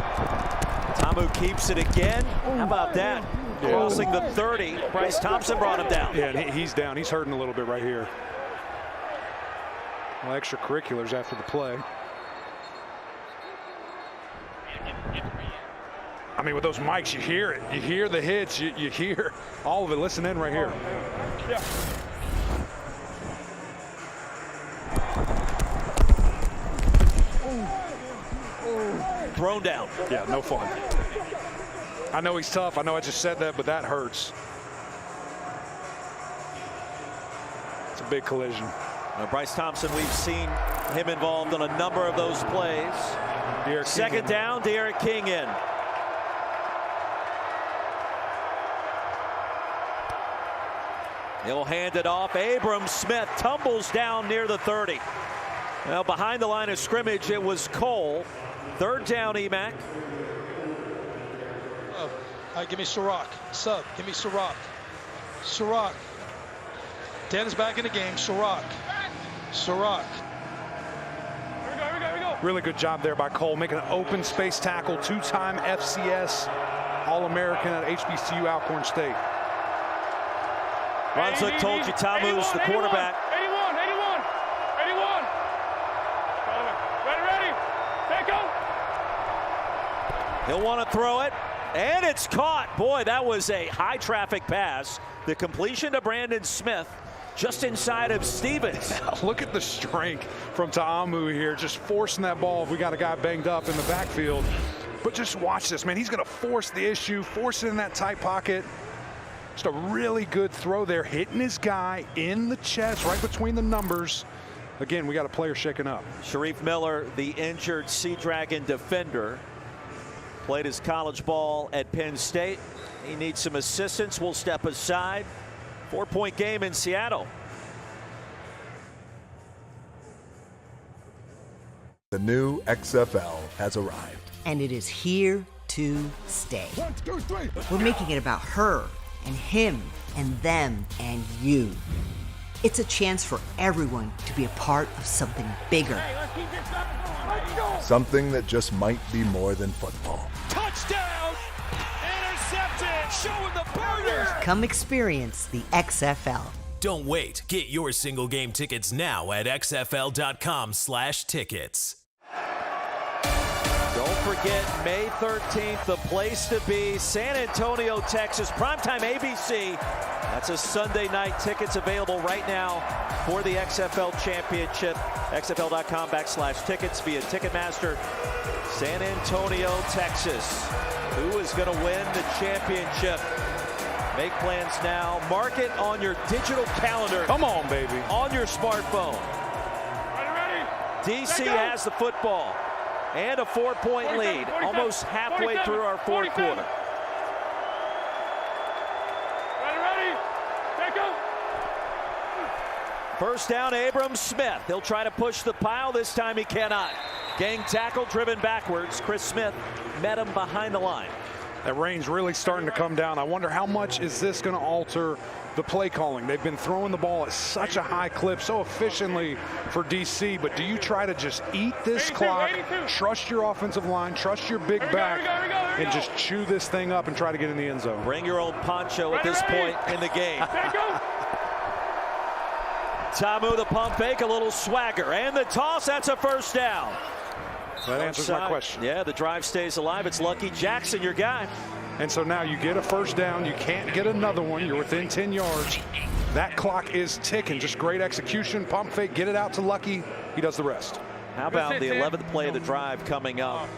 Tamu keeps it again. How about that? Crossing the 30. Bryce Thompson brought him down. Yeah, and he's down. He's hurting a little bit right here. Well, extracurriculars after the play. I mean, with those mics, you hear it. You hear the hits. You hear all of it. Listen in right here. Yeah. Thrown down. Yeah, no fun. I know he's tough. I know I just said that, but that hurts. It's a big collision. Bryce Thompson, we've seen him involved on a number of those plays. Second down, Derek King in. He'll hand it off. Abram Smith tumbles down near the 30. Now behind the line of scrimmage, it was Cole. Third down, Emac. All right, give me Sirach. Sub, give me Sirach. Sirach. 10 is back in the game. Sirach. Sirach. Here we go. Really good job there by Cole, making an open space tackle, two-time FCS All-American at HBCU Alcorn State. Brunswick told you Tamu's the quarterback. 81. Ready. Take him. He'll want to throw it, and it's caught. Boy, that was a high-traffic pass. The completion to Brandon Smith, just inside of Stevens. Look at the strength from Ta'amu here, just forcing that ball if we got a guy banged up in the backfield. But just watch this, man. He's going to force the issue, force it in that tight pocket. Just a really good throw there, hitting his guy in the chest, right between the numbers. Again, we got a player shaking up. Sharif Miller, the injured Sea Dragon defender, played his college ball at Penn State. He needs some assistance. We'll step aside. 4-point game in Seattle. The new XFL has arrived. And it is here to stay. 1, 2, 3. We're making it about her and him and them and you. It's a chance for everyone to be a part of something bigger. Something that just might be more than football. Touchdown! Intercepted! Showing the burners! Come experience the XFL. Don't wait. Get your single game tickets now at xfl.com/tickets. Don't forget, May 13th, the place to be, San Antonio, Texas, primetime ABC. That's a Sunday night. Tickets available right now for the XFL Championship. xfl.com/tickets via Ticketmaster. San Antonio, Texas. Who is going to win the championship? Make plans now. Mark it on your digital calendar. Come on, baby. On your smartphone. Ready. DC has the football. And a 4-point lead, almost halfway through our fourth quarter. Ready. Take him. First down, Abram Smith. He'll try to push the pile. This time he cannot. Gang tackle driven backwards. Chris Smith met him behind the line. That rain's really starting to come down. I wonder how much is this going to alter the play calling. They've been throwing the ball at such a high clip, so efficiently for DC, but do you try to just eat this clock, trust your offensive line, trust your big back, and just chew this thing up and try to get in the end zone? Bring your own poncho at this point in the game. Tamu, the pump fake, a little swagger, and the toss, that's a first down. That answers my question. Yeah, the drive stays alive. It's Lucky Jackson, your guy. And so now you get a first down. You can't get another one. You're within 10 yards. That clock is ticking. Just great execution, pump fake, get it out to Lucky. He does the rest. How about the 11th play of the drive coming up?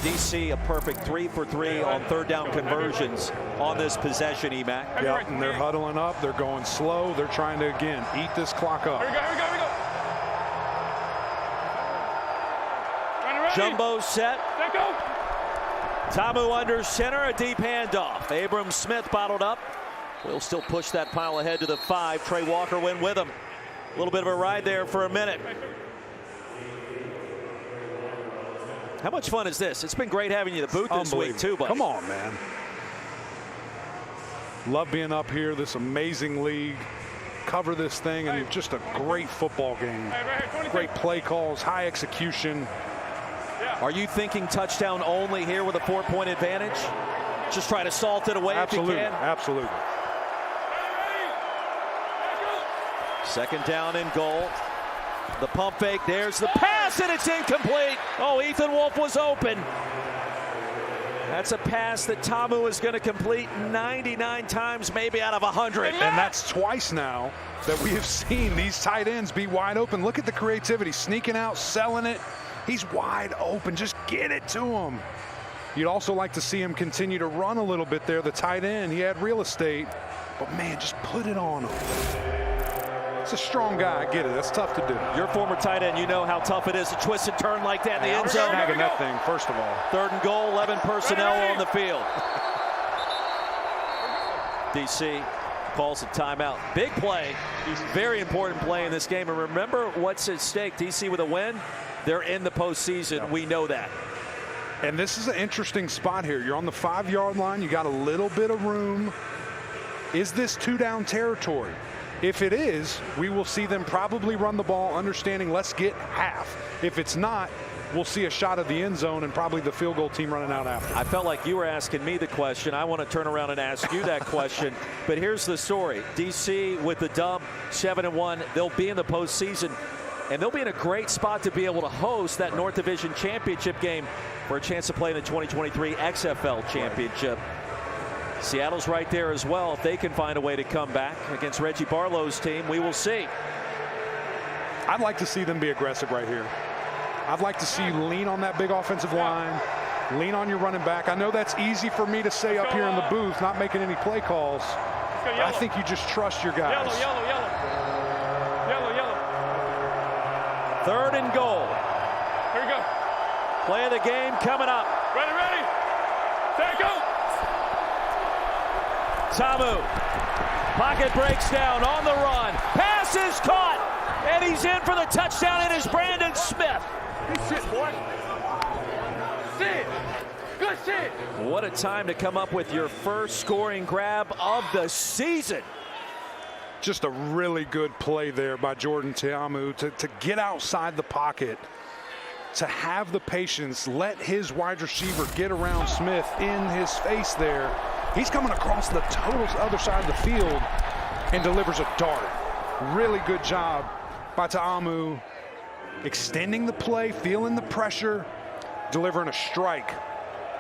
DC a perfect 3 for 3 on third down conversions on this possession, Emac. Yeah, and they're huddling up. They're going slow. They're trying to, again, eat this clock up. Here we go. Jumbo set. Let go. Tamu under center, a deep handoff. Abram Smith bottled up. We'll still push that pile ahead to the 5. Trey Walker went with him. A little bit of a ride there for a minute. How much fun is this? It's been great having you in the booth this week too, buddy. Come on, man. Love being up here, this amazing league. Cover this thing, and just a great football game. Great play calls, high execution. Are you thinking touchdown only here with a 4-point advantage? Just try to salt it away if you can. Absolutely. Second down and goal. The pump fake, there's the pass, and it's incomplete. Oh, Ethan Wolf was open. That's a pass that Tamu is going to complete 99 times, maybe out of 100. And that's twice now that we have seen these tight ends be wide open. Look at the creativity, sneaking out, selling it. He's wide open. Just get it to him. You'd also like to see him continue to run a little bit there. The tight end, he had real estate, but man, just put it on him. It's a strong guy. I get it. That's tough to do. Your former tight end, you know how tough it is to twist and turn like that in the end zone. Snagging that thing, first of all. 3rd and goal, 11 personnel on the field. DC calls a timeout. Big play. Very important play in this game. And remember what's at stake. DC with a win, they're in the postseason. Yep. We know that. And this is an interesting spot here. You're on the 5-yard line. You got a little bit of room. Is this 2-down territory? If it is, we will see them probably run the ball, understanding let's get half. If it's not, we'll see a shot of the end zone and probably the field goal team running out after. I felt like you were asking me the question. I want to turn around and ask you that question. But here's the story. DC with the dub, 7-1. They'll be in the postseason, and they'll be in a great spot to be able to host that North Division Championship game for a chance to play in the 2023 XFL Championship. Seattle's right there as well. If they can find a way to come back against Reggie Barlow's team, we will see. I'd like to see them be aggressive right here. I'd like to see you lean on that big offensive line, lean on your running back. I know that's easy for me to say up here in the booth, not making any play calls. I think you just trust your guys. Yellow, yellow, yellow. Yellow, yellow. 3rd and goal. Here we go. Play of the game coming up. Ready, ready. Set, go. Tamu. Pocket breaks down on the run. Pass is caught. And he's in for the touchdown. It is Brandon Smith. Good shit, boy. Sit. Good shit. What a time to come up with your first scoring grab of the season. Just a really good play there by Jordan Ta'amu to get outside the pocket, to have the patience, let his wide receiver get around Smith in his face there. He's coming across the total other side of the field and delivers a dart. Really good job by Ta'amu, extending the play, feeling the pressure, delivering a strike.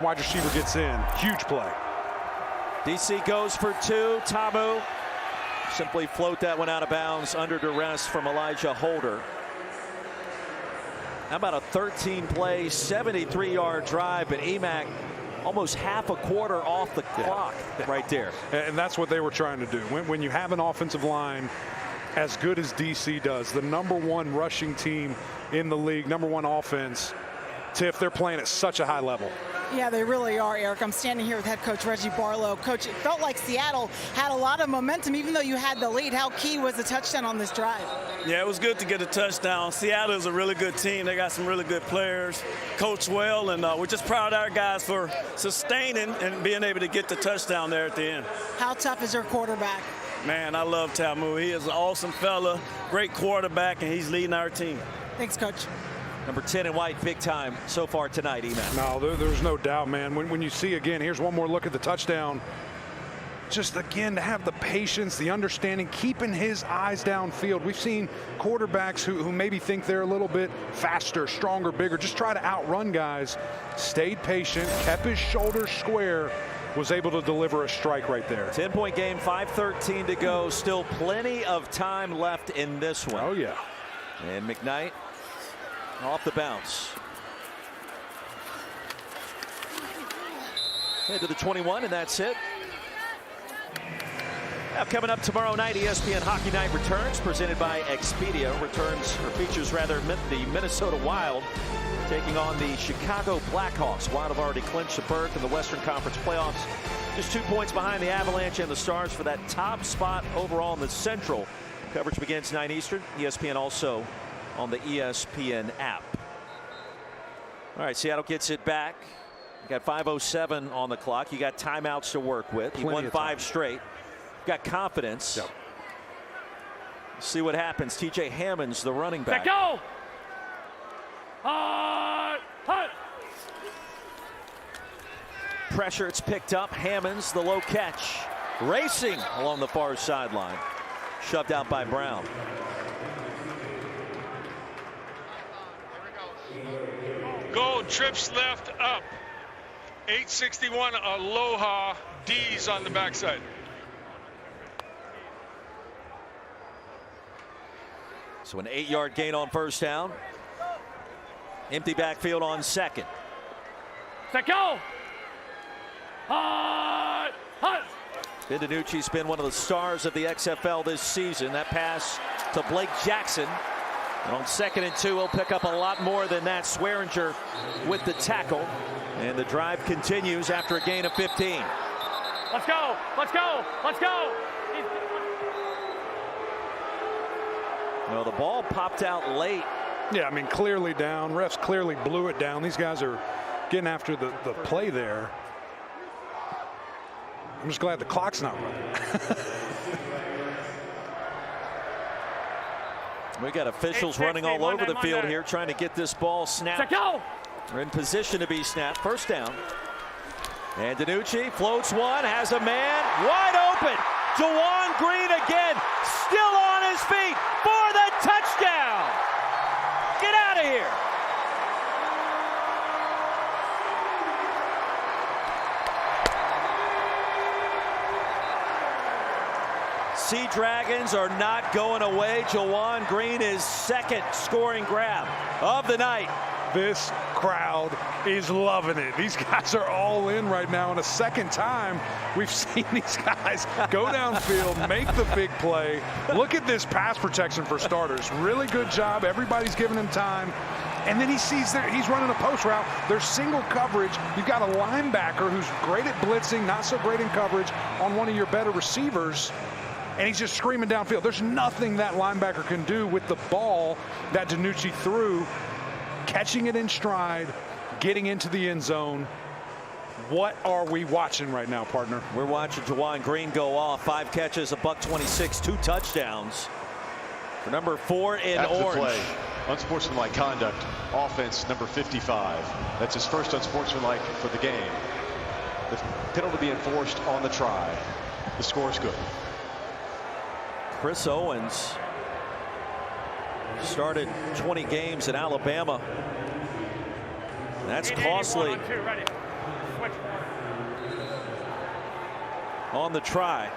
Wide receiver gets in. Huge play. DC goes for 2. Tamu simply float that one out of bounds under duress from Elijah Holder. How about a 13-play, 73-yard drive, but Emack almost half a quarter off the clock right there. And that's what they were trying to do. When you have an offensive line as good as DC does, the #1 rushing team in the league, #1 offense, Tiff, they're playing at such a high level. Yeah, they really are, Eric. I'm standing here with head coach Reggie Barlow. Coach, it felt like Seattle had a lot of momentum, even though you had the lead. How key was the touchdown on this drive? Yeah, it was good to get a touchdown. Seattle is a really good team. They got some really good players, coach well, and we're just proud of our guys for sustaining and being able to get the touchdown there at the end. How tough is your quarterback? Man, I love Tamu. He is an awesome fella, great quarterback, and he's leading our team. Thanks, Coach. Number 10 in white, big time so far tonight, Emack. No, there's no doubt, man. When you see, again, here's one more look at the touchdown. Just, again, to have the patience, the understanding, keeping his eyes downfield. We've seen quarterbacks who maybe think they're a little bit faster, stronger, bigger, just try to outrun guys. Stayed patient, kept his shoulders square, was able to deliver a strike right there. 10-point game, 5:13 to go. Still plenty of time left in this one. Oh, yeah. And McKnight off the bounce. Head to the 21, and that's it. Now coming up tomorrow night, ESPN Hockey Night returns, presented by Expedia. Features the Minnesota Wild taking on the Chicago Blackhawks. Wild have already clinched a berth in the Western Conference playoffs. Just 2 points behind the Avalanche and the Stars for that top spot overall in the Central. Coverage begins 9 Eastern. ESPN also on the ESPN app. All right, Seattle gets it back. You got 5:07 on the clock. You got timeouts to work with. You won 5 straight. Got confidence. Yep. See what happens. TJ Hammonds, the running back. Go! Hut! Pressure, it's picked up. Hammonds, the low catch. Racing along the far sideline. Shoved out by Brown. Go, trips left up. 861 Aloha. D's on the backside. So an 8-yard gain on first down. Empty backfield on second. Set, go! Ben DiNucci's been one of the stars of the XFL this season. That pass to Blake Jackson. And on 2nd and 2, he'll pick up a lot more than that. Swearinger with the tackle. And the drive continues after a gain of 15. Let's go. Let's go. Let's go. Well, the ball popped out late. Yeah, I mean, clearly down. Refs clearly blew it down. These guys are getting after the play there. I'm just glad the clock's not running. We got officials running all over the field here trying to get this ball snapped. We're in position to be snapped. First down. And DiNucci floats one, has a man wide open. Jawan Green again, still on his feet for the touchdown. Get out of here. Sea Dragons are not going away. Jawan Green is second scoring grab of the night. This crowd is loving it. These guys are all in right now. And a second time we've seen these guys go downfield, make the big play. Look at this pass protection for starters. Really good job. Everybody's giving him time. And then he sees that he's running a post route. There's single coverage. You've got a linebacker who's great at blitzing, not so great in coverage on one of your better receivers. And he's just screaming downfield. There's nothing that linebacker can do with the ball that DiNucci threw. Catching it in stride, getting into the end zone. What are we watching right now, partner? We're watching Jawan Green go off. 5 catches, $126, 2 touchdowns. For number 4 in After orange. The play, unsportsmanlike conduct, offense number 55. That's his first unsportsmanlike for the game. The penalty be enforced on the try. The score is good. Chris Owens started 20 games in Alabama. That's costly on the try.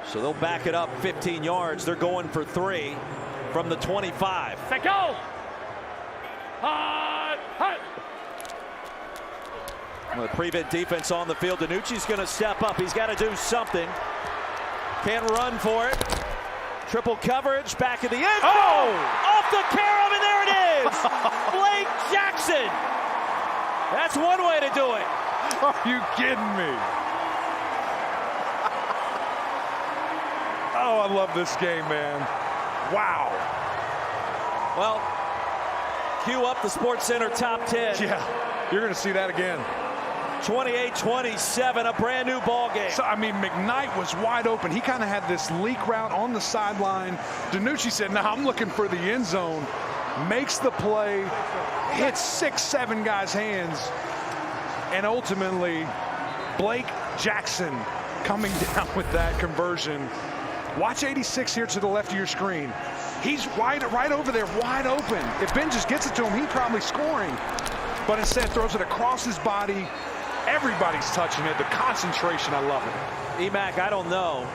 So they'll back it up 15 yards. They're going for 3 from the 25. Set go. The prevent defense on the field. DiNucci's going to step up. He's got to do something. Can't run for it. Triple coverage, back of the end. Oh! Off the carom, and there it is! Blake Jackson! That's one way to do it. Are you kidding me? Oh, I love this game, man. Wow. Well, cue up the Sports Center top 10. Yeah, you're going to see that again. 28-27, a brand new ball game. So, I mean, McKnight was wide open. He kind of had this leak route on the sideline. DiNucci said, no, I'm looking for the end zone. Makes the play, hits 6-7 guys' hands. And ultimately, Blake Jackson coming down with that conversion. Watch 86 here to the left of your screen. He's right over there, wide open. If Ben just gets it to him, he's probably scoring. But instead throws it across his body. Everybody's touching it. The concentration, I love it. Emac, I don't know,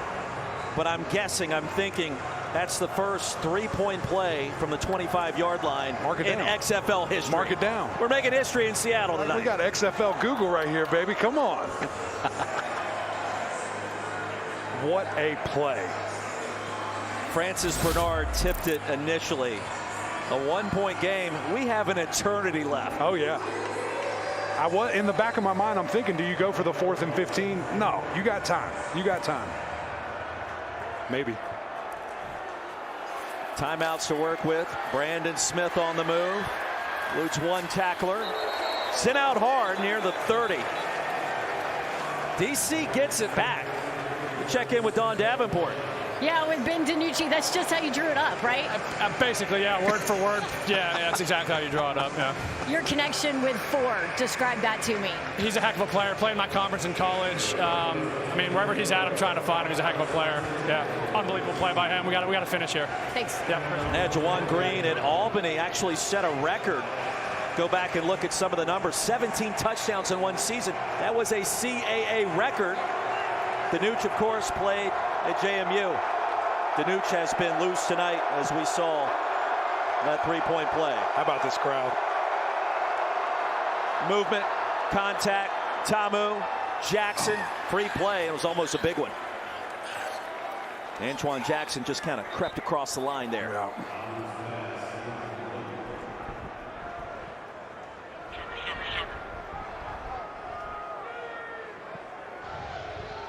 but I'm thinking that's the first 3-point play from the 25-yard line in XFL history. Mark it down. We're making history in Seattle tonight. We got XFL Google right here, baby. Come on. What a play. Francis Bernard tipped it initially. A 1-point game. We have an eternity left. Oh, yeah. In the back of my mind, I'm thinking, do you go for the 4th and 15? No, you got time. You got time. Maybe. Timeouts to work with. Brandon Smith on the move. Lutes one tackler. Sent out hard near the 30. DC gets it back. We check in with Don Davenport. Yeah, with Ben DiNucci, that's just how you drew it up, right? Basically, yeah, word for word. Yeah, that's exactly how you draw it up, yeah. Your connection with Ford, describe that to me. He's a heck of a player. Played my conference in college. I mean, wherever he's at, I'm trying to find him. He's a heck of a player. Yeah, unbelievable play by him. We got to finish here. Thanks. Yeah. Jawan Green at Albany actually set a record. Go back and look at some of the numbers. 17 touchdowns in one season. That was a CAA record. DiNucci, of course, played at JMU. DiNucci has been loose tonight, as we saw that 3-point play. How about this crowd? Movement, contact, Tamu Jackson, free play. It was almost a big one. Antoine Jackson just kind of crept across the line there. Yeah.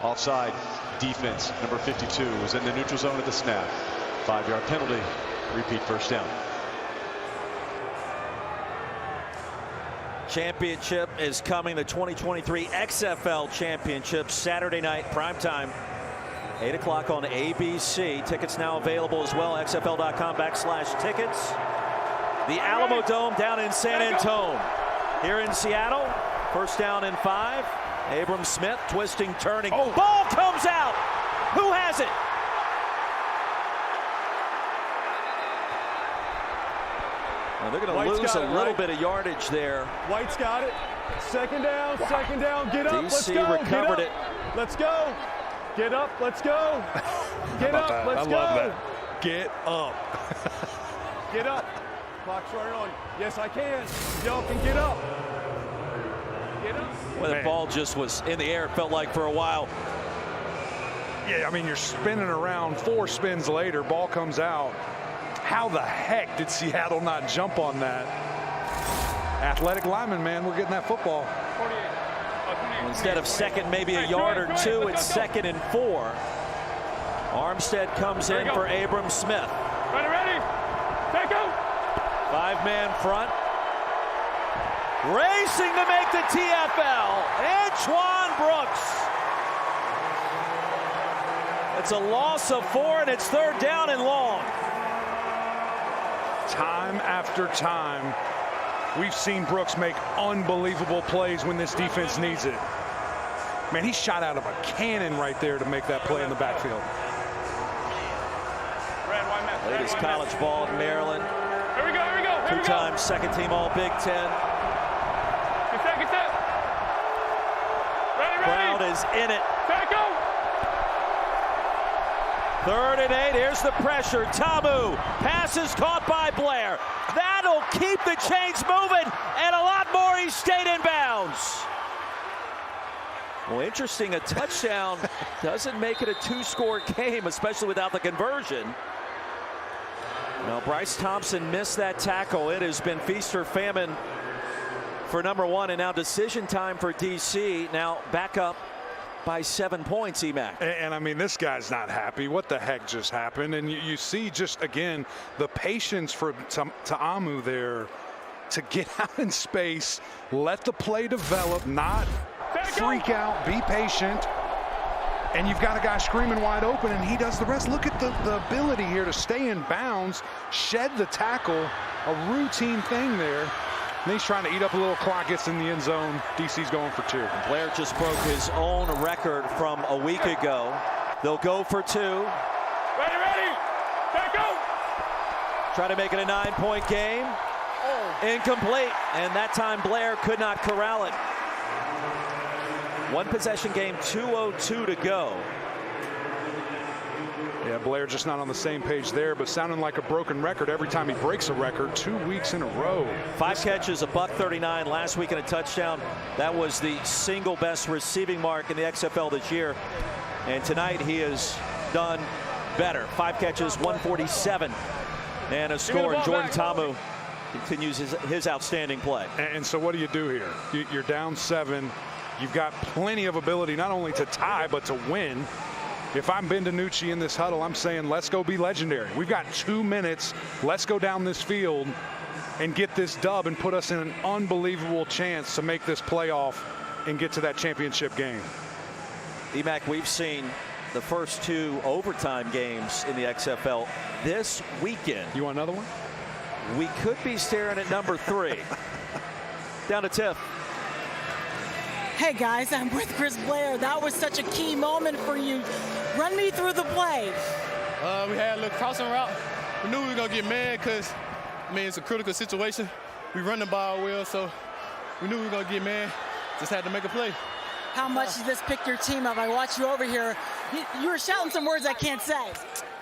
Offside defense, number 52, was in the neutral zone at the snap. 5-yard penalty, repeat first down. Championship is coming, the 2023 XFL Championship, Saturday night, primetime, 8 o'clock on ABC. Tickets now available as well, xfl.com/tickets. The Alamo Dome down in San Antonio. Here in Seattle, first down and 5. Abram Smith twisting, turning. Oh. Ball comes out. Who has it? Well, they're going to lose a little bit of yardage there. White's got it. Second down, second down. Get up, let's go. recovered it. Let's go. Get up, let's go. Get up, let's go. Love that. Get up. Get up. Clock's running on. Yes, I can. Y'all can get up. Get up. Well, the ball just was in the air, it felt like, for a while. Yeah, I mean, you're spinning around. 4 spins later, ball comes out. How the heck did Seattle not jump on that? Athletic lineman, man, we're getting that football. Well, instead of second, maybe a yard or two, it's second and 4. Armstead comes in for Abram Smith. Ready. Take go. 5-man front. Racing to make the TFL, Antoine Brooks. It's a loss of 4, and it's 3rd down and long. Time after time, we've seen Brooks make unbelievable plays when this defense needs it. Man, he shot out of a cannon right there to make that play in the backfield. Latest college ball in Maryland. Here we go. 2-time second-team All-Big Ten. Get set. Ready. Brown is in it. Take go. 3rd and 8. Here's the pressure. Tamu. Pass is caught by Blair. That'll keep the chains moving, and a lot more. He stayed in bounds. Well, interesting. A touchdown doesn't make it a 2-score game, especially without the conversion. Now, Bryce Thompson missed that tackle. It has been feast or famine for number 1, and now decision time for DC. Now back up by 7 points, EMAC. And I mean, this guy's not happy. What the heck just happened? And you see just, again, the patience for Ta'amu there to get out in space, let the play develop, not freak out, be patient. And you've got a guy screaming wide open, and he does the rest. Look at the ability here to stay in bounds, shed the tackle, a routine thing there. And he's trying to eat up a little clock, gets in the end zone. DC's going for 2. Blair just broke his own record from a week ago. They'll go for 2. Ready. Take go. Try to make it a 9-point game. Incomplete. And that time Blair could not corral it. 1 possession game, 2:02 to go. Yeah, Blair just not on the same page there, but sounding like a broken record every time he breaks a record, 2 weeks in a row. 5 catches, $139 last week and a touchdown. That was the single best receiving mark in the XFL this year. And tonight he has done better. 5 catches, 147 and a score. And Jordan Ta'amu continues his outstanding play. And so what do you do here? You're down 7. You've got plenty of ability not only to tie, but to win. If I'm Ben DiNucci in this huddle, I'm saying, let's go be legendary. We've got 2 minutes. Let's go down this field and get this dub and put us in an unbelievable chance to make this playoff and get to that championship game. EMAC, we've seen the first 2 overtime games in the XFL this weekend. You want another one? We could be staring at number 3. Down to Tiff. Hey guys, I'm with Chris Blair. That was such a key moment for you. Run me through the play. We had a little crossing route. We knew we were going to get mad because, I mean, it's a critical situation. We run the ball well, so we knew we were going to get mad. Just had to make a play. How much does this pick your team up? I watched you over here. You were shouting some words I can't say.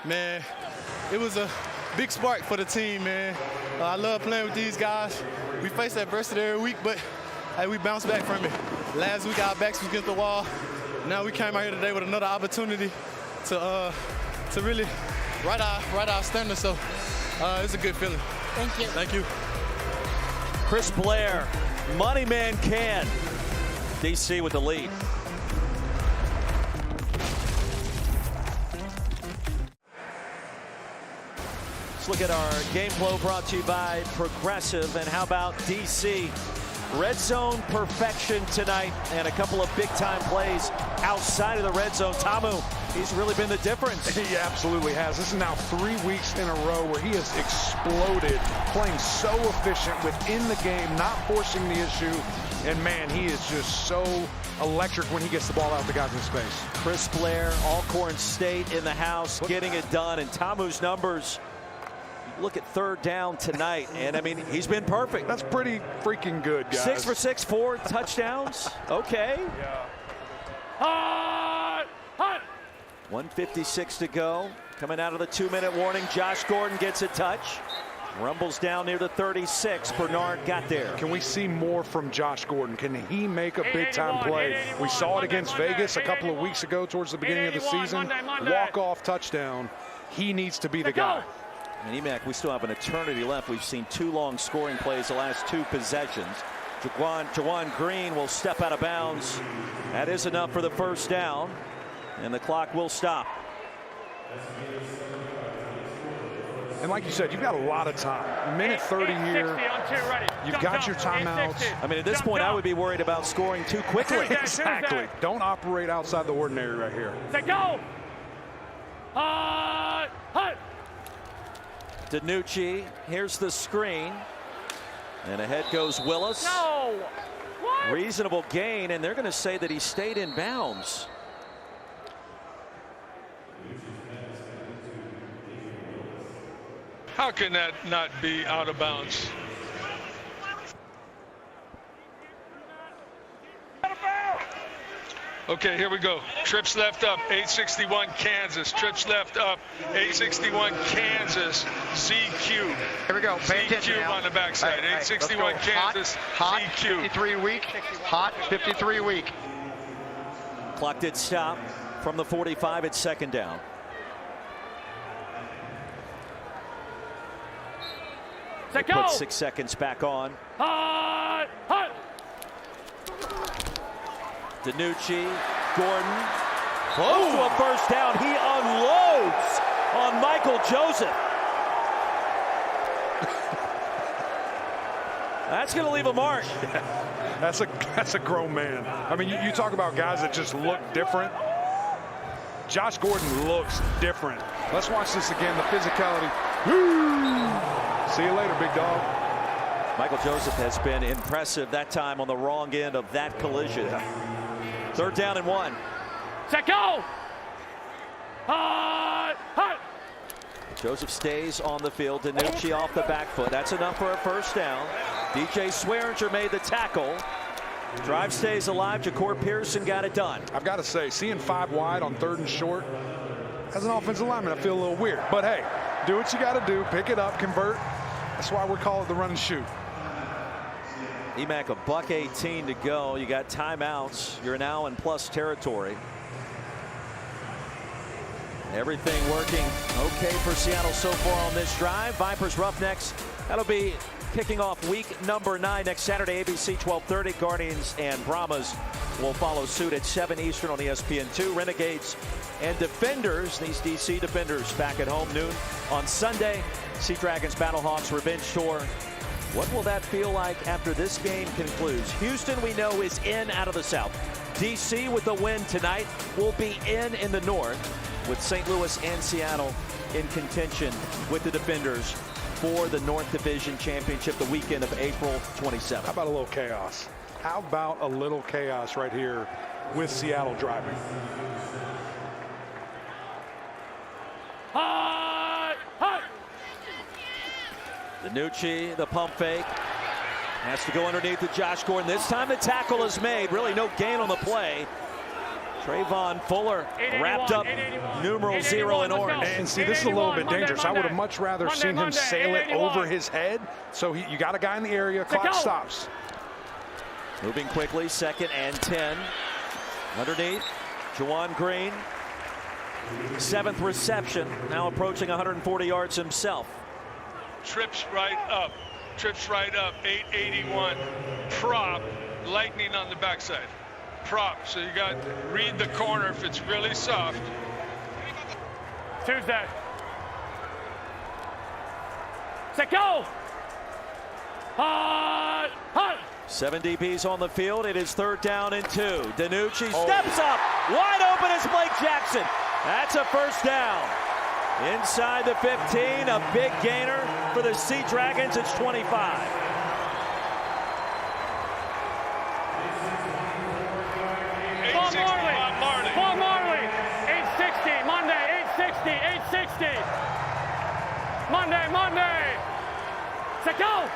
Man, it was a big spark for the team, man. I love playing with these guys. We face adversity every week, but hey, we bounced back from it. Last week our backs was against the wall. Now we came out here today with another opportunity to really right our standards. So it's a good feeling. Thank you. Thank you. Chris Blair, money man can. DC with the lead. Let's look at our game flow brought to you by Progressive. And how about DC? Red zone perfection tonight and a couple of big-time plays outside of the red zone. Tamu, he's really been the difference. He absolutely has. This is now 3 weeks in a row where he has exploded, playing so efficient within the game, not forcing the issue. And, man, he is just so electric when he gets the ball out to guys in space. Chris Blair, Alcorn State in the house, getting it done. And Tamu's numbers, look at third down tonight, and I mean, he's been perfect. That's pretty freaking good, guys. 6 for 6, 4 touchdowns. Okay. Yeah. 1:56 to go. Coming out of the 2-minute warning, Josh Gordon gets a touch. Rumbles down near the 36. Bernard got there. Can we see more from Josh Gordon? Can he make a big-time play? We saw it against Vegas a couple of weeks ago towards the beginning of the season. Walk-off touchdown. He needs to be the guy. And Emac, we still have an eternity left. We've seen 2 long scoring plays the last 2 possessions. Jawan Green will step out of bounds. That is enough for the first down. And the clock will stop. And like you said, you've got a lot of time. Minute 30 here. You've got your timeouts. I mean, at this point, I would be worried about scoring too quickly. Exactly. Don't operate outside the ordinary right here. Say go. DiNucci, here's the screen. And ahead goes Willis. No. What? Reasonable gain, and they're going to say that he stayed in bounds. How can that not be out of bounds? Okay, here we go. Trips left up, 861 Kansas. Trips left up, 861 Kansas. ZQ. Here we go. Pay attention ZQ on the backside. 861 Kansas. Hot, ZQ. 53 week. Hot 53 week. Clock did stop from the 45. It's second down. Put 6 seconds back on. DiNucci, Gordon, close to a first down. He unloads on Michael Joseph. That's going to leave a mark. That's a grown man. I mean, you talk about guys that just look different. Josh Gordon looks different. Let's watch this again. The physicality. See you later, big dog. Michael Joseph has been impressive that time on the wrong end of that collision. Third down and 1. Set go. Joseph stays on the field. DiNucci off the back foot. That's enough for a first down. DJ Swearinger made the tackle. Drive stays alive. Ja'Cour Pearson got it done. I've got to say, seeing 5 wide on 3rd and short, as an offensive lineman, I feel a little weird. But hey, do what you got to do. Pick it up, convert. That's why we call it the run and shoot. Emac, a $1:18 to go. You got timeouts. You're now in plus territory. Everything working okay for Seattle so far on this drive. Vipers Roughnecks, that'll be kicking off week number 9 next Saturday, ABC 12:30. Guardians and Brahmas will follow suit at 7 Eastern on ESPN2. Renegades and Defenders, these DC Defenders, back at home noon on Sunday. Sea Dragons Battlehawks Revenge Tour. What will that feel like after this game concludes? Houston, we know, is in out of the South. DC with the win tonight will be in the North, with St. Louis and Seattle in contention with the Defenders for the North Division Championship the weekend of April 27th. How about a little chaos? How about a little chaos right here with Seattle driving? DiNucci, the pump fake. Has to go underneath to Josh Gordon. This time the tackle is made. Really no gain on the play. Trayvon Fuller wrapped up numeral 0 in orange. And see, this is a little bit dangerous. I would have much rather seen him sail it over his head. So you got a guy in the area. Clock stops. Moving quickly, 2nd and 10. Underneath, Juwan Green. 7th reception, now approaching 140 yards himself. Trips right up. Trips right up. 881. Prop. Lightning on the backside. Prop. So you got read the corner if it's really soft. Tuesday. Set go. Hot. 7 DBs on the field. It is 3rd down and 2. DiNucci steps up. Wide open is Blake Jackson. That's a 1st down. Inside the 15, a big gainer for the Sea Dragons. It's 25. Paul Marley. 860. Monday. 860. Monday. Set go.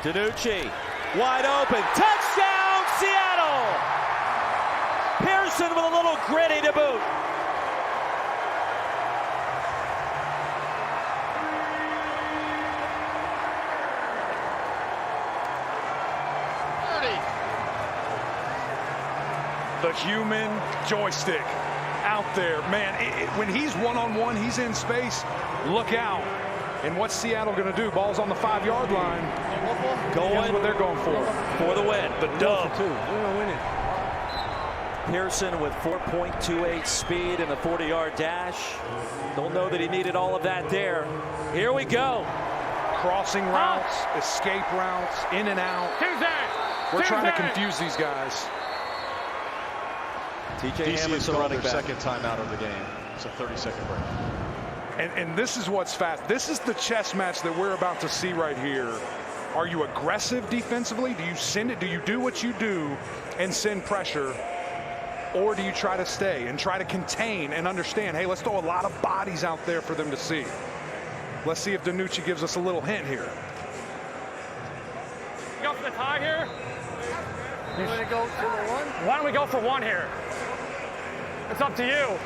DiNucci, wide open. Touchdown, Seattle. Pearson with a little gritty to boot. The human joystick out there, man. When he's one-on-one, he's in space. Look out. And what's Seattle going to do? Ball's on the 5-yard line. Here's what they're going for the win. The dub. We're going to win it. Pearson with 4.28 speed in the 40-yard dash. Don't know that he needed all of that there. Here we go. Crossing routes, escape routes, in and out. We're trying to confuse these guys. TJ Hammonds called their 2nd timeout of the game. It's a 30-second break. And this is what's fast. This is the chess match that we're about to see right here. Are you aggressive defensively? Do you send it? Do you do what you do and send pressure? Or do you try to stay and try to contain and understand, hey, let's throw a lot of bodies out there for them to see. Let's see if DiNucci gives us a little hint here. Go for the tie here. You want to go for the 1? Why don't we go for 1 here? It's up to you.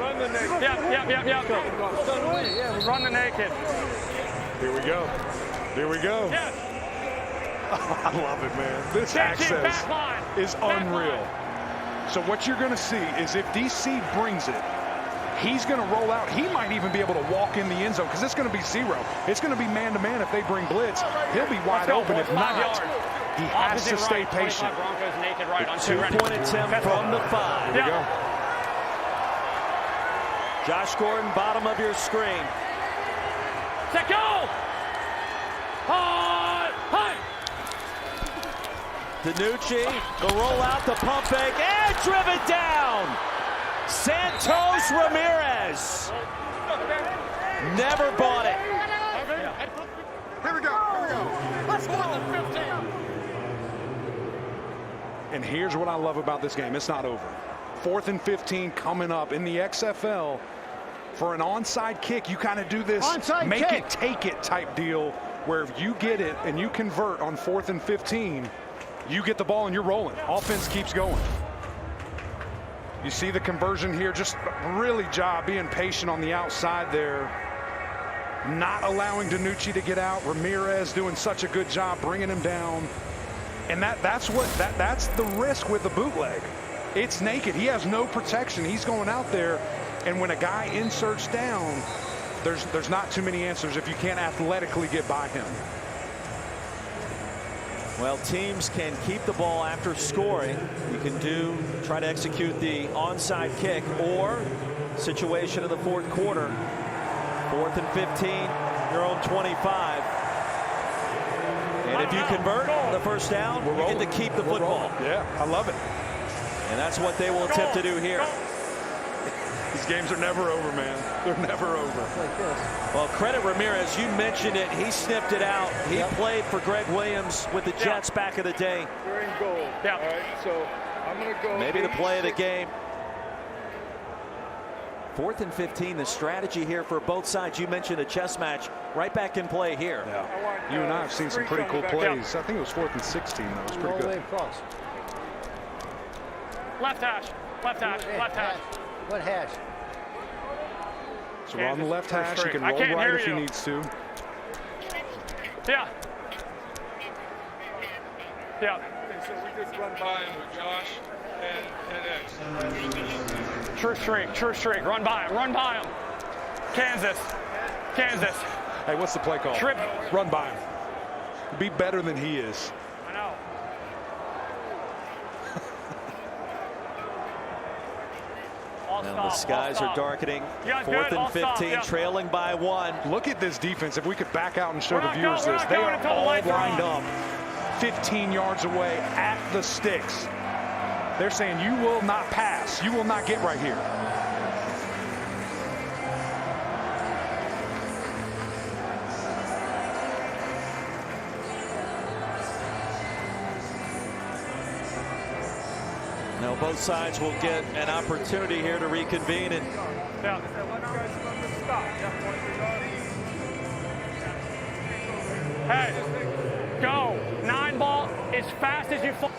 Run the naked. Yeah. Run the naked. Here we go. Here we go. Yes. Oh, I love it, man. This access is unreal. So what you're going to see is if DC brings it, he's going to roll out. He might even be able to walk in the end zone because it's going to be 0. It's going to be man-to-man if they bring blitz. He'll be wide open. If not, he has to stay patient. The 2-point attempt from the 5. Here we go. Josh Gordon, bottom of your screen. Set go! High! DiNucci, the rollout, the pump fake, and driven down! Santos Ramirez. Never bought it. Here we go. Let's go. 15. And here's what I love about this game. It's not over. 4th and 15 coming up in the XFL. For an onside kick, you kind of do this make it, take it type deal where if you get it and you convert on 4th and 15, you get the ball and you're rolling. Offense keeps going. You see the conversion here, just really being patient on the outside there. Not allowing DiNucci to get out. Ramirez doing such a good job bringing him down. And that's the risk with the bootleg. It's naked. He has no protection. He's going out there. And when a guy inserts down, there's not too many answers if you can't athletically get by him. Well, teams can keep the ball after scoring. You can try to execute the onside kick or situation in the 4th quarter. 4th and 15, your own 25. And if you convert the 1st down, you get to keep the football. Yeah, I love it. And that's what they will attempt to do here. These games are never over, man. They're never over. Like this. Well, credit Ramirez. You mentioned it. He sniffed it out. He played for Greg Williams with the Jets back in the day. You're in goal. Yeah. All right, so I'm going to go. Maybe the play of the game. 4th and 15, the strategy here for both sides. You mentioned a chess match right back in play here. Yeah. You and I have seen some pretty cool plays. I think it was 4th and 16, though. It was pretty good. Left hash. Left hash. Left hash. What hash? So we're on the left hash. He can roll right if he needs to. Yeah. Yeah. Okay, so we just run by him with Josh and X. True streak. Run by him. Kansas. Hey, what's the play call? Trip. Run by him. Be better than he is. I know. Now the skies are darkening. 4th and 15, trailing by 1. Look at this defense. If we could back out and show the viewers this, they are all lined up 15 yards away at the sticks. They're saying you will not pass. You will not get right here. Now both sides will get an opportunity here to reconvene. And hey, go. 9 ball as fast as you fall.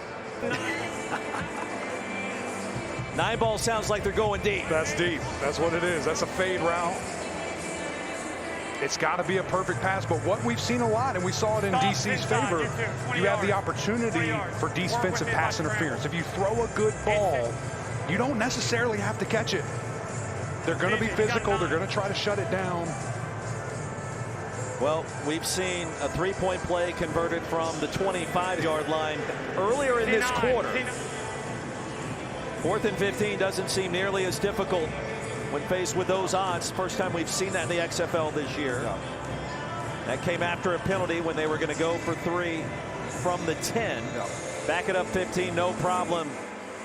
9 ball sounds like they're going deep. That's deep. That's what it is. That's a fade route. It's got to be a perfect pass, but what we've seen a lot, and we saw it in DC's favor, you have the opportunity for defensive pass interference. If you throw a good ball, you don't necessarily have to catch it. They're going to be physical. They're going to try to shut it down. Well, we've seen a 3-point play converted from the 25-yard line earlier in this quarter. 4th and 15 doesn't seem nearly as difficult when faced with those odds. First time we've seen that in the XFL this year. That came after a penalty when they were going to go for 3 from the 10. Back it up 15, no problem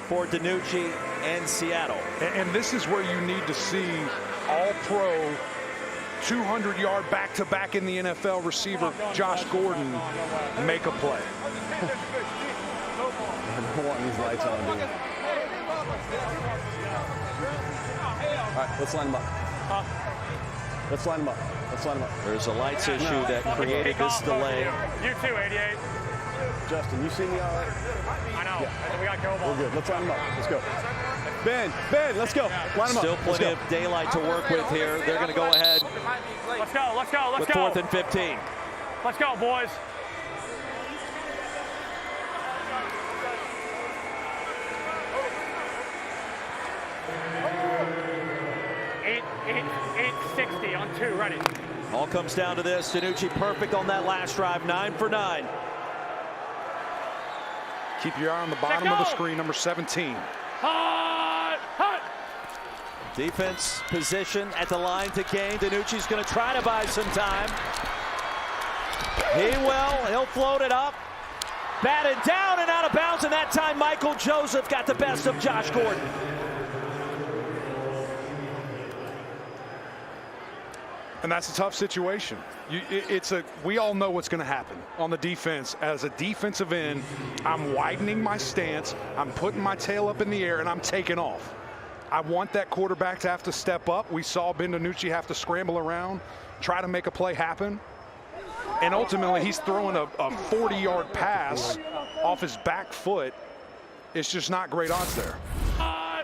for DiNucci and Seattle. And this is where you need to see all-pro 200-yard back-to-back in the NFL receiver Josh Gordon make a play. I don't want these lights on, dude. All right, let's line them up. Let's line them up. There's a lights issue that created this delay. You too, 88. Justin, you see me all right? I know. Yeah. We got go ball. We're good. Let's line them up. Let's go. Ben, let's go. Line them up. Still plenty of daylight to work with here. They're going to go ahead. Let's go. With 4th and 15. Let's go, boys. Eight 60 on 2, ready. All comes down to this. DiNucci perfect on that last drive, 9 for 9. Keep your eye on the bottom of the screen, number 17. Defense position at the line to gain. DiNucci's going to try to buy some time. He will. He'll float it up. Batted down and out of bounds, and that time Michael Joseph got the best of Josh Gordon. And that's a tough situation. We all know what's going to happen on the defense. As a defensive end, I'm widening my stance, I'm putting my tail up in the air, and I'm taking off. I want that quarterback to have to step up. We saw Ben DiNucci have to scramble around, try to make a play happen. And ultimately, he's throwing a 40-yard pass off his back foot. It's just not great odds there.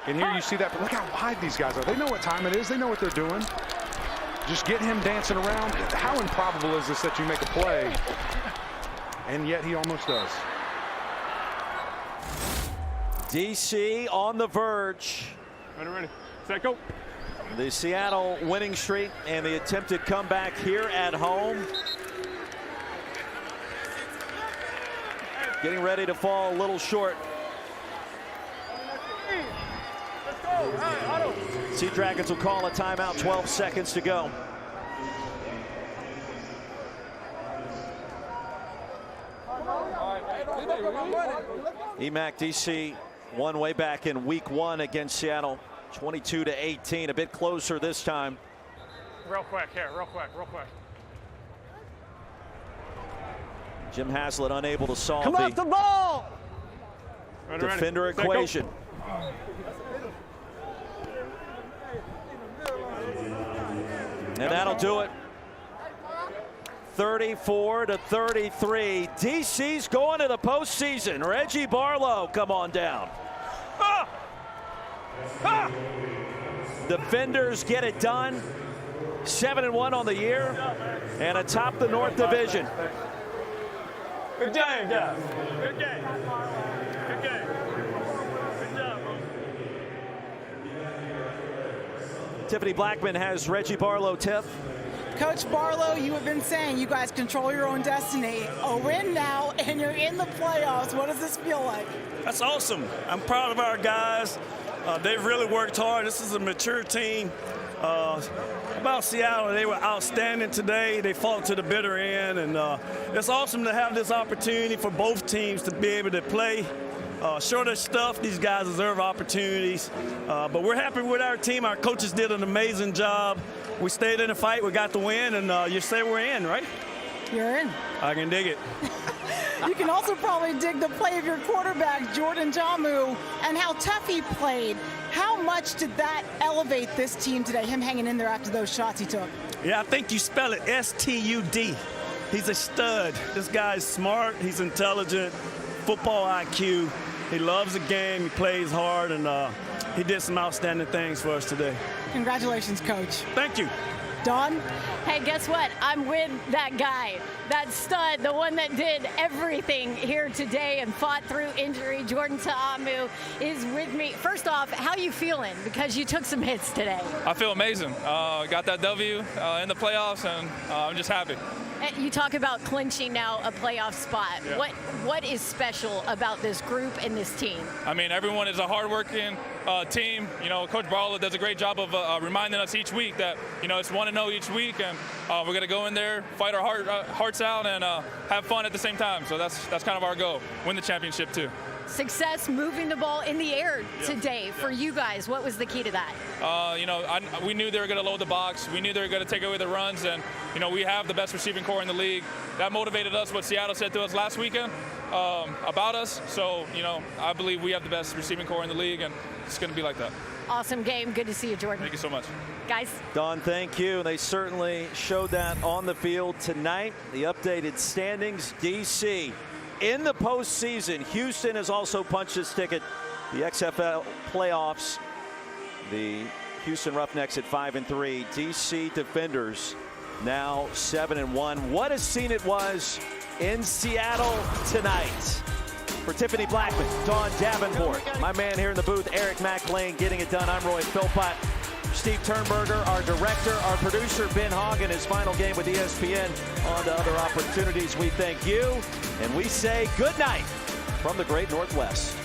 And here you see that. But look how wide these guys are. They know what time it is. They know what they're doing. Just get him dancing around. How improbable is this that you make a play? And yet he almost does. DC on the verge. Ready. Set, go. The Seattle winning streak and the attempted comeback here at home. Getting ready to fall a little short. Sea Dragons will call a timeout, 12 seconds to go. EMAC DC won way back in week 1 against Seattle, 22-18, a bit closer this time. Real quick. Jim Haslett unable to solve Come off the ball! defender equation. And that'll do it. 34-33. DC's going to the postseason. Reggie Barlow, come on down. Defenders get it done. 7-1 on the year and atop the North Division. Good game, guys. Good game. Good game. Good job. Tiffany Blackman has Reggie Barlow. Tiff. Coach Barlow, you have been saying you guys control your own destiny. A win now, and you're in the playoffs. What does this feel like? That's awesome. I'm proud of our guys. They've really worked hard. This is a mature team. About Seattle, they were outstanding today. They fought to the bitter end, and it's awesome to have this opportunity for both teams to be able to play. Shorter stuff, these guys deserve opportunities. But we're happy with our team. Our coaches did an amazing job. We stayed in the fight, we got the win, and you say we're in, right? You're in. I can dig it. You can also probably dig the play of your quarterback, Jordan Ta'amu, and how tough he played. How much did that elevate this team today, him hanging in there after those shots he took? Yeah, I think you spell it S-T-U-D. He's a stud. This guy's smart, he's intelligent, football IQ. He loves the game, he plays hard, and he did some outstanding things for us today. Congratulations, Coach. Thank you. Dawn? Hey, guess what? I'm with that guy, that stud, the one that did everything here today and fought through injury. Jordan Ta'amu is with me. First off, how you feeling? Because you took some hits today. I feel amazing. Got that W in the playoffs, and I'm just happy. You talk about clinching now a playoff spot. Yeah. What is special about this group and this team? I mean, everyone is a hardworking team. You know, Coach Barlow does a great job of reminding us each week that, you know, it's 1-0 each week, and we're going to go in there, fight our hearts out, and have fun at the same time. So that's kind of our goal, win the championship too. Success moving the ball in the air today for you guys. What was the key to that? You know, we knew they were going to load the box. We knew they were going to take away the runs, and, you know, we have the best receiving core in the league. That motivated us, what Seattle said to us last weekend about us. So, you know, I believe we have the best receiving core in the league, and it's going to be like that. Awesome game. Good to see you, Jordan. Thank you so much. Guys. Don, thank you. They certainly showed that on the field tonight. The updated standings, D.C. in the postseason. Houston has also punched its ticket. The XFL playoffs. The Houston Roughnecks at 5-3. D.C. Defenders now 7-1. What a scene it was in Seattle tonight. For Tiffany Blackman, Dawn Davenport, my man here in the booth, Eric McLean, getting it done. I'm Roy Philpott. Steve Turnberger, our director, our producer, Ben Hogg, in his final game with ESPN. On to other opportunities. We thank you, and we say good night from the Great Northwest.